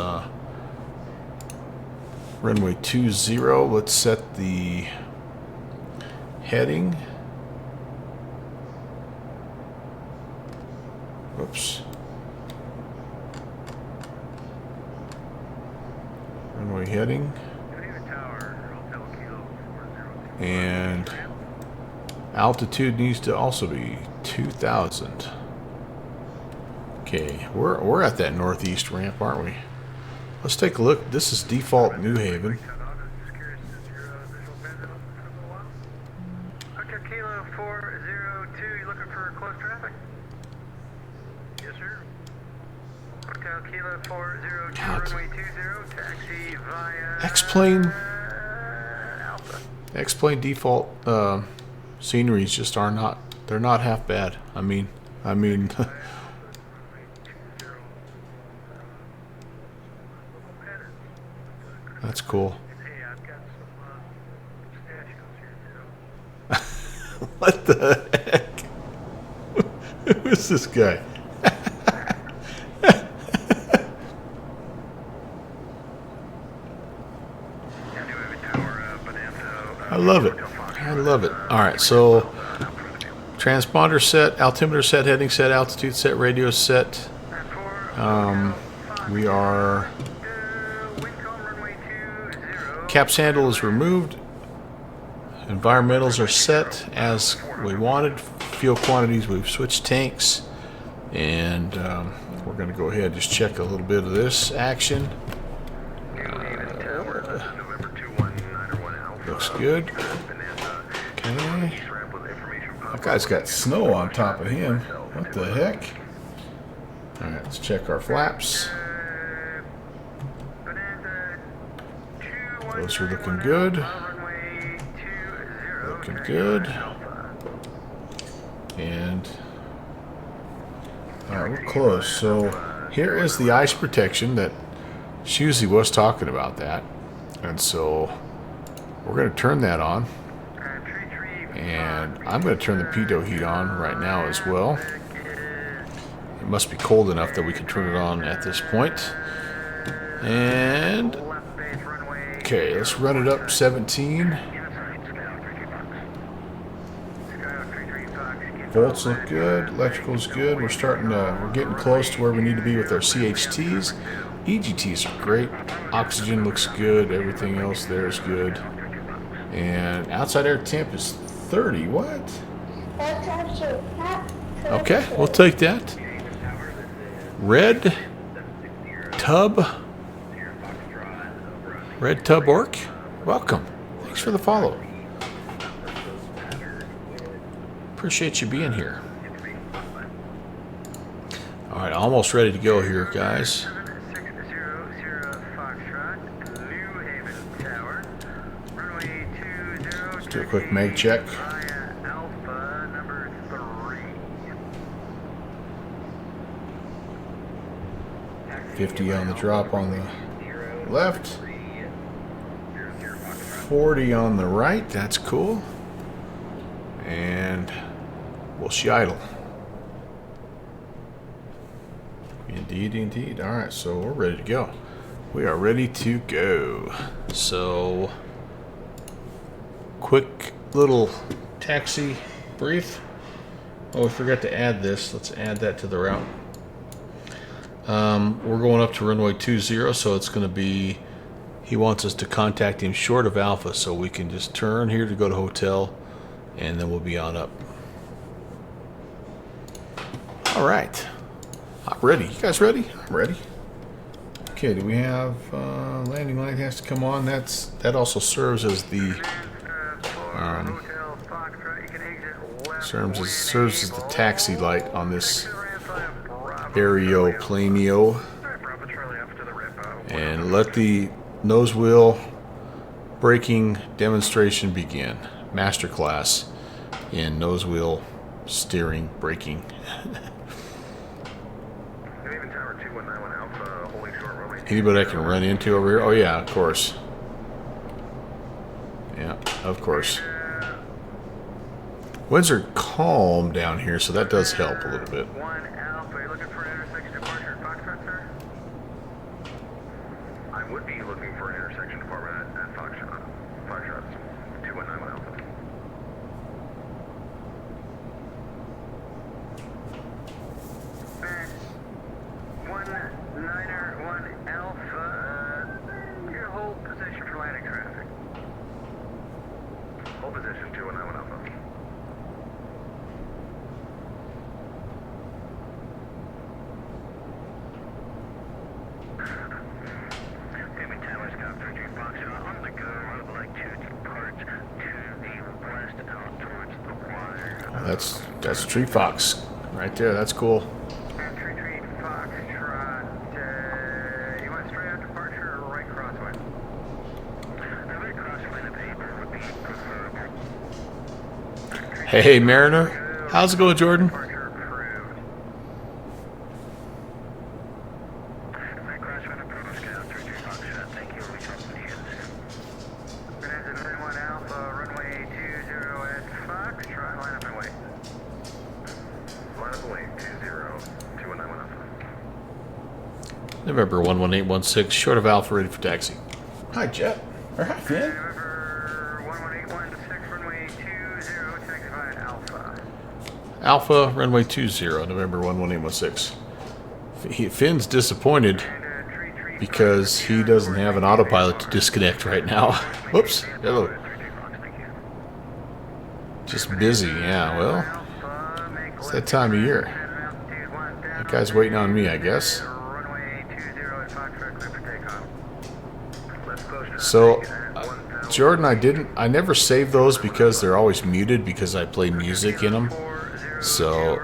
runway 20. Let's set the heading. Whoops. we heading? And altitude needs to also be 2,000. Okay, we're at that northeast ramp, aren't we? Let's take a look. This is default New Haven. Hotel Kilo 402, you looking for close traffic? Yes, sir. Hotel Kilo 402, God. runway 20, taxi via X-plane. Alpha. X-plane default sceneries just are not. They're not half bad. I mean. That's cool. Hey, I've got some statues here, too. What the heck? Who is this guy? I love it. I love it. All right, so transponder set, altimeter set, heading set, altitude set, radio set. We are. Caps handle is removed. Environmentals are set as we wanted. Fuel quantities, we've switched tanks. And we're going to go ahead and just check a little bit of this action. Looks good. Okay. That guy's got snow on top of him. What the heck? Alright, let's check our flaps. Those are looking good. Looking good. And alright, we're close. So here is the ice protection that Shusey was talking about that. And so we're going to turn that on. And I'm going to turn the pitot heat on right now as well. It must be cold enough that we can turn it on at this point. And okay, let's run it up 17. Volts look good. Electrical's good. We're getting close to where we need to be with our CHTs. EGTs are great. Oxygen looks good. Everything else there is good. And outside air temp is 30. What? Okay, we'll take that. Red Tub Orc. Welcome. Thanks for the follow. Appreciate you being here. Alright, almost ready to go here, guys. Let's do a quick mag check. 50 on the drop on the left. 40 on the right. That's cool. And we'll idle. Indeed, indeed. All right, so we're ready to go. We are ready to go. So, quick little taxi brief. Oh, we forgot to add this. Let's add that to the route. We're going up to runway 20, so it's going to be, he wants us to contact him short of Alpha, so we can just turn here to go to hotel, and then we'll be on up. All right. I'm ready. You guys ready? I'm ready. Okay, do we have landing light has to come on? That also serves as the serves as the taxi light on this aeroplaneo. And let the nose wheel braking demonstration begin. Masterclass in nose wheel steering braking. Anybody I can run into over here? Oh yeah, of course. Yeah, of course. Winds are calm down here, so that does help a little bit. I would be looking for an intersection department at Foxtrot. Foxtrot's 2191 Alpha. One Alpha. Your hold That's Tree Fox right there. That's cool. Retreat Foxtrot. You want straight out departure or right crosswind? The right crosswind of 8 would be preferable. Hey, Mariner. How's it going, Jordan? Departure approved. Right crosswind approved. Scout 33 Foxtrot. Thank you. Reach out conditions. Transit 1 Alpha, runway 20 at Foxtrot. Line up and wait. Line up and wait. 2191 Alpha. November 11816, short of Alpha, ready for taxi. Hi, Jet. Or hi, Finn. November 11816, runway 20, taxify at Alpha. Alpha, runway 20, November 11816. Finn's disappointed because he doesn't have an autopilot to disconnect right now. Whoops. Hello. Just busy, yeah, well, it's that time of year. That guy's waiting on me, I guess. So, Jordan, I never save those because they're always muted because I play music in them. So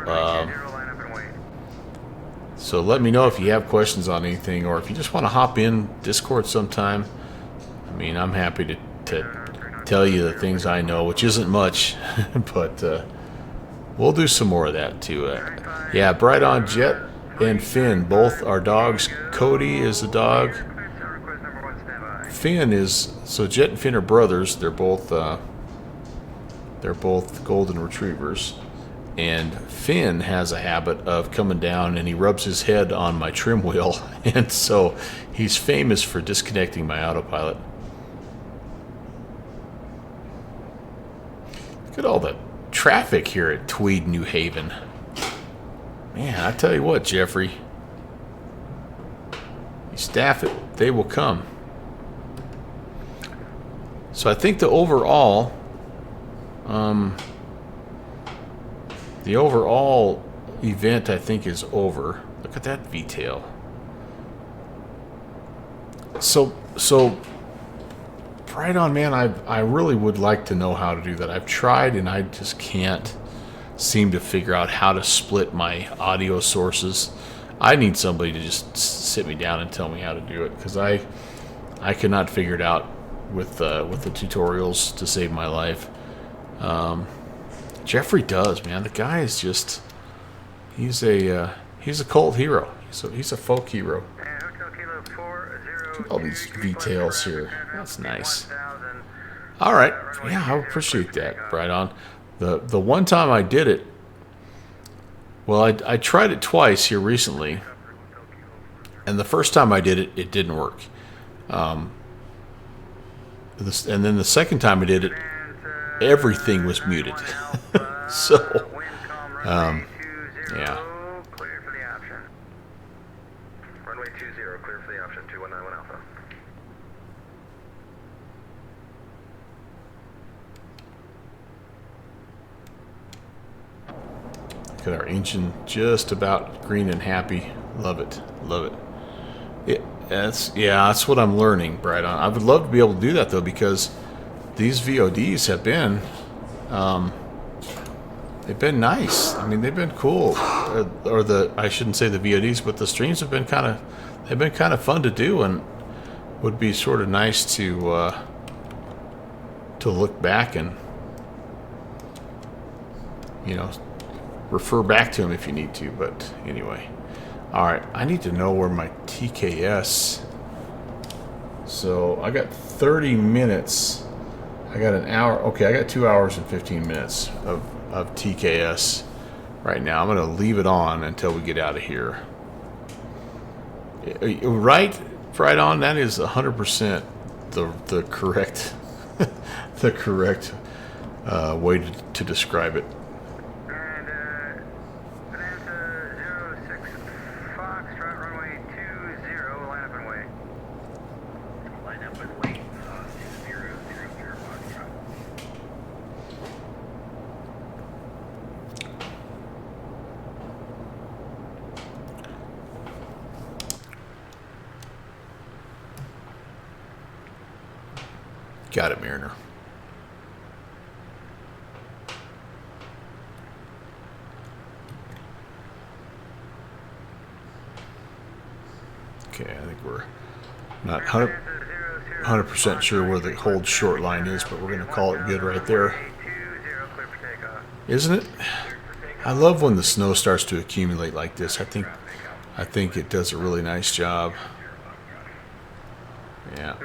let me know if you have questions on anything, or if you just want to hop in Discord sometime. I mean, I'm happy to tell you the things I know, which isn't much, but we'll do some more of that too. Yeah, Bright On Jet and Finn, both are dogs. Cody is a dog. Finn is, so Jet and Finn are brothers. They're both golden retrievers. And Finn has a habit of coming down and he rubs his head on my trim wheel, and so he's famous for disconnecting my autopilot. Look at all the traffic here at Tweed, New Haven. Man, I tell you what, Jeffrey. You staff it, they will come. So I think the overall event, I think, is over. Look at that V-tail. So Right on, man. I really would like to know how to do that. I've tried and I just can't seem to figure out how to split my audio sources. I need somebody to just sit me down and tell me how to do it, because I cannot figure it out with the tutorials to save my life. Jeffrey does, man. The guy is just he's a cult hero. He's a folk hero. Look at all these details here. That's nice. All right. Yeah, I appreciate that. Right on. The one time I did it, well, I tried it twice here recently, and the first time I did it, it didn't work. And then the second time I did it, everything was muted. So, yeah. Clear for the option. Runway 20, clear for the option, 2191 Alpha. Look at our engine, just about green and happy. Love it, love it. That's what I'm learning, Bright On. I would love to be able to do that though, because these VODs have been, they've been nice. I mean, they've been cool. I shouldn't say the VODs, but the streams have been kind of fun to do, and would be sort of nice to look back and, refer back to them if you need to. But anyway, all right. I need to know where my TKS. So I got 30 minutes. I got an hour. Okay, I got 2 hours and 15 minutes of TKS right now. I'm going to leave it on until we get out of here. Right on. That is 100% the correct the correct way to describe it. And Bonanza 06 Foxtrot, runway 20, line up and wait. Line up and wait. 2000 Foxtrot. Got it, Mariner. Okay, I think we're not 100% sure where the hold short line is, but we're going to call it good right there. Isn't it? I love when the snow starts to accumulate like this. I think it does a really nice job. Yeah.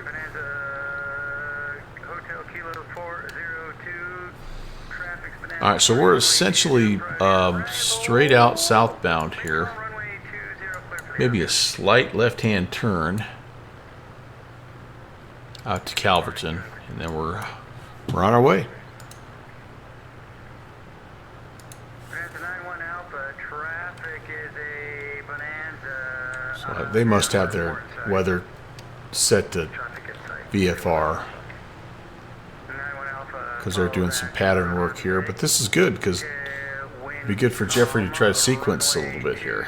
All right, so we're essentially straight out southbound here. Maybe a slight left-hand turn out to Calverton, and then we're on our way. So they must have their weather set to VFR because they're doing some pattern work here. But this is good because it'd be good for Jeffrey to try to sequence a little bit here.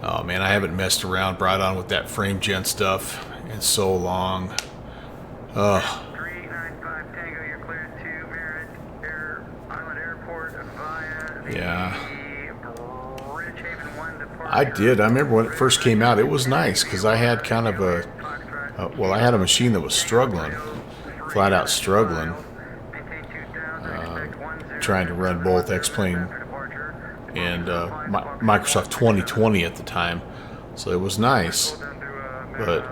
Oh man, I haven't messed around, brought on with that frame gen stuff in so long. Ugh. Yeah. I did. I remember when it first came out, it was nice because I had kind of I had a machine that was struggling, flat out struggling, trying to run both X-Plane and Microsoft 2020 at the time, so it was nice, but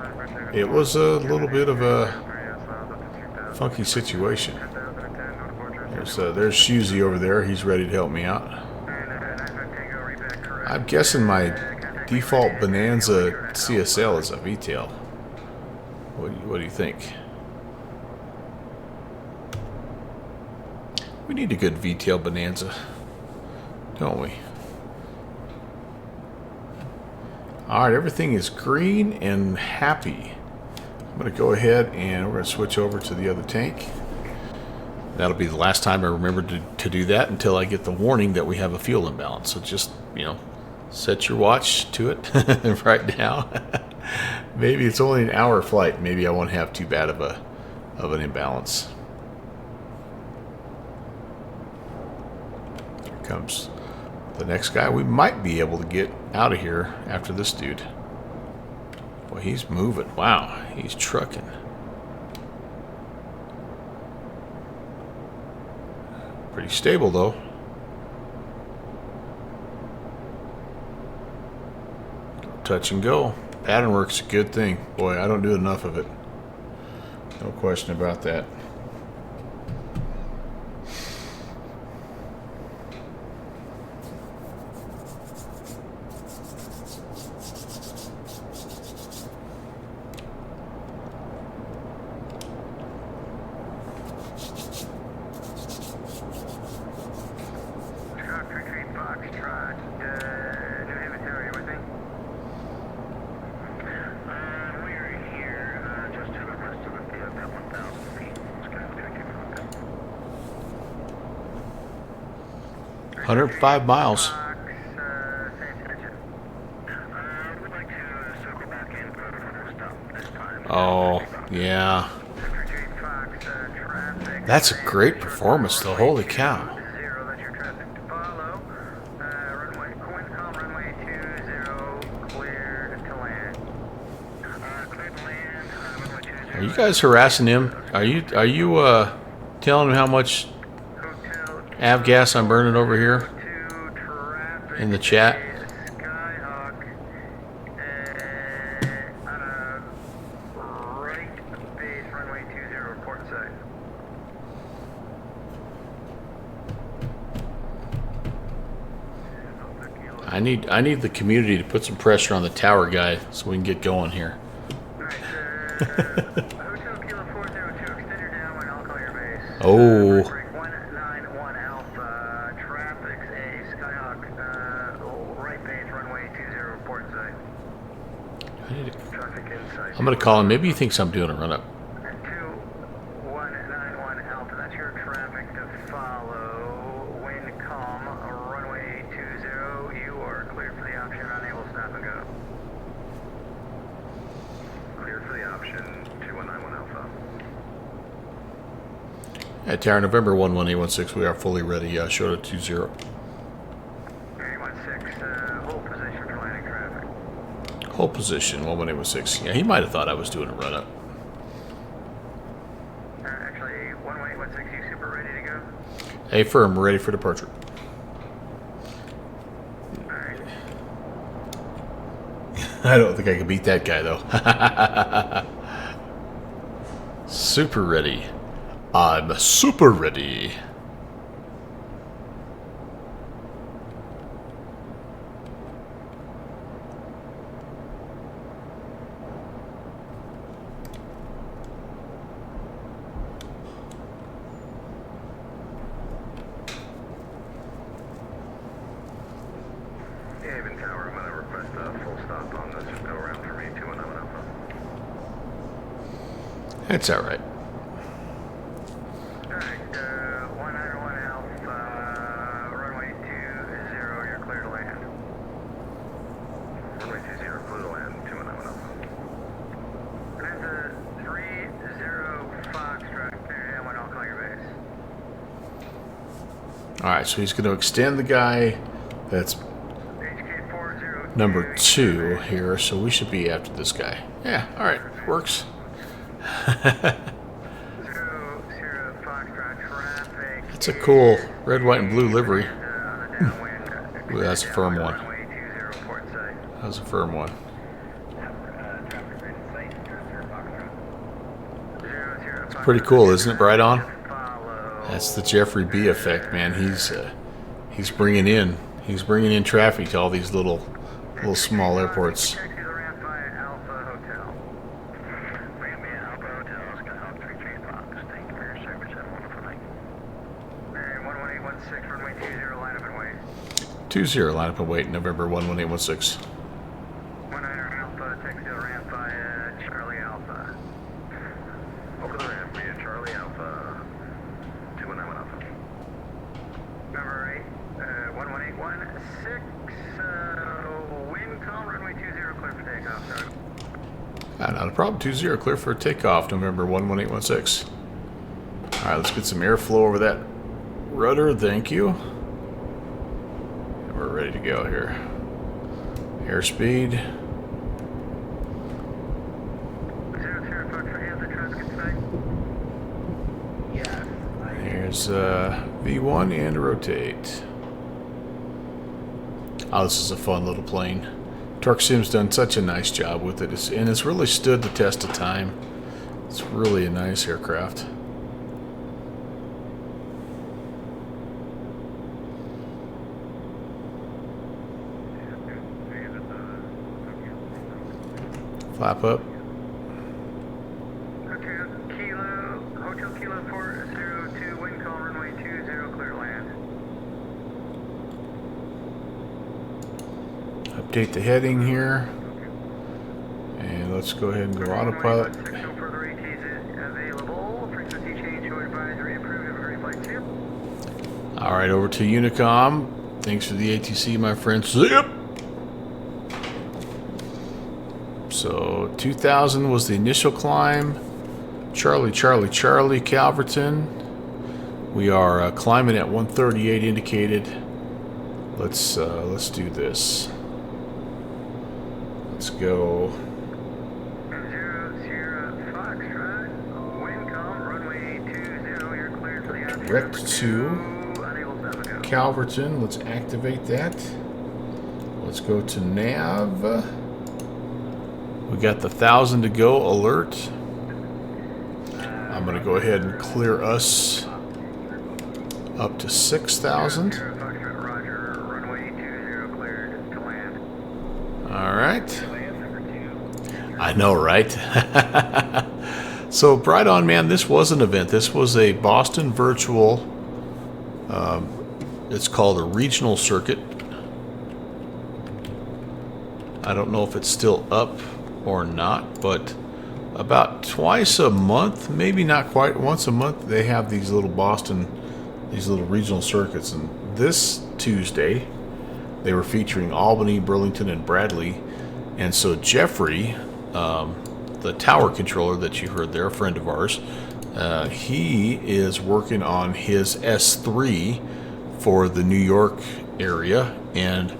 it was a little bit of a funky situation. There's Shusey over there. He's ready to help me out. I'm guessing my default Bonanza CSL is a V-tail. What do you think? We need a good V-tail Bonanza, don't we? Alright, everything is green and happy. I'm going to go ahead and we're going to switch over to the other tank. That'll be the last time I remember to do that until I get the warning that we have a fuel imbalance. So just, set your watch to it right now. Maybe it's only an hour flight. Maybe I won't have too bad of an imbalance. Here comes the next guy. We might be able to get out of here after this dude. Boy, he's moving. Wow, he's trucking. Pretty stable though. Touch and go. Pattern work's a good thing. Boy, I don't do enough of it. No question about that. Uh, 105 miles. Oh, yeah. That's a great performance, though. Holy cow. Are you guys harassing him? Are you telling him how much avgas I'm burning over here in the chat? I need the community to put some pressure on the tower guy so we can get going here. Oh. I'm going to call him. Maybe he thinks I'm doing a run-up. 2191 Alpha, that's your traffic to follow. Wind Unicom, runway 20, you are cleared for the option, unable stop and go. Cleared for the option, 2191 Alpha. At Tower November 11816, we are fully ready. Short of 20. 816, hold position for landing traffic. Hold position 11816. Yeah, he might have thought I was doing a run up. Actually, 11816, you super ready to go? Hey, firm, ready for departure. Alright. I don't think I can beat that guy, though. Super ready. I'm super ready. Haven Tower, I'm going to request a full stop on this go around for me, 219 Alpha. It's all right. Alright, 191 Alpha, runway 20, you're clear to land. Runway 20, clear to land, 219 Alpha. Bonanza 30 Foxtrot, clear down when I'll call your base. All right, so he's going to extend the guy that's HK 402. number 2 here, so we should be after this guy. Yeah, all right, works. 00 Foxtrot traffic. It's a cool red, white, and blue livery. On the downwind. Ooh, that's a firm one. Runway 20 port site. That was a firm one. Traffic ready site, 00 Foxtrot. It's pretty cool, isn't it, right on? Follow. That's the Jeffrey B effect, man. He's bringing in traffic to all these little small airports. Check to the ramp via Alpha Hotel. Ramp via Alpha Hotel, Skyhawk 33 Fox. Thank you for your service. Have a wonderful night. Marion 11816, runway 20, line up and wait. 20, line up and wait, November 11816. 19 Alpha, text to the ramp via Charlie Alpha. Over the ramp via Charlie Alpha. 219 Alpha. Number 11816, wind calm, runway 20, clear for takeoff, sorry. Not a problem. 20, clear for takeoff, November 11816. All right, let's get some airflow over that rudder. Thank you. And we're ready to go here. Airspeed. 00 Foxtrot, you have the traffic in sight? Yes. Here's V1 and rotate. Oh, this is a fun little plane. Torque Sim's done such a nice job with it, and it's really stood the test of time. It's really a nice aircraft. Flap up. Hotel Kilo 402, wind calm, runway 20, clear to land. Update the heading here. And let's go ahead and go autopilot. No further ATs available. Frequency change to advisory approved. Have a great flight too. All right, over to Unicom. Thanks for the ATC, my friend. Zip! So 2000 was the initial climb. Charlie, Charlie, Charlie, Calverton. We are climbing at 138 indicated. Let's do this. Let's go. 00 Foxtrot, wind calm, runway 20, you're cleared for the option. Direct to Unable to go. Calverton. Let's activate that. Let's go to nav. We got the 1,000 to go alert. I'm going to go ahead and clear us up to 6,000. 00 Foxtrot, roger, runway 20, cleared to land. All right. I know, right? So, right on, man, this was an event. This was a Boston virtual. It's called a regional circuit. I don't know if it's still up or not, but about twice a month, maybe not quite once a month, they have these little regional circuits, and this Tuesday, they were featuring Albany, Burlington, and Bradley. And so Jeffrey, the tower controller that you heard there, a friend of ours, he is working on his S3 for the New York area. And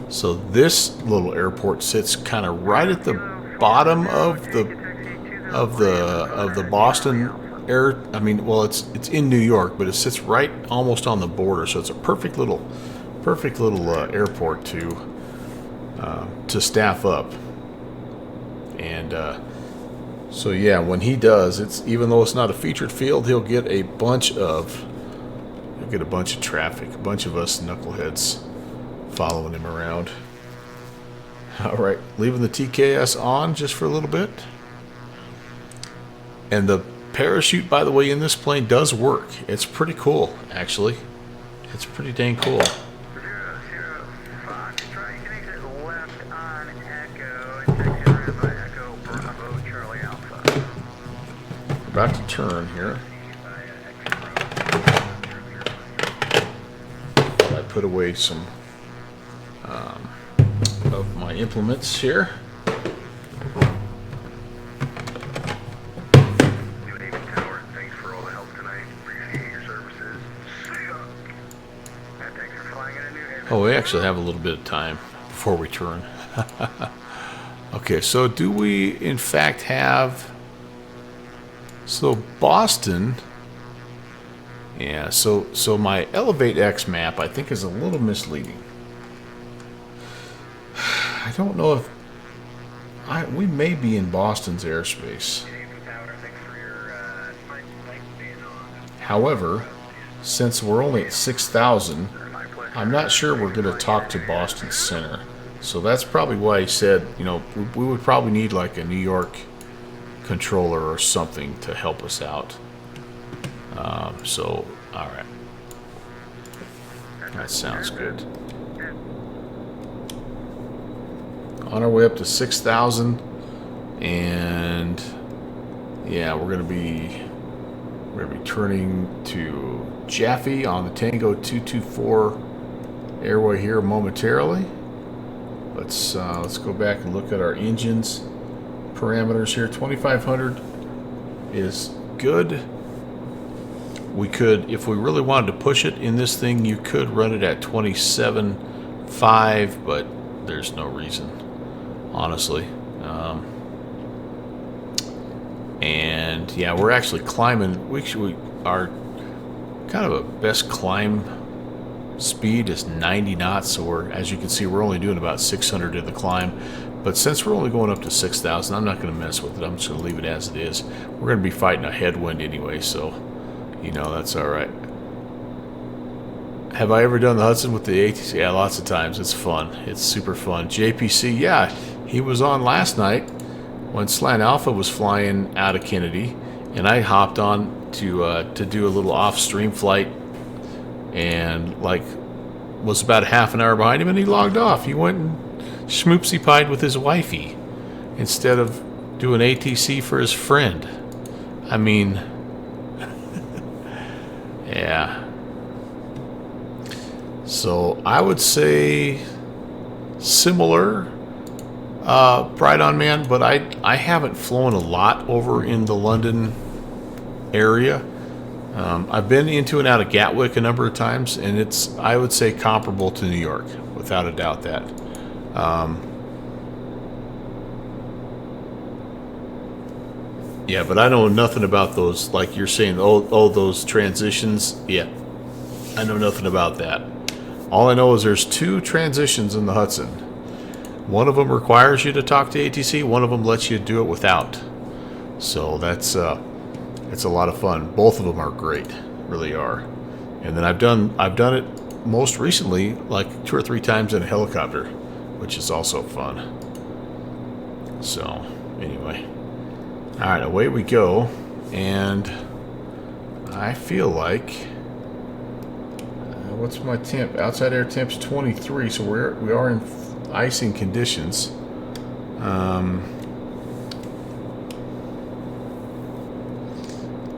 so this little airport sits kind of right at the bottom of the Boston air. I mean, well, it's in New York, but it sits right almost on the border. So it's a perfect little airport to staff up. And so yeah, when he does, it's, even though it's not a featured field, he'll get a bunch of traffic, a bunch of us knuckleheads following him around. All right, leaving the TKS on just for a little bit. And the parachute, by the way, in this plane does work. It's pretty cool, actually. It's pretty dang cool. 005, try and exit left on Echo and taxi around by Echo Bravo Charlie Alpha. About to turn here. I put away some of my implements here. New Haven Tower, thanks for all the help tonight. Appreciate your services. See ya. And thanks for flying into New Haven. Oh, we actually have a little bit of time before we turn. Okay, so do we in fact have... So Boston... Yeah, so my Elevate X map, I think, is a little misleading. I don't know if... we may be in Boston's airspace. However, since we're only at 6,000, I'm not sure we're going to talk to Boston Center. So that's probably why he said, you know, we would probably need like a New York controller or something to help us out. So, all right. That sounds good. On our way up to 6,000, and yeah, we're gonna be turning to Jaffe on the Tango 224 airway here momentarily. Let's go back and look at our engines parameters here. 2,500 is good. We could, if we really wanted to push it in this thing, you could run it at 27.5, but there's no reason, honestly. And yeah, we're actually climbing. Our kind of a best climb speed is 90 knots. So we're, as you can see, we're only doing about 600 in the climb. But since we're only going up to 6,000, I'm not going to mess with it. I'm just going to leave it as it is. We're going to be fighting a headwind anyway, so you know that's all right. Have I ever done the Hudson with the ATC? Yeah, lots of times. It's fun. It's super fun. JPC, yeah, he was on last night when Slant Alpha was flying out of Kennedy, and I hopped on to do a little off-stream flight, and like was about a half an hour behind him, and he logged off. He went and schmoopsy-pied with his wifey instead of doing ATC for his friend. I mean, yeah. So I would say similar, Bright On Man, but I haven't flown a lot over in the London area. I've been into and out of Gatwick a number of times, and it's, I would say, comparable to New York, without a doubt that. Yeah, but I know nothing about those, like you're saying, oh, those transitions. Yeah, I know nothing about that. All I know is there's 2 transitions in the Hudson. One of them requires you to talk to ATC. One of them lets you do it without. So that's it's a lot of fun. Both of them are great, really are. And then I've done it most recently, like 2 or 3 times in a helicopter, which is also fun. So anyway, all right, away we go, and I feel like. What's my temp? Outside air temp's 23, so we are in icing conditions.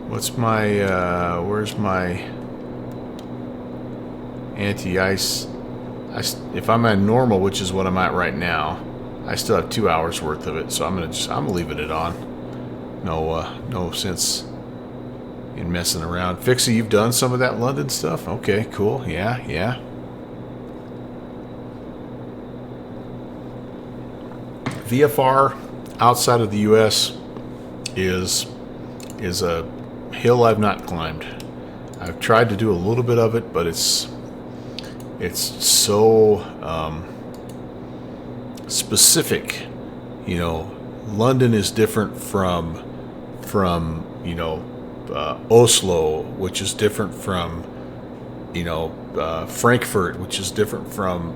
What's my? Where's my? anti-ice. If I'm at normal, which is what I'm at right now, I still have 2 hours worth of it, so I'm leaving it on. No sense in messing around. Fixie, you've done some of that London stuff? Okay, cool. Yeah. VFR outside of the U.S. is a hill I've not climbed. I've tried to do a little bit of it, but it's so specific. You know, London is different from Oslo, which is different from Frankfurt, which is different from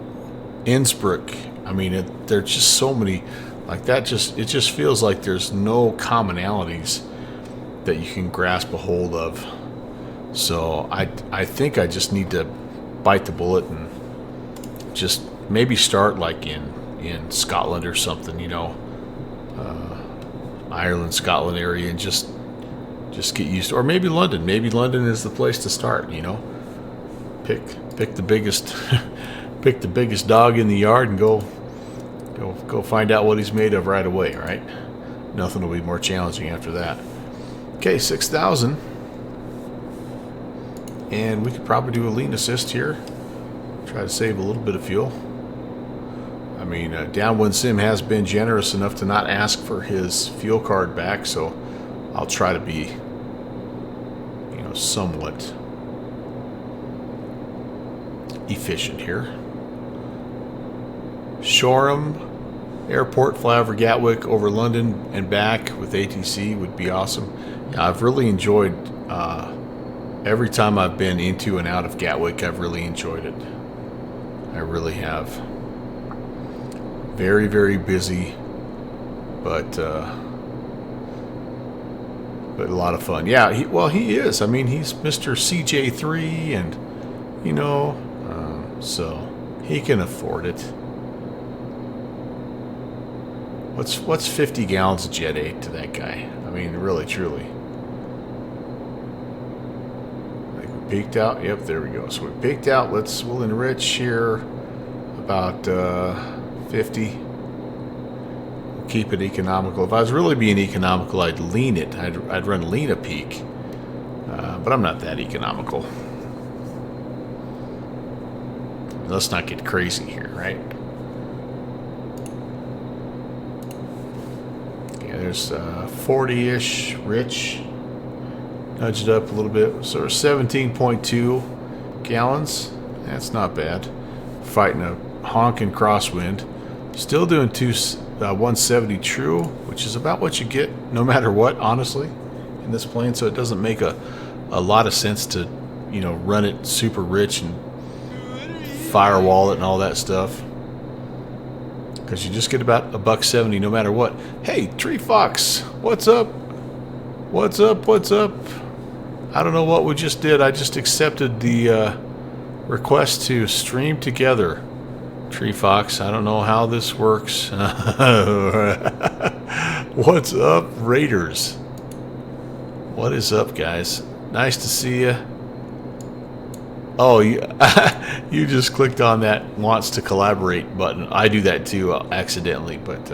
Innsbruck. I mean, there's just so many like that. It just feels like there's no commonalities that you can grasp a hold of. So I think I just need to bite the bullet and just maybe start like in Scotland or something, Ireland, Scotland area, and just get used to, or maybe London. Maybe London is the place to start. Pick the biggest pick the biggest dog in the yard and go find out what he's made of right away. Right? Nothing will be more challenging after that. Okay, 6,000. And we could probably do a lean assist here. Try to save a little bit of fuel. I mean, Downwind Sim has been generous enough to not ask for his fuel card back, so I'll try to be, somewhat efficient here. Shoreham Airport, fly over Gatwick, over London and back with ATC would be awesome. I've really enjoyed every time I've been into and out of Gatwick. I've really enjoyed it. I really have. Very, very busy, but a lot of fun. Yeah, he is. I mean, he's Mr. CJ3, and so he can afford it. What's 50 gallons of Jet 8 to that guy? I mean, really, truly. Like we peaked out. Yep, there we go. So we peaked out. We'll enrich here about 50. We'll keep it economical. If I was really being economical, I'd lean it. I'd run lean a peak. But I'm not that economical. Let's not get crazy here, right? Yeah, there's 40-ish rich. Nudged up a little bit. So 17.2 gallons. That's not bad. Fighting a honking crosswind. Still doing 170 true, which is about what you get no matter what, honestly, in this plane. So it doesn't make a lot of sense to, run it super rich and firewall it and all that stuff, because you just get about $170 no matter what. Hey, Tree Fox, what's up? What's up? I don't know what we just did. I just accepted the request to stream together. Tree Fox, I don't know how this works. What's up, Raiders? What is up, guys? Nice to see you. Oh, you just clicked on that wants to collaborate button. I do that too, accidentally, but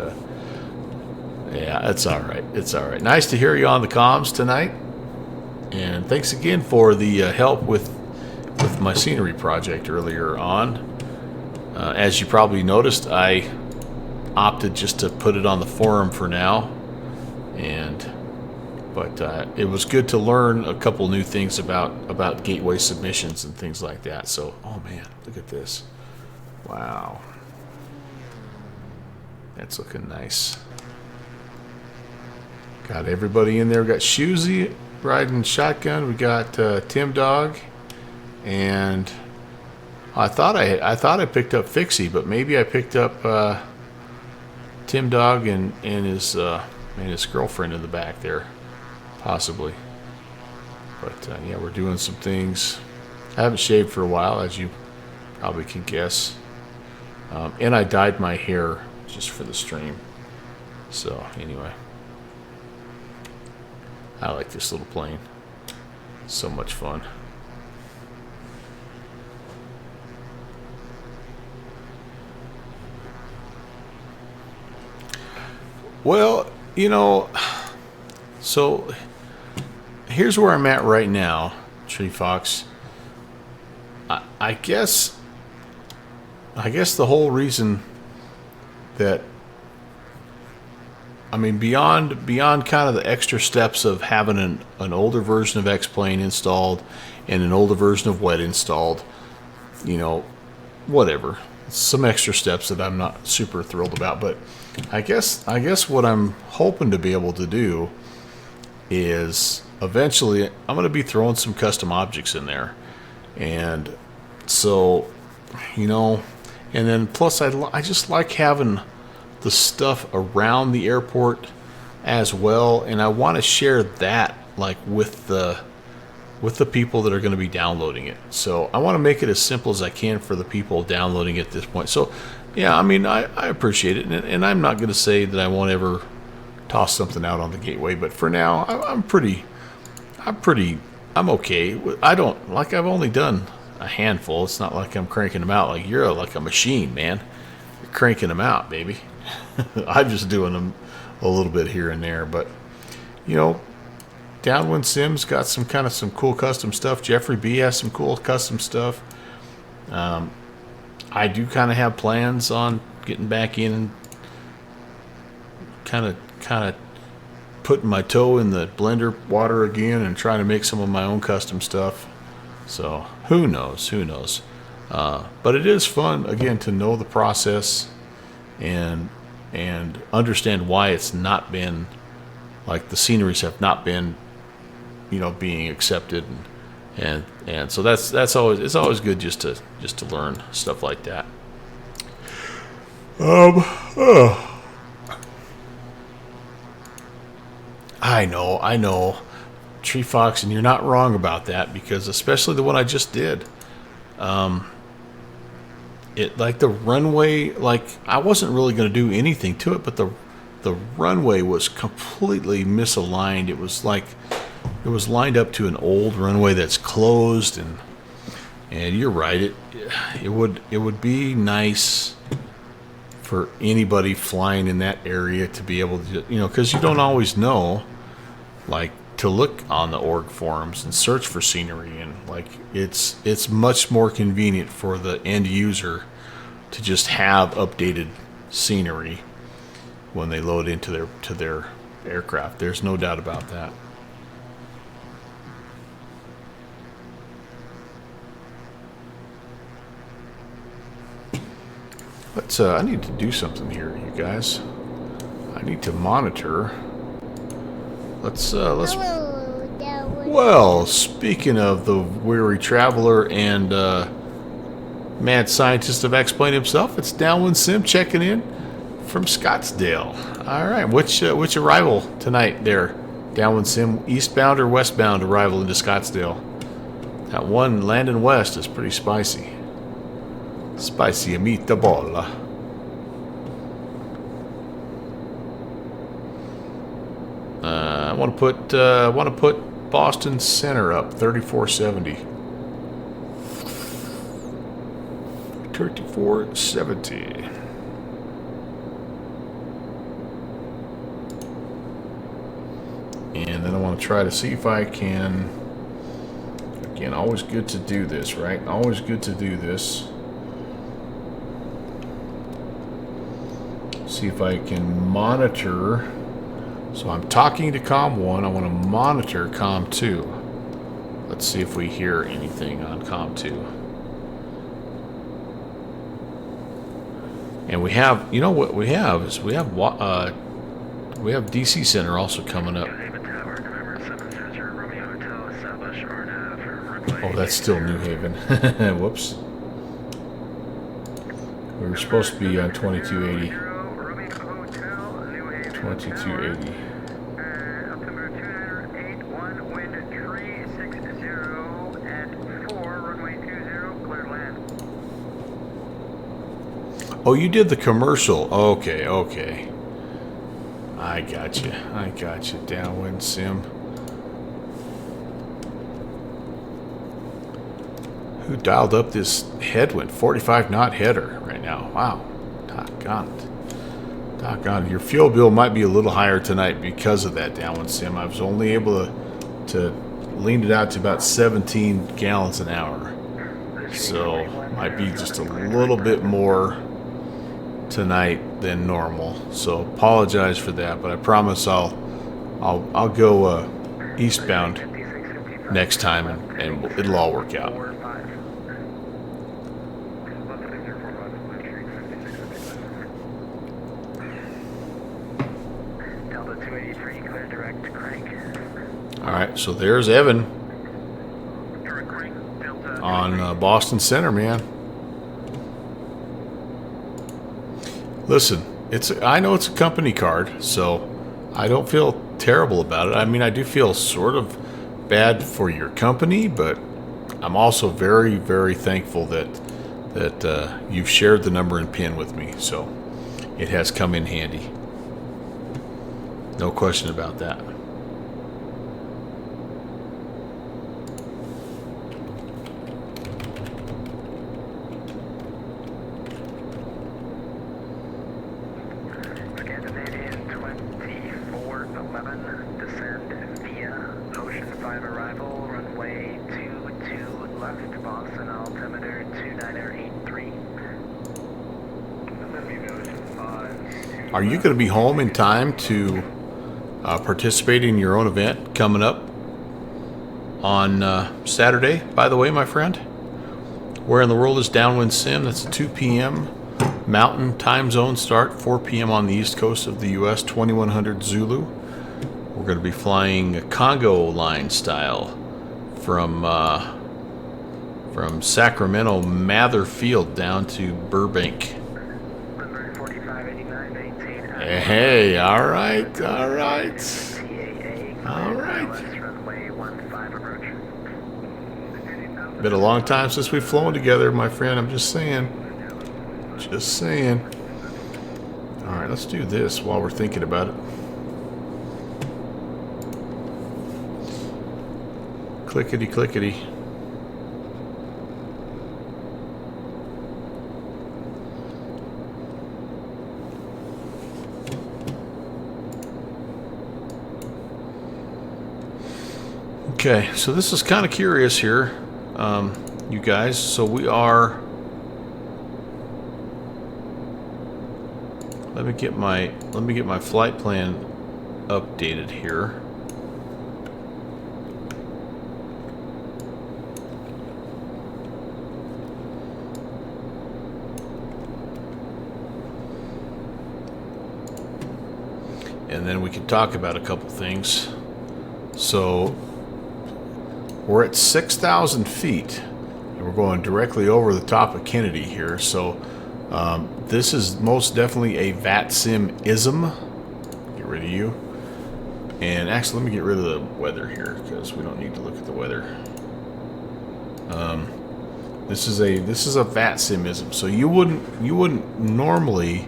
yeah, it's all right. It's all right. Nice to hear you on the comms tonight, and thanks again for the help with my scenery project earlier on. As you probably noticed, I opted just to put it on the forum for now, but it was good to learn a couple new things about gateway submissions and things like that. So, oh man, look at this. Wow. That's looking nice. Got everybody in there. We got Shoesy riding shotgun. We got Tim Dog, and I thought I picked up Fixie, but maybe I picked up Tim Dog and his girlfriend in the back there, possibly. But yeah, we're doing some things. I haven't shaved for a while, as you probably can guess, and I dyed my hair just for the stream. So anyway, I like this little plane. So much fun. Well, you know, so here's where I'm at right now, Tree Fox. I guess the whole reason that, I mean, beyond kind of the extra steps of having an older version of X-Plane installed and an older version of Wet installed, you know, whatever. Some extra steps that I'm not super thrilled about, but I guess what I'm hoping to be able to do is eventually I'm going to be throwing some custom objects in there. And so, you know, and then plus I just like having the stuff around the airport as well, and I want to share that like with the people that are going to be downloading it. So I want to make it as simple as I can for the people downloading it at this point. So yeah, I mean, I appreciate it, and I'm not going to say that I won't ever toss something out on the gateway, but for now I'm okay. I don't, like, I've only done a handful. It's not like I'm cranking them out like you're like a machine, man. You're cranking them out, baby. I'm just doing them a little bit here and there, but you know, Downwind Sims got some cool custom stuff. Jeffrey B has some cool custom stuff. I do kind of have plans on getting back in and kind of putting my toe in the blender water again and trying to make some of my own custom stuff. So who knows? But it is fun again to know the process and understand why it's not been, like, the sceneries have not been, you know, being accepted, and so that's always, it's always good just to learn stuff like that. I know, Tree Fox, and you're not wrong about that, because especially the one I just did, it, like, the runway, like, I wasn't really going to do anything to it, but the runway was completely misaligned. It was like it was lined up to an old runway that's closed, and you're right, it would be nice for anybody flying in that area to be able to, you know, because you don't always know, like, to look on the org forums and search for scenery, and like it's much more convenient for the end user to just have updated scenery when they load into their aircraft. There's no doubt about that. But I need to do something here, you guys. I need to monitor. Let's well, speaking of the weary traveler and mad scientist of X-Plane himself, it's Downwind Sim checking in from Scottsdale. All right, which arrival tonight there, Downwind Sim? Eastbound or westbound arrival into Scottsdale? That one landing west is pretty spicy. Spicy meatball. I want to put Boston Center up 3470. 3470. And then I want to try to see if I can, again, always good to do this, right? Always good to do this. See if I can monitor. So I'm talking to COM 1. I want to monitor COM 2. Let's see if we hear anything on COM 2. And we have, you know what we have is we have DC Center also coming up. Oh, that's still New Haven. Whoops. We were supposed to be on 2280. 2280. Altimeter 2981, wind 360 at 4, runway 20, clear land. Oh, you did the commercial. Okay. I got you. Downwind Sim. Who dialed up this headwind? 45 knot header right now. Wow. Doggone it. Doggone, your fuel bill might be a little higher tonight because of that downwind sim. I was only able to lean it out to about 17 gallons an hour. So might be just a little bit more tonight than normal. So apologize for that, but I promise I'll go eastbound next time and it'll all work out. Delta 283, clear direct to crank. All right, so there's Evan Direct crank, Delta on Boston Center, man. Listen, I know it's a company card, so I don't feel terrible about it. I mean, I do feel sort of bad for your company, but I'm also very, very thankful that you've shared the number and PIN with me, so it has come in handy. No question about that. Scandinavian 2411, descend via Ocean 5 arrival, runway 22 left, Boston, altimeter 2983. Are you going to be home in time to participate in your own event coming up on Saturday, by the way, my friend? Where in the world is Downwind Sim? That's a 2 p.m. Mountain time zone start, 4 p.m. on the east coast of the U.S., 2100 Zulu. We're going to be flying Congo line style from Sacramento Mather Field down to Burbank. Runway 4589, maintain. Hey, all right. TAA, All right. runway 15 approach. Been a long time since we've flown together, my friend. I'm just saying. Just saying. All right, let's do this while we're thinking about it. Clickety, clickety. Okay, so this is kind of curious here, you guys. So we are. Let me get my flight plan updated here. And then we can talk about a couple things. So we're at 6,000 feet, and we're going directly over the top of Kennedy here. So this is most definitely a VATSIM-ism. Get rid of you. And actually, let me get rid of the weather here because we don't need to look at the weather. This is a VATSIM-ism. So you wouldn't normally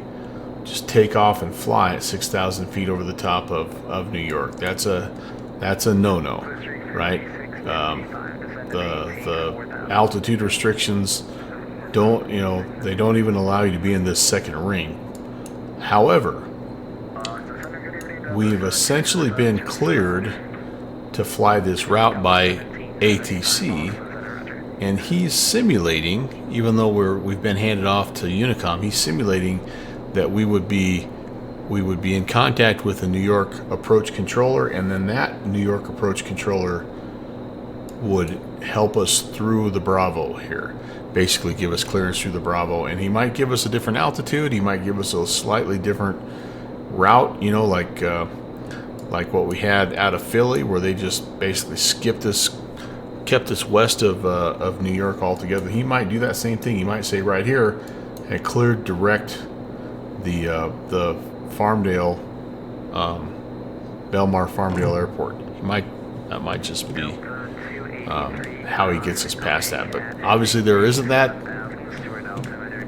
just take off and fly at 6,000 feet over the top of New York. That's a no-no, right? The altitude restrictions they don't even allow you to be in this second ring. However, we've essentially been cleared to fly this route by ATC, and he's simulating, even though we've been handed off to Unicom, he's simulating that we would be in contact with a New York approach controller, and then that New York approach controller would help us through the Bravo here. Basically give us clearance through the Bravo, and he might give us a different altitude, he might give us a slightly different route, like what we had out of Philly, where they just basically kept us west of New York altogether. He might do that same thing. He might say right here, and cleared direct the Farmdale, Belmar Farmdale Airport. That might just be how he gets us past that. But obviously there isn't that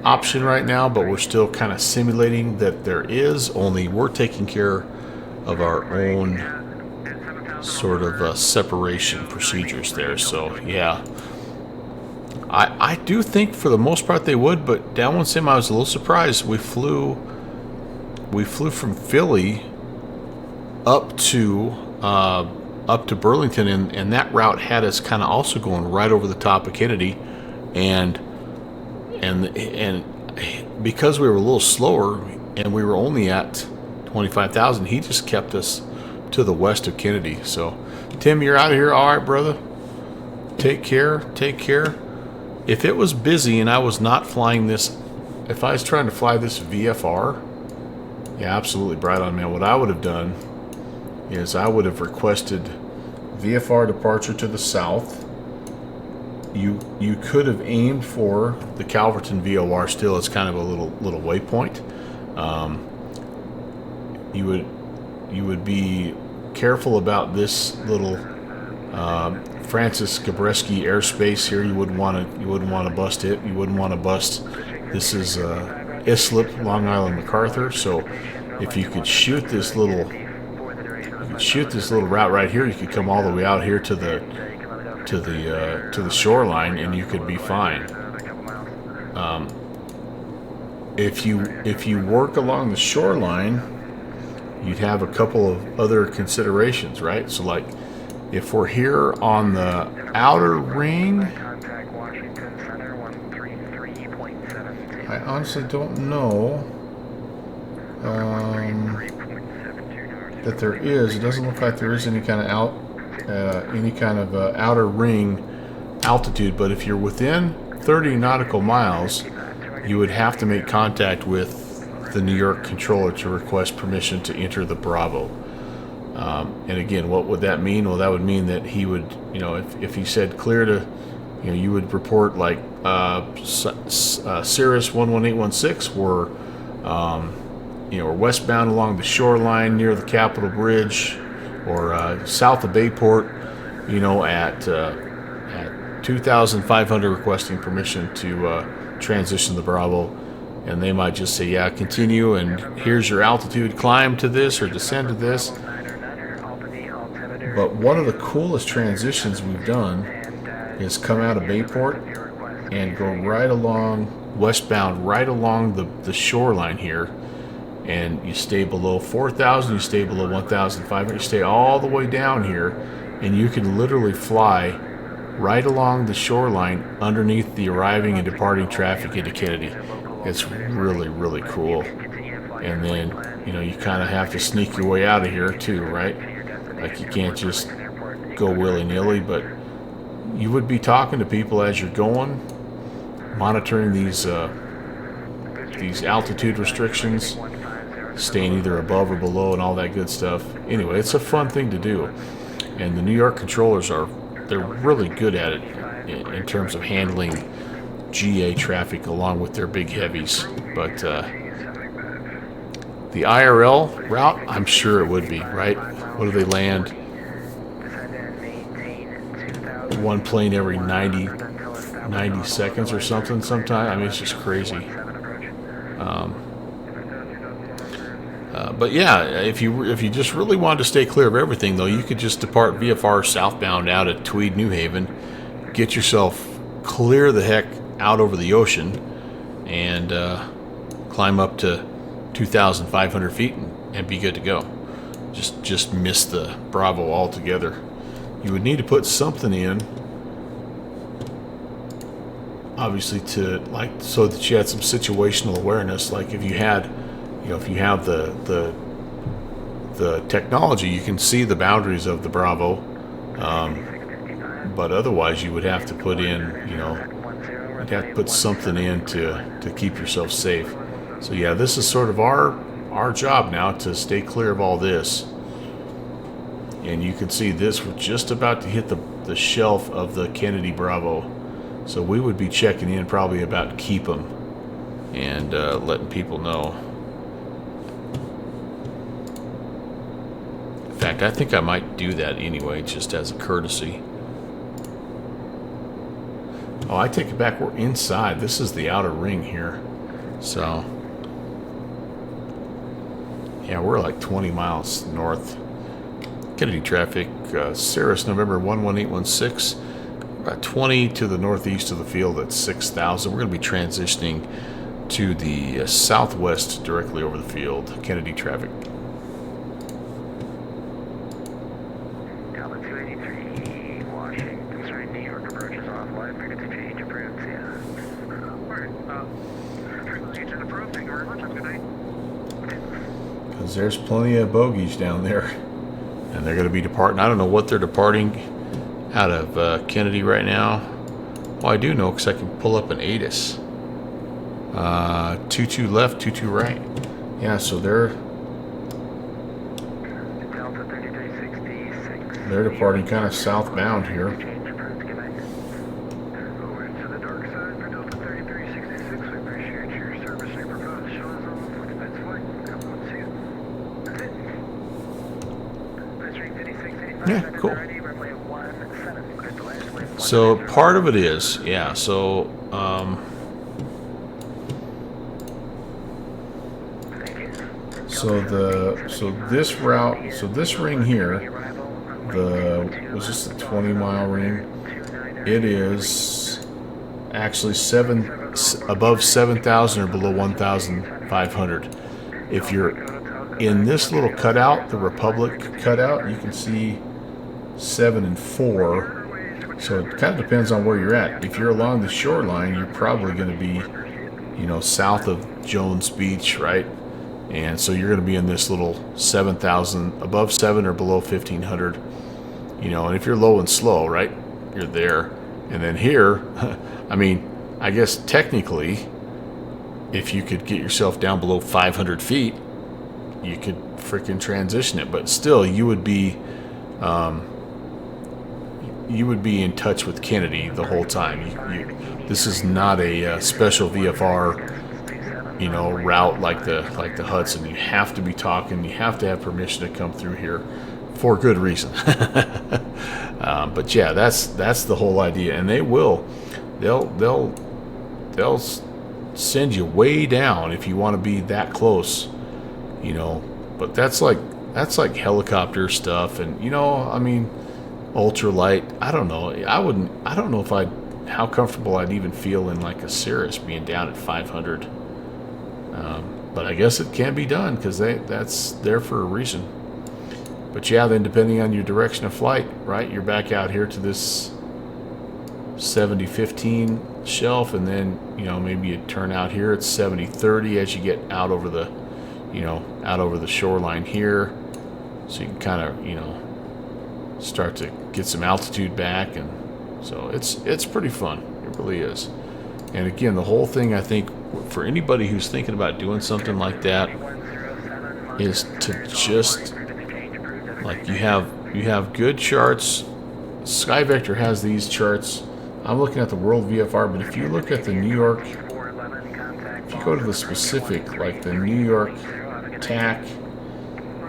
option right now, but we're still kind of simulating that there is, only we're taking care of our own sort of separation procedures there. So yeah, I do think for the most part they would, but Downwind Sim, I was a little surprised. We flew we flew from Philly up to Burlington, and that route had us kind of also going right over the top of Kennedy, and because we were a little slower and we were only at 25,000, he just kept us to the west of Kennedy. So, Tim, you're out of here. All right, brother. Take care. Take care. If it was busy and I was not flying this, if I was trying to fly this VFR, yeah, absolutely, right on, man. What I would have done is I would have requested VFR departure to the south. You could have aimed for the Calverton VOR still. It's kind of a little waypoint. You would be careful about this little Francis Gabreski airspace here. You wouldn't want to bust it. You wouldn't want to bust. This is Islip, Long Island, MacArthur. So if you could shoot this little route right here, you could come all the way out here to the shoreline, and you could be fine. If you work along the shoreline, you'd have a couple of other considerations, right? So, like, if we're here on the outer ring, I honestly don't know that there is. It doesn't look like there is any kind of outer ring altitude. But if you're within 30 nautical miles, you would have to make contact with the New York controller to request permission to enter the Bravo. And again, what would that mean? Well, that would mean that he would, if he said clear to, you would report like Cirrus 11816 were, or westbound along the shoreline near the Capitol Bridge, or south of Bayport, at 2,500 requesting permission to transition the Bravo. And they might just say, yeah, continue, and here's your altitude, climb to this or descend to this. But one of the coolest transitions we've done is come out of Bayport and go right along, westbound, right along the shoreline here. And you stay below 4,000, you stay below 1,500, you stay all the way down here, and you can literally fly right along the shoreline underneath the arriving and departing traffic into Kennedy. It's really, really cool. And then, you kind of have to sneak your way out of here too, right? Like, you can't just go willy-nilly, but you would be talking to people as you're going, monitoring these altitude restrictions, staying either above or below and all that good stuff. Anyway, it's a fun thing to do. And the New York controllers they're really good at it in terms of handling GA traffic along with their big heavies. But the IRL route, I'm sure it would be, right? What do they land? One plane every 90 seconds or something sometime. I mean, it's just crazy. But yeah, if you just really wanted to stay clear of everything, though, you could just depart VFR southbound out at Tweed, New Haven, get yourself clear the heck out over the ocean, and climb up to 2,500 feet and be good to go. Just miss the Bravo altogether. You would need to put something in, obviously, so that you had some situational awareness. Like if you had, if you have the technology, you can see the boundaries of the Bravo. But otherwise, you would have to put in, you'd have to put something in to keep yourself safe. So yeah, this is sort of our job now to stay clear of all this. And you can see this, we're just about to hit the shelf of the Kennedy Bravo. So we would be checking in probably about keep them and letting people know. In fact, I think I might do that anyway, just as a courtesy. Oh, I take it back. We're inside. This is the outer ring here. So, yeah, we're like 20 miles north. Kennedy traffic, Cirrus, November 11816. About 20 to the northeast of the field at 6,000. We're going to be transitioning to the southwest, directly over the field. Kennedy traffic. Delta 283, Washington Street, New York approaches offline. Frequency change approved. Yeah. Frequency change approved. Thank you very much. Have a good night. Because there's plenty of bogeys down there. And they're going to be departing. I don't know what they're departing out of Kennedy right now. Well, I do know because I can pull up an ATIS. 22 left, 22 right. Yeah, so they're Delta 3366. they're departing kind of southbound here. Change approved. Good night. Over to the dark side for Delta 3366. We appreciate your service and proposed show us on for the next flight. Come on, see you. That's it. Let's read 5685. Yeah, cool. Ready, runway 17. Clear the last wave. So part of it is, yeah. So this route, so this ring here, was this the 20-mile ring? It is actually above 7,000 or below 1,500. If you're in this little cutout, the Republic cutout, you can see 7 and 4. So it kind of depends on where you're at. If you're along the shoreline, you're probably going to be, south of Jones Beach, right? And so you're going to be in this little 7,000, above 7 or below 1,500. And if you're low and slow, right, you're there. And then here, I mean, I guess technically, if you could get yourself down below 500 feet, you could freaking transition it. But still, you would be in touch with Kennedy the whole time. This is not a special VFR, route like the Hudson. You have to be talking. You have to have permission to come through here for good reason. But yeah, that's the whole idea. And they'll send you way down if you want to be that close, But that's like helicopter stuff, and I mean, ultralight. I don't know. I don't know how comfortable I'd even feel in like a Cirrus being down at 500. But I guess it can be done because that's there for a reason. But yeah, then depending on your direction of flight, right, you're back out here to this 70-15 shelf, and then maybe you turn out here at 70-30 as you get out over the shoreline here, so you can kind of start to get some altitude back, and so it's pretty fun. It really is. And again, the whole thing, I think, for anybody who's thinking about doing something like that, is to just like you have good charts. SkyVector has these charts. I'm looking at the World VFR, but if you look at the New York, if you go to the specific, like the New York TAC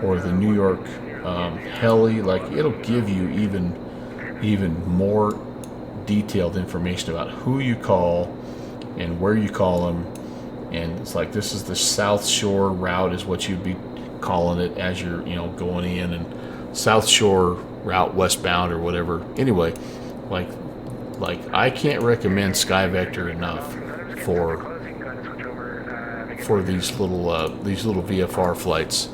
or the New York Heli, like it'll give you even more detailed information about who you call and where you call them. And it's like, this is the South Shore route is what you'd be calling it as you're going in, and South Shore route westbound or whatever. Anyway, like I can't recommend SkyVector enough for these little VFR flights.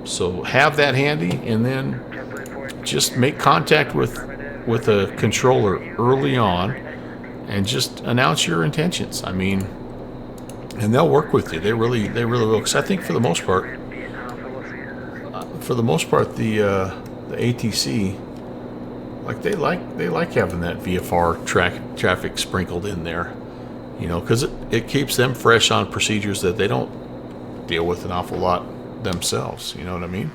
So have that handy, and then just make contact with a controller early on, and just announce your intentions. I mean, and they'll work with you. They really will. Because I think for the most part, the ATC, like they like having that VFR traffic sprinkled in there, because it keeps them fresh on procedures that they don't deal with an awful lot themselves. You know what I mean?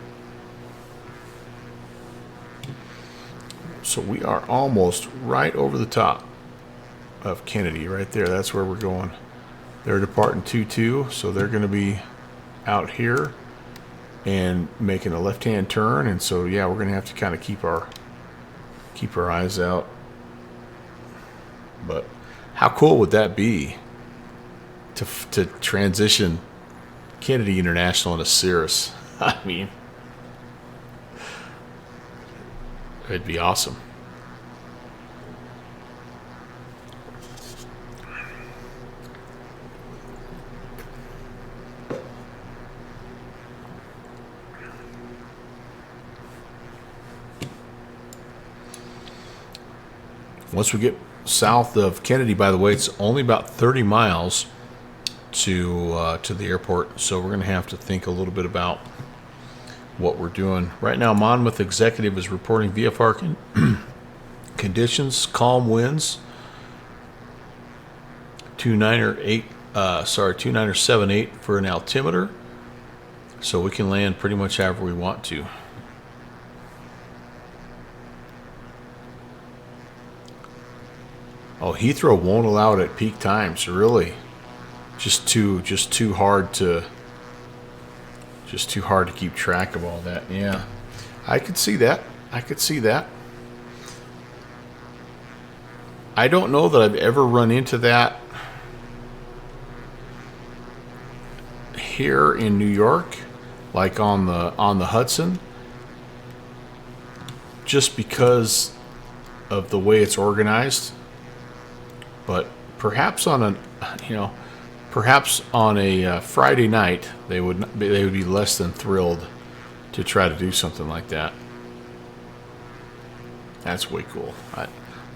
So we are almost right over the top of Kennedy, right there. That's where we're going. They're departing 2-2, so they're going to be out here and making a left-hand turn. And so yeah, we're going to have to kind of keep our eyes out. But how cool would that be to transition Kennedy International into Cirrus? I mean, it'd be awesome. once we get south of Kennedy, by the way, it's only about 30 miles to the airport. So we're going to have to think a little bit about what we're doing. Right now, Monmouth Executive is reporting VFR conditions, calm winds, 2978 for an altimeter. So we can land pretty much however we want to. Oh, Heathrow won't allow it at peak times, really. Just too hard to keep track of all that. Yeah. I could see that. I don't know that I've ever run into that here in New York, like on the Hudson, just because of the way it's organized. But perhaps on a Friday night, they would be less than thrilled to try to do something like that. That's way cool.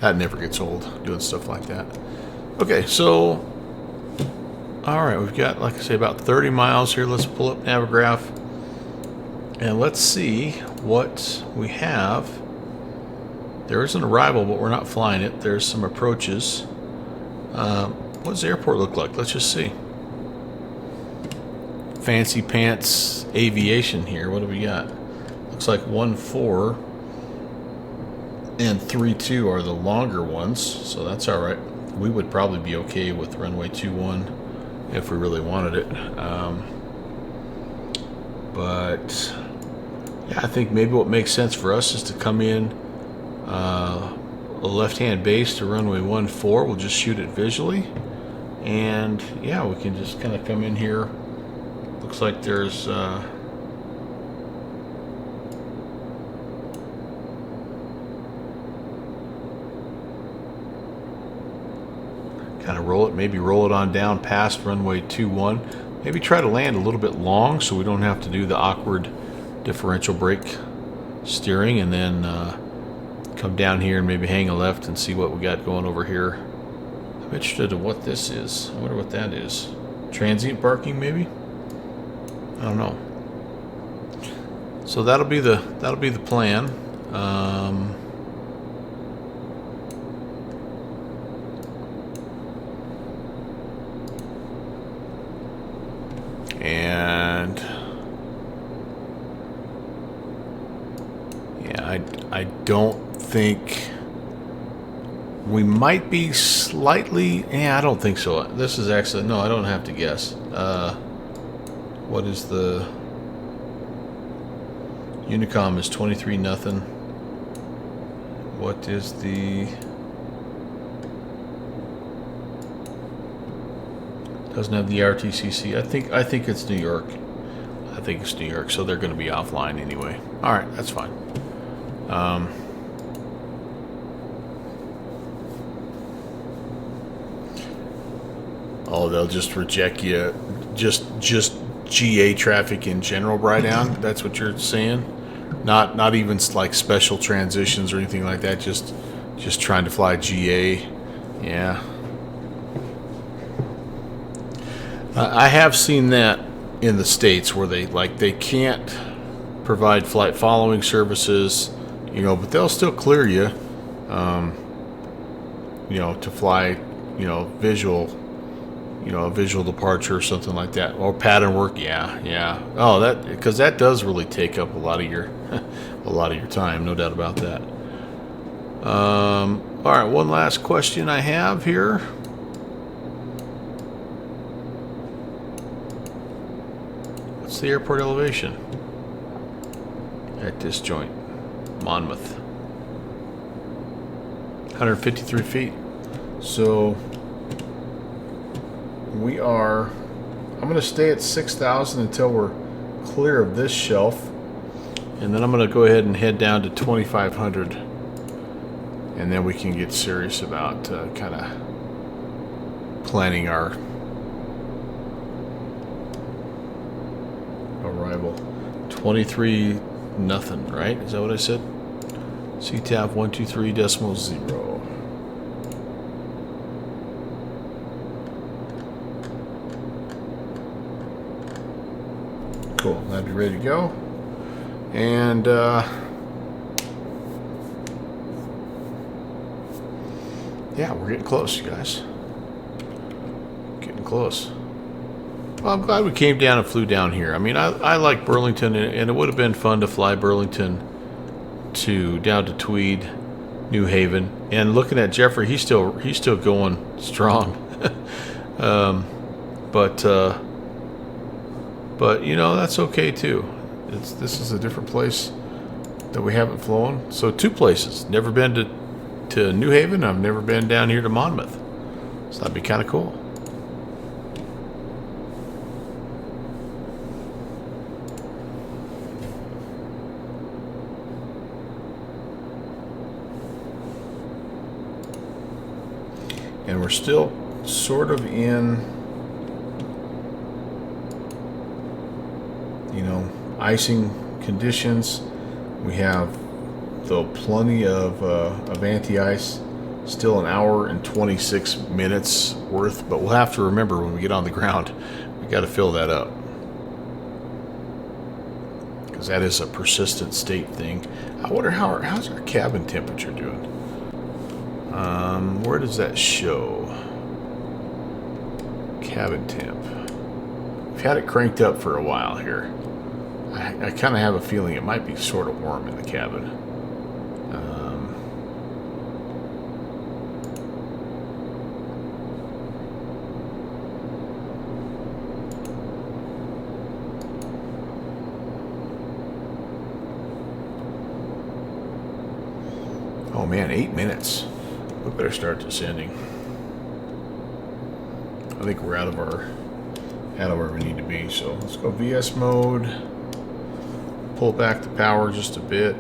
That never gets old, doing stuff like that. Okay, so all right, we've got, like I say, about 30 miles here. Let's pull up Navigraph and let's see what we have. There is an arrival, but we're not flying it. There's some approaches. What does the airport look like? Let's just see. Fancy pants aviation here. What do we got? Looks like 1-4 and 3-2 are the longer ones, so that's all right. We would probably be okay with runway 21 if we really wanted it. But yeah, I think maybe what makes sense for us is to come in a left-hand base to runway 14. We'll just shoot it visually, and yeah, we can just kind of come in here. Looks like there's kind of roll it, maybe roll it on down past runway 21. Maybe try to land a little bit long so we don't have to do the awkward differential brake steering, and then come down here and maybe hang a left and see what we got going over here. I'm interested in what this is. I wonder what that is. Transient parking, maybe? I don't know. So that'll be the plan. And yeah, I don't think we might be slightly. Yeah, I don't think so. This is actually, no, I don't have to guess. What is the Unicom is 23-0. What is the, doesn't have the RTCC. I think it's New York. I think it's New York, so they're going to be offline anyway. All right, that's fine. Oh, they'll just reject you. Just GA traffic in general, Brydon. That's what you're saying. Not even like special transitions or anything like that. Just trying to fly GA. Yeah. I have seen that in the States where they can't provide flight following services, but they'll still clear you, to fly, visual, a visual departure or something like that, or pattern work. Yeah. Oh, because that does really take up a lot of your time, no doubt about that. All right, one last question I have here. What's the airport elevation at this joint? Monmouth. 153 feet. So I'm going to stay at 6,000 until we're clear of this shelf. And then I'm going to go ahead and head down to 2,500. And then we can get serious about kind of planning our arrival. 23-0, right? Is that what I said? CTAF 123.0. Cool. That'd be ready to go. And yeah, we're getting close, you guys. Getting close. Well, I'm glad we came down and flew down here. I mean, I like Burlington, and it would have been fun to fly Burlington to down to Tweed, New Haven, and looking at Jeffrey, he's still going strong. But you know, that's okay too. This is a different place that we haven't flown. So 2 places. Never been to New Haven. I've never been down here to Monmouth. So that'd be kind of cool. And we're still sort of in, you know, icing conditions. We have, though, plenty of anti-ice. Still an hour and 26 minutes worth, but we'll have to remember when we get on the ground, we got to fill that up, because that is a persistent state thing. I wonder how's our cabin temperature doing. Where does that show? Cabin temp. We've had it cranked up for a while here. I kind of have a feeling it might be sort of warm in the cabin. Oh man, 8 minutes. We better start descending. I think we're out of where we need to be. So let's go VS mode. Pull back the power just a bit,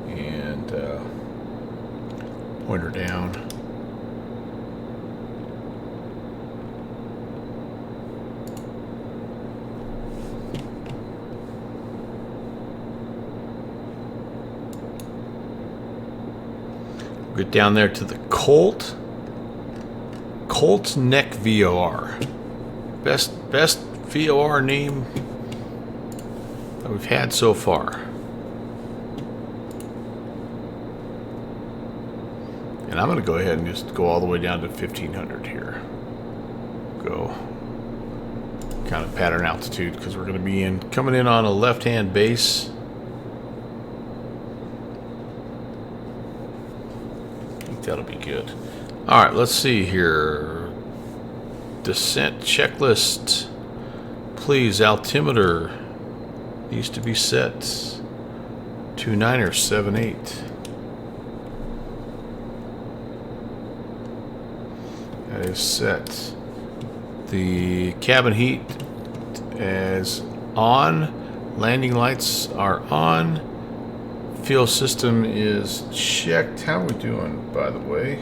and point her down. Get down there to the Colt's Neck VOR. Best VOR name that we've had so far. And I'm going to go ahead and just go all the way down to 1500 here. Go kind of pattern altitude, because we're going to be coming in on a left-hand base. That'll be good. All right, let's see here. Descent checklist. Please, altimeter needs to be set to 9 or 7/8. That is set. The cabin heat is on. Landing lights are on. Fuel system is checked. How are we doing, by the way?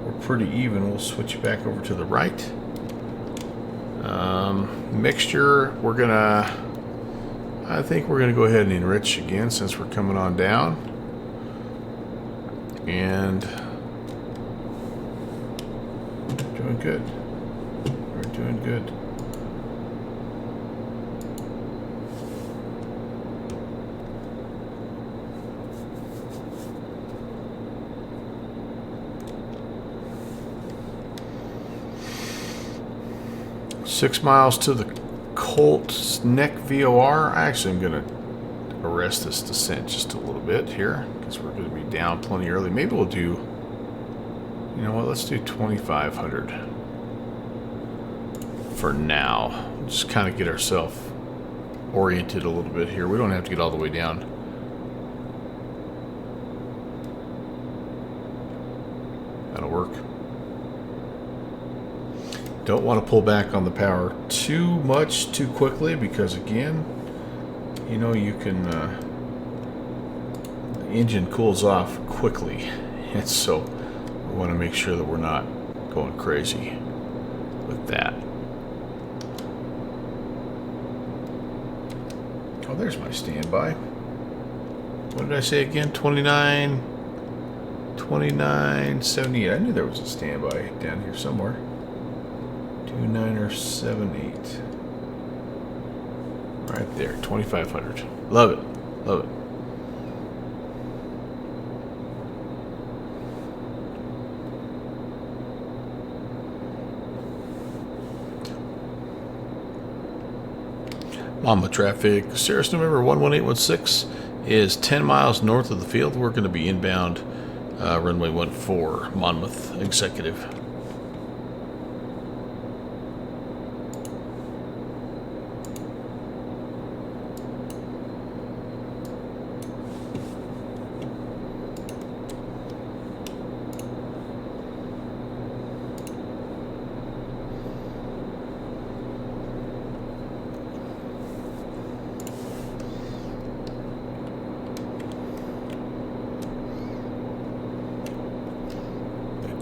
We're pretty even. We'll switch back over to the right. Mixture, I think we're gonna go ahead and enrich again, since we're coming on down. And doing good. We're doing good. Six miles to the Colt's Neck VOR. Actually, I'm going to arrest this descent just a little bit here, because we're going to be down plenty early. Maybe we'll do, you know what, let's do 2,500 for now. Just kind of get ourselves oriented a little bit here. We don't have to get all the way down. That'll work. Don't want to pull back on the power too much too quickly, because again, you know, you can the engine cools off quickly, and so we want to make sure that we're not going crazy with that. Oh, there's my standby. What did I say again? 2978. I knew there was a standby down here somewhere. 29 or 78. Right there, 2,500. Love it. Love it. Mama traffic. Cirrus November 11816 is 10 miles north of the field. We're going to be inbound runway 14, Monmouth Executive.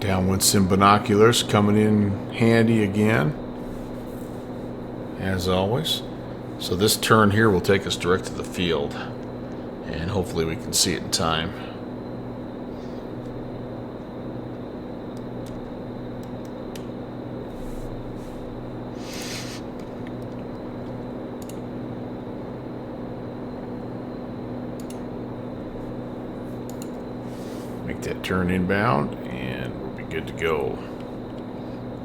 Downwind sim binoculars coming in handy again, as always. So this turn here will take us direct to the field, and hopefully we can see it in time. Make that turn inbound, and we'll be good to go.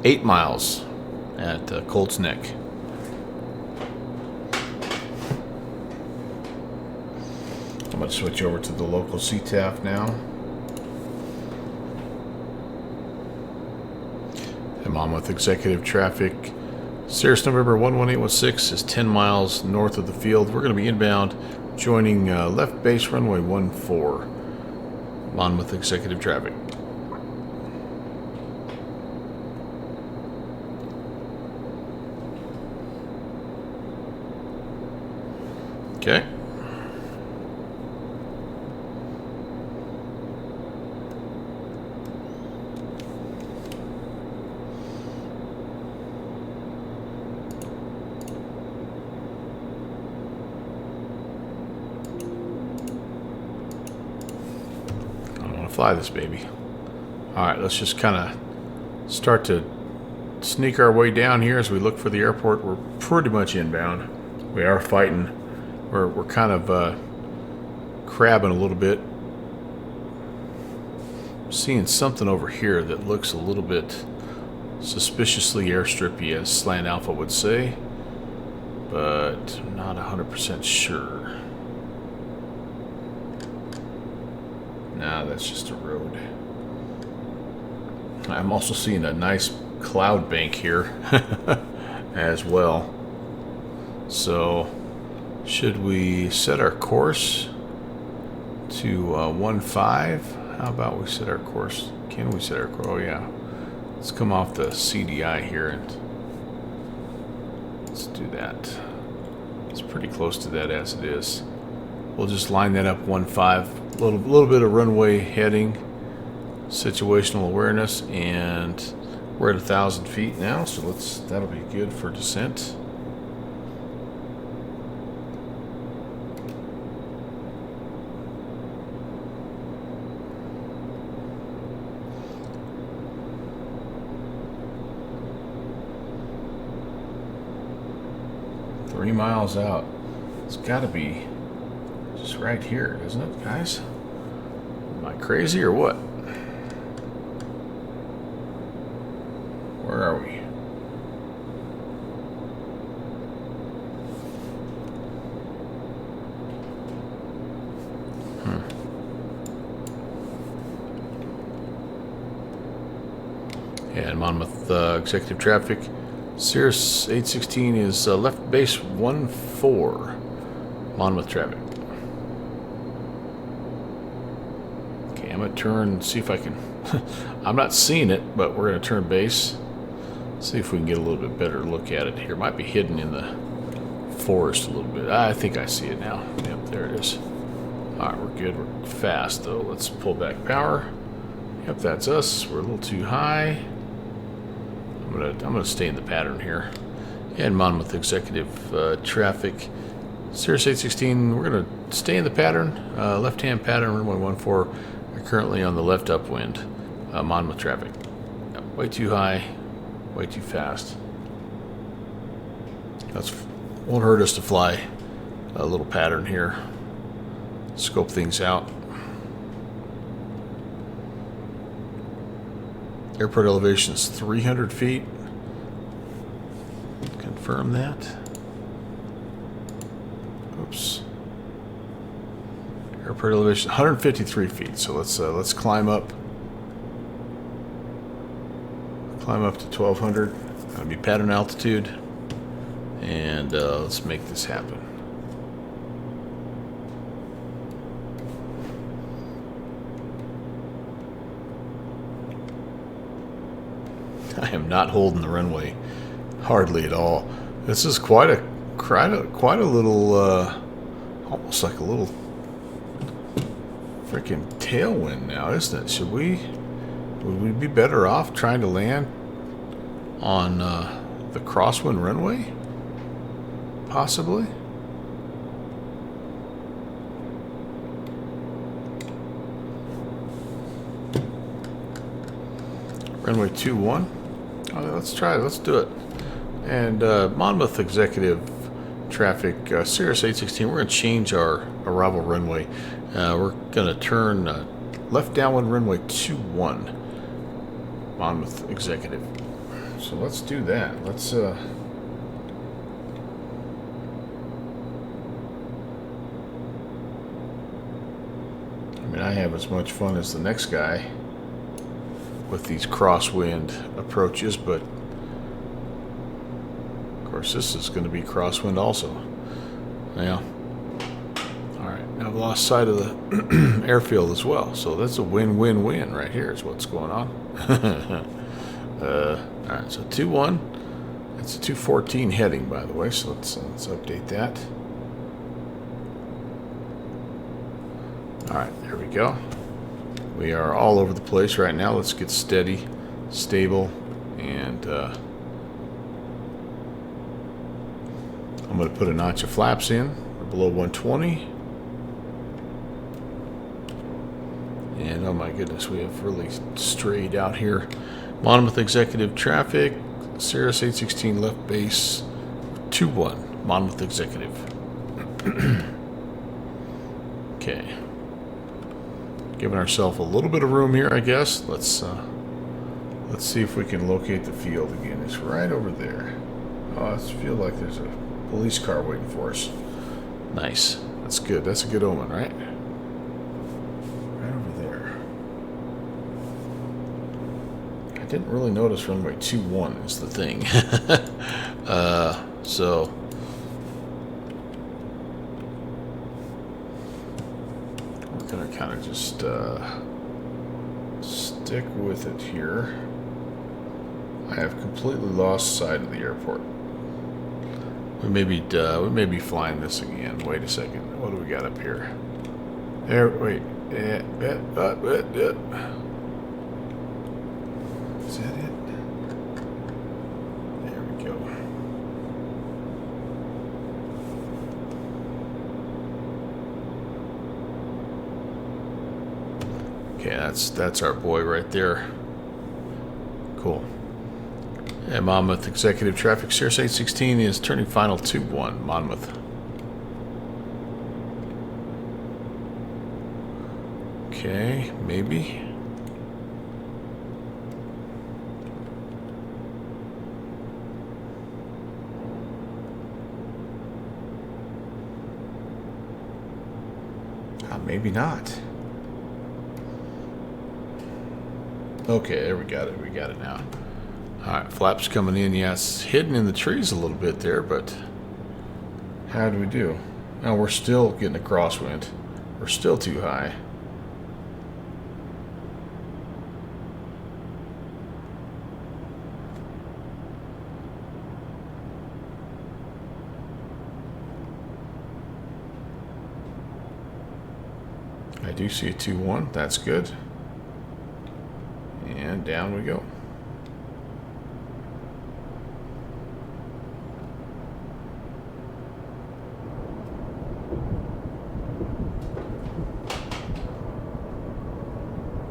8 miles at Colts Neck. I'm going to switch over to the local CTAF now. And Monmouth Executive traffic. Cirrus November 11816 is 10 miles north of the field. We're going to be inbound, joining left base runway 14. Monmouth Executive traffic. Okay. Fly this baby. Alright, let's just kind of start to sneak our way down here as we look for the airport. We're pretty much inbound. We are fighting. We're kind of crabbing a little bit. Seeing something over here that looks a little bit suspiciously airstrippy, as Slant Alpha would say, but I'm not 100% sure. Nah, that's just a road. I'm also seeing a nice cloud bank here as well. So, should we set our course to 15? How about we set our course? Can we set our course? Oh, yeah. Let's come off the CDI here and let's do that. It's pretty close to that as it is. We'll just line that up 15. Little bit of runway heading, situational awareness, and we're at 1,000 feet now, so that'll be good for descent. Three miles out. It's got to be just right here, isn't it, guys? Am I crazy or what? Where are we? And Monmouth Executive traffic. Cirrus 816 is left base 14. Monmouth traffic. Okay, I'm going to turn, see if I can... I'm not seeing it, but we're going to turn base. See if we can get a little bit better look at it here. It might be hidden in the forest a little bit. I think I see it now. Yep, there it is. Alright, we're good. We're fast, though. Let's pull back power. Yep, that's us. We're a little too high. I'm gonna stay in the pattern here. And Monmouth Executive traffic. Cirrus 816, we're gonna stay in the pattern. Left-hand pattern, runway 14. We're currently on the left upwind. Monmouth traffic. Yep, way too high, way too fast. Won't hurt us to fly a little pattern here. Scope things out. Airport elevation is 300 feet. Confirm that. Oops. Airport elevation 153 feet. So let's climb up. Climb up to 1200. That'll be pattern altitude. And let's make this happen. I am not holding the runway hardly at all. This is quite a little, almost like a little freaking tailwind now, isn't it? Would we be better off trying to land on the crosswind runway? Possibly. Runway 21. Oh, let's try it. Let's do it. And Monmouth Executive Traffic, Cirrus 816, we're going to change our arrival runway. We're going to turn left downwind runway 21. Monmouth Executive. So let's do that. Let's... I mean, I have as much fun as the next guy with these crosswind approaches, but of course this is going to be crosswind also. Yeah. Alright, now I've lost sight of the airfield as well, so that's a win-win-win right here is what's going on. Alright, so 2-1. It's a 214 heading, by the way, so let's update that. Alright, there we go. We are all over the place right now. Let's get steady, stable, and I'm going to put a notch of flaps in below 120. And oh my goodness, we have really strayed out here. Monmouth Executive Traffic, Cirrus 816 left base, 2-1, Monmouth Executive. Okay. Giving ourselves a little bit of room here, I guess. Let's see if we can locate the field again. It's right over there. Oh, I feel like there's a police car waiting for us. Nice. That's good. That's a good omen, right? Right over there. I didn't really notice runway 21 is the thing. So gonna kind of just stick with it here. I have completely lost sight of the airport. We may be flying this again. Wait a second. What do we got up here? There. Wait. Is that it? There we go. Okay, that's our boy right there. Cool. And Monmouth Executive Traffic, Cirrus 816 is turning final 2-1, Monmouth. Okay, maybe. Maybe not. Okay, there we got it. We got it now. Alright, flaps coming in. Yeah, it's hidden in the trees a little bit there, but how do we do? No, we're still getting a crosswind. We're still too high. I do see a 2-1. That's good. And down we go.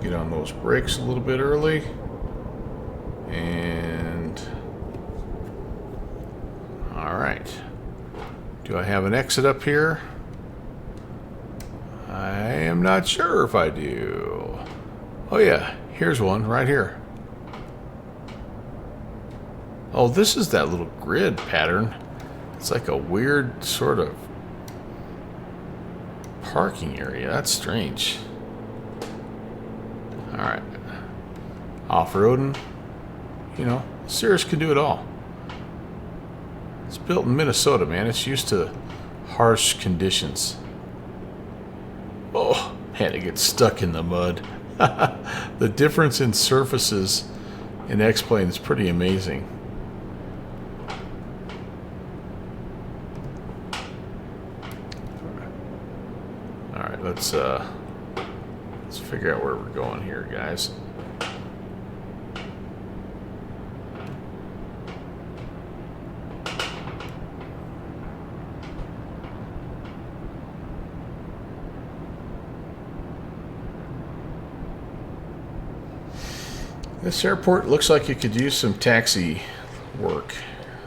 Get on those brakes a little bit early. And all right. Do I have an exit up here? I am not sure if I do. Oh yeah, here's one right here. Oh, this is that little grid pattern. It's like a weird sort of parking area. That's strange. Alright. Off-roading. You know, Cirrus can do it all. It's built in Minnesota, man. It's used to harsh conditions. Oh, man, it gets stuck in the mud. The difference in surfaces in X-Plane is pretty amazing. Alright, let's figure out where we're going here, guys. This airport looks like it could use some taxi work.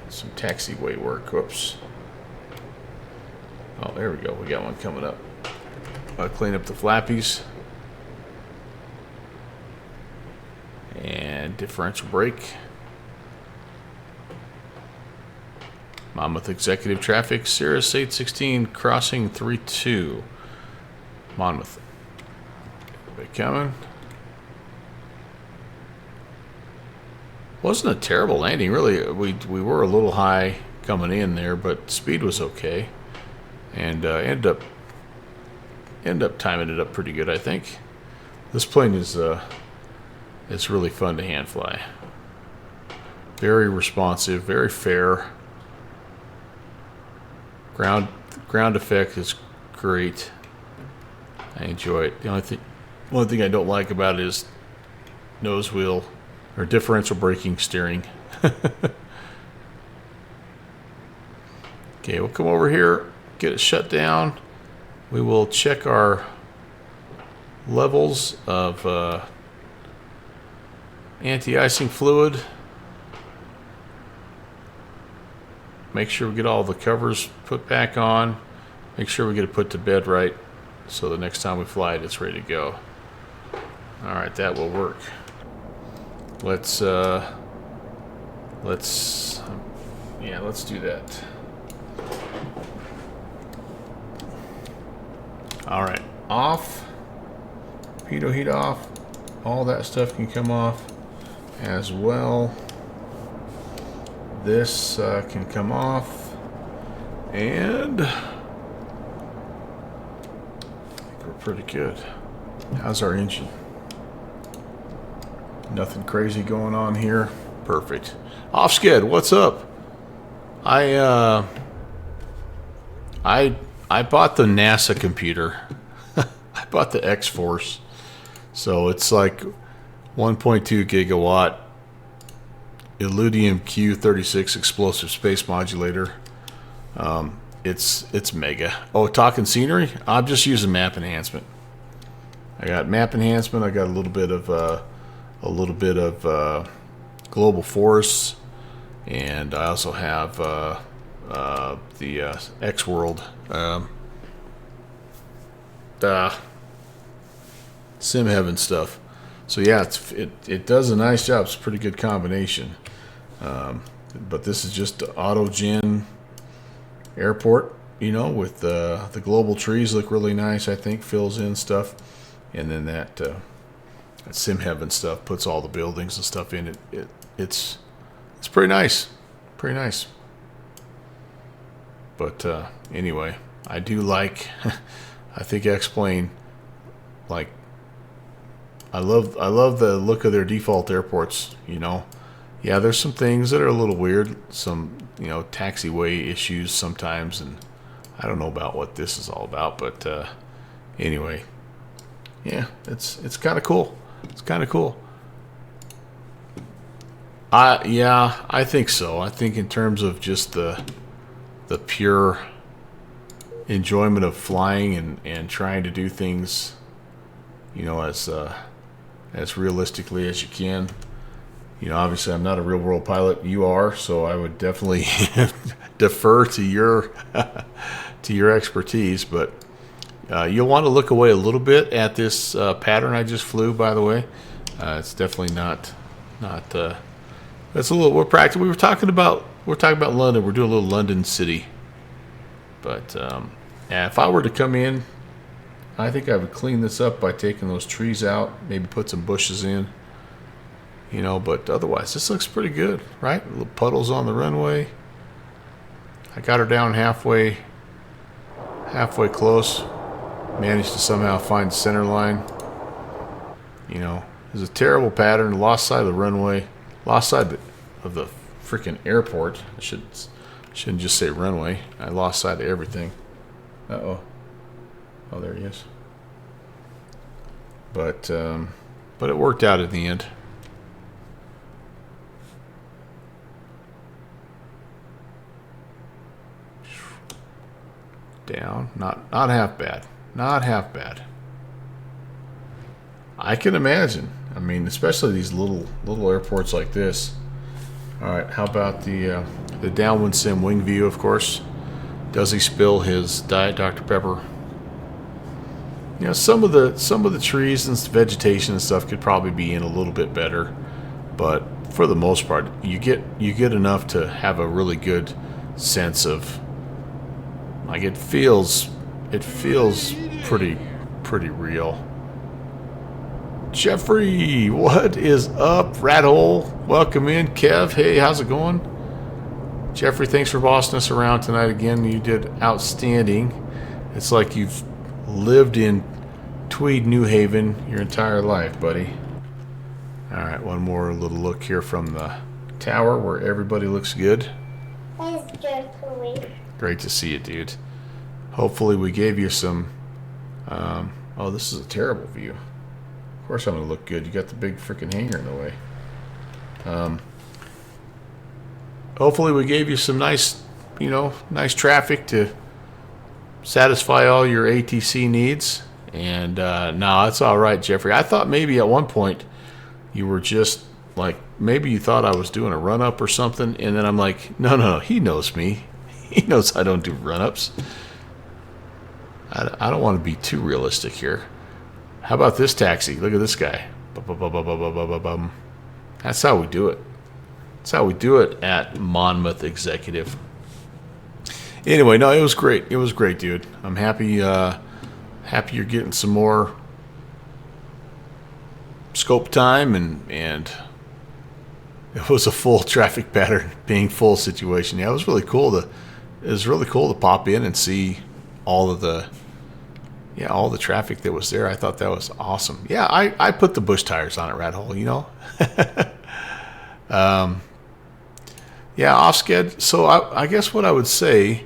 Some taxiway work. Whoops. Oh, there we go. We got one coming up. I'll clean up the flappies. And differential brake. Monmouth Executive Traffic, Cirrus 816, crossing 32. Monmouth. They coming. Wasn't a terrible landing, really. We were a little high coming in there, but speed was okay, and ended up timing it up pretty good, I think. This plane is it's really fun to hand fly. Very responsive, very fair. Ground effect is great. I enjoy it. The only thing I don't like about it is nose wheel. Or differential braking steering. Okay, we'll come over here, get it shut down. We will check our levels of anti-icing fluid. Make sure we get all the covers put back on. Make sure we get it put to bed right, so the next time we fly it, it's ready to go. All right, that will work. Let's do that. All right, off. Pitot heat off. All that stuff can come off as well. This can come off, and I think we're pretty good. How's our engine? Nothing crazy going on here. Perfect. Off sked, what's up? I bought the NASA computer. I bought the X-Force. So it's like 1.2 gigawatt Illudium Q36 explosive space modulator. It's mega. Oh, talking scenery? I'm just using map enhancement. I got map enhancement. I got a little bit of global forests, and I also have the X World Sim Heaven stuff. So yeah, it does a nice job. It's a pretty good combination. But this is just AutoGen Airport, you know, with the global trees look really nice. I think fills in stuff, and then that Sim Heaven stuff puts all the buildings and stuff in it. It's pretty nice, pretty nice. But anyway, I do like. I think X-Plane, like, I love the look of their default airports. You know, yeah, there's some things that are a little weird, some taxiway issues sometimes, and I don't know about what this is all about, but anyway, yeah, it's kind of cool. It's kind of cool. Yeah, I think so. I think in terms of just the pure enjoyment of flying and trying to do things, as realistically as you can. You know, obviously I'm not a real world pilot. You are, so I would definitely defer to your to your expertise. But you'll want to look away a little bit at this pattern I just flew. By the way, it's definitely not. That's a little. We're practicing. We're talking about London. We're doing a little London City. But yeah, if I were to come in, I think I would clean this up by taking those trees out, maybe put some bushes in. You know, but otherwise, this looks pretty good, right? Little puddles on the runway. I got her down halfway close. Managed to somehow find the center line. You know, it was a terrible pattern. Lost sight of the runway. Lost sight of the freaking airport. I shouldn't just say runway. I lost sight of everything. Uh-oh. Oh, there he is. But it worked out in the end. Down. Not half bad. Not half bad. I can imagine. I mean, especially these little airports like this. All right, how about the downwind sim wing view? Of course, does he spill his Diet Dr. Pepper? You know, some of the trees and vegetation and stuff could probably be in a little bit better, but for the most part, you get enough to have a really good sense of. Like it feels pretty real. Jeffrey, what is up? Rat hole, welcome in. Kev, hey, how's it going? Jeffrey, thanks for bossing us around tonight again. You did outstanding. It's like you've lived in Tweed, New Haven your entire life, buddy. All right, one more little look here from the tower where everybody looks good. Thanks, Jeffrey. Great to see you, dude. Hopefully we gave you some... oh, this is a terrible view. Of course I'm going to look good. You got the big freaking hangar in the way. Hopefully we gave you some nice traffic to satisfy all your ATC needs. And no, it's all right, Jeffrey. I thought maybe at one point you were just like, maybe you thought I was doing a run-up or something. And then I'm like, no, he knows me. He knows I don't do run-ups. I don't want to be too realistic here. How about this taxi? Look at this guy. That's how we do it. That's how we do it at Monmouth Executive. Anyway, no, it was great. It was great, dude. I'm happy. Happy you're getting some more scope time, and it was a full traffic pattern, being full situation. Yeah, it was really cool to pop in and see all the traffic that was there. I thought that was awesome. Yeah, I put the bush tires on it, Rat Hole, you know. Yeah, off sched. So I guess what I would say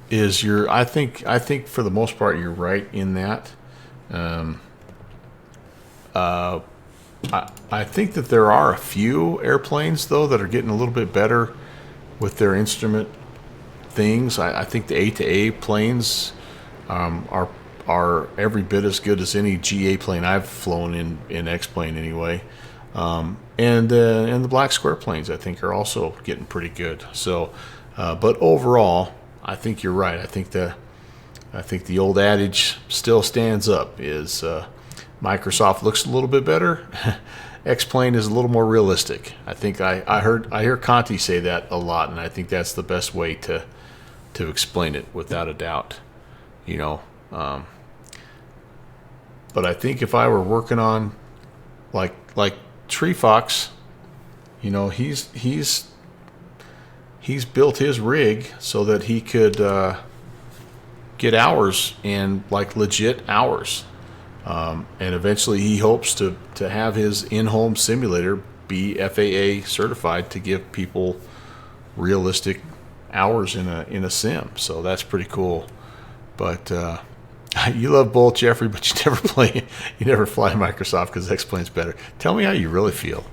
is I think for the most part you're right in that. I think that there are a few airplanes though that are getting a little bit better with their instrument things. I think the A-to-A planes are every bit as good as any GA plane I've flown in X-plane anyway. And the black square planes I think are also getting pretty good. So, but overall, I think you're right. I think the old adage still stands up. Is Microsoft looks a little bit better. X-plane is a little more realistic. I think I hear Conti say that a lot, and I think that's the best way to explain it without a doubt. You know, but I think if I were working on like Tree Fox, you know, he's built his rig so that he could get hours, and like legit hours. And eventually he hopes to have his in-home simulator be FAA certified to give people realistic hours in a sim. So that's pretty cool. But you love both, Jeffrey, but you never fly Microsoft because X-plane's better. Tell me how you really feel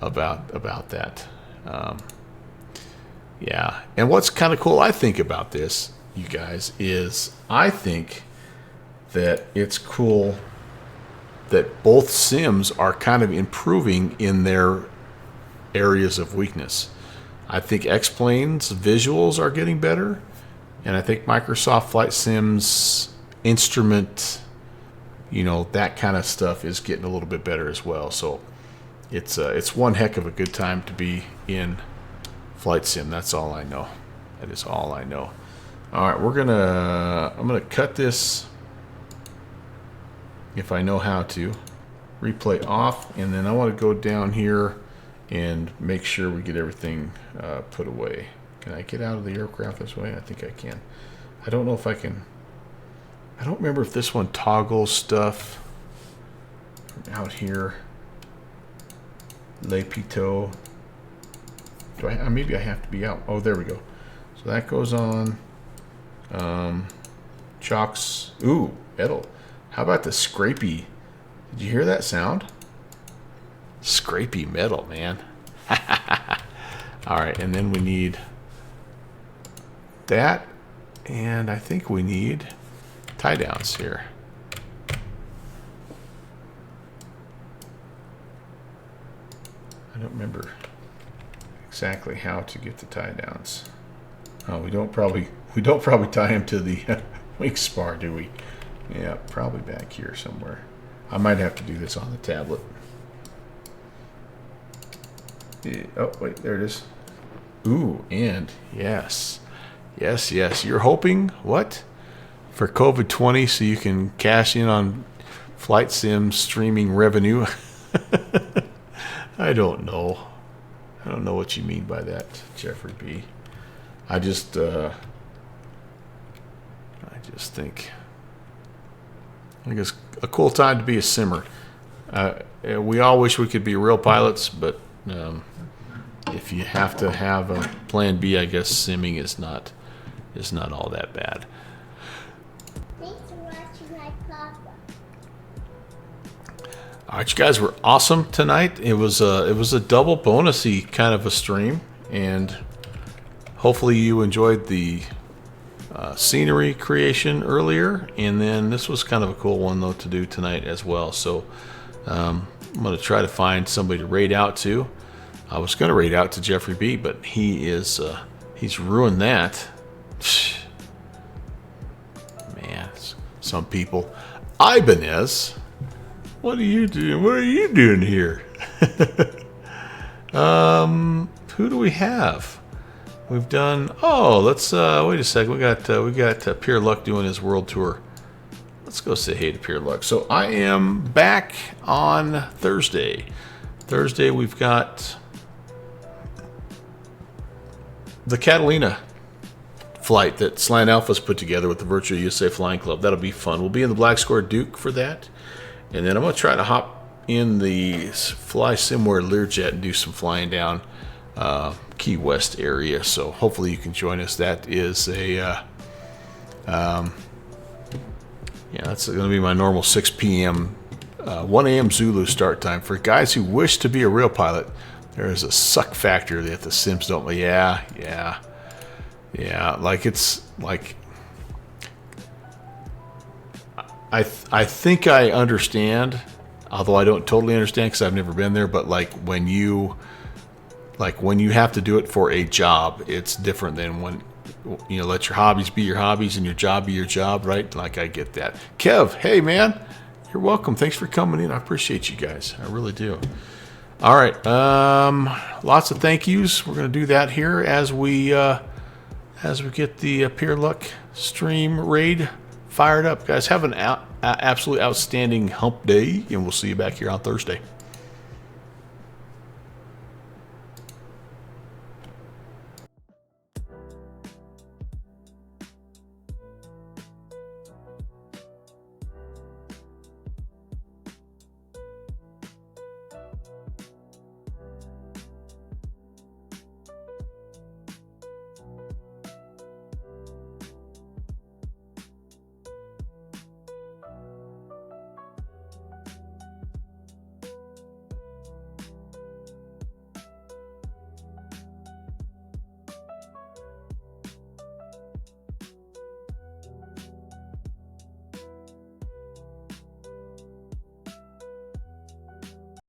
about that. Yeah, and what's kind of cool I think about this, you guys, is I think that it's cool that both sims are kind of improving in their areas of weakness. I think X-Plane's visuals are getting better, and I think Microsoft Flight Sim's instrument, that kind of stuff is getting a little bit better as well. So it's one heck of a good time to be in Flight Sim. That's all I know. That is all I know. All right, I'm gonna cut this if I know how to. Replay off, and then I want to go down here and make sure we get everything put away. Can I get out of the aircraft this way? I think I can. I don't know if I can. I don't remember if this one toggles stuff out here. Le Pitot. Maybe I have to be out. Oh, there we go. So that goes on. Chocks. Ooh, metal. How about the scrapey? Did you hear that sound? Scrapey metal, man. All right, and then we need that, and I think we need tie downs here. I don't remember exactly how to get the tie downs. Oh, we don't probably tie them to the wing spar, do we? Yeah, probably back here somewhere. I might have to do this on the tablet. Oh, wait, there it is. Ooh, and yes. Yes. You're hoping, what? For COVID-20 so you can cash in on Flight Sim streaming revenue? I don't know. I don't know what you mean by that, Jeffrey B. I just think it's a cool time to be a simmer. We all wish we could be real pilots, but if you have to have a plan B, I guess simming is not all that bad. Thanks for watching my papa. All right, you guys were awesome tonight. It was a double bonusy kind of a stream, and hopefully you enjoyed the scenery creation earlier, and then this was kind of a cool one though to do tonight as well. So I'm going to try to find somebody to raid out to. I was going to raid out to Jeffrey B, but he's ruined that. Man, some people. Ibanez, what are you doing? What are you doing here? Who do we have? We've done. Oh, let's wait a second. We got Pierre Luck doing his world tour. Let's go say hey to Pierre Luck. So I am back on Thursday. Thursday we've got the Catalina flight that Slant Alpha's put together with the Virtual USA Flying Club. That'll be fun. We'll be in the Black Square Duke for that, and then I'm gonna try to hop in the Fly Simware Learjet and do some flying down Key West area. So hopefully you can join us. That is that's going to be my normal 6 p.m. 1 a.m. Zulu start time. For guys who wish to be a real pilot, there is a suck factor that the Sims don't. Yeah. Like it's like I think I understand, although I don't totally understand because I've never been there. But like when you have to do it for a job, it's different than when let your hobbies be your hobbies and your job be your job, right? Like I get that. Kev, hey man, you're welcome. Thanks for coming in. I appreciate you guys. I really do. All right, lots of thank yous. We're gonna do that here as we get the Pierre Luck stream raid fired up, guys. Have an absolutely outstanding hump day, and we'll see you back here on Thursday.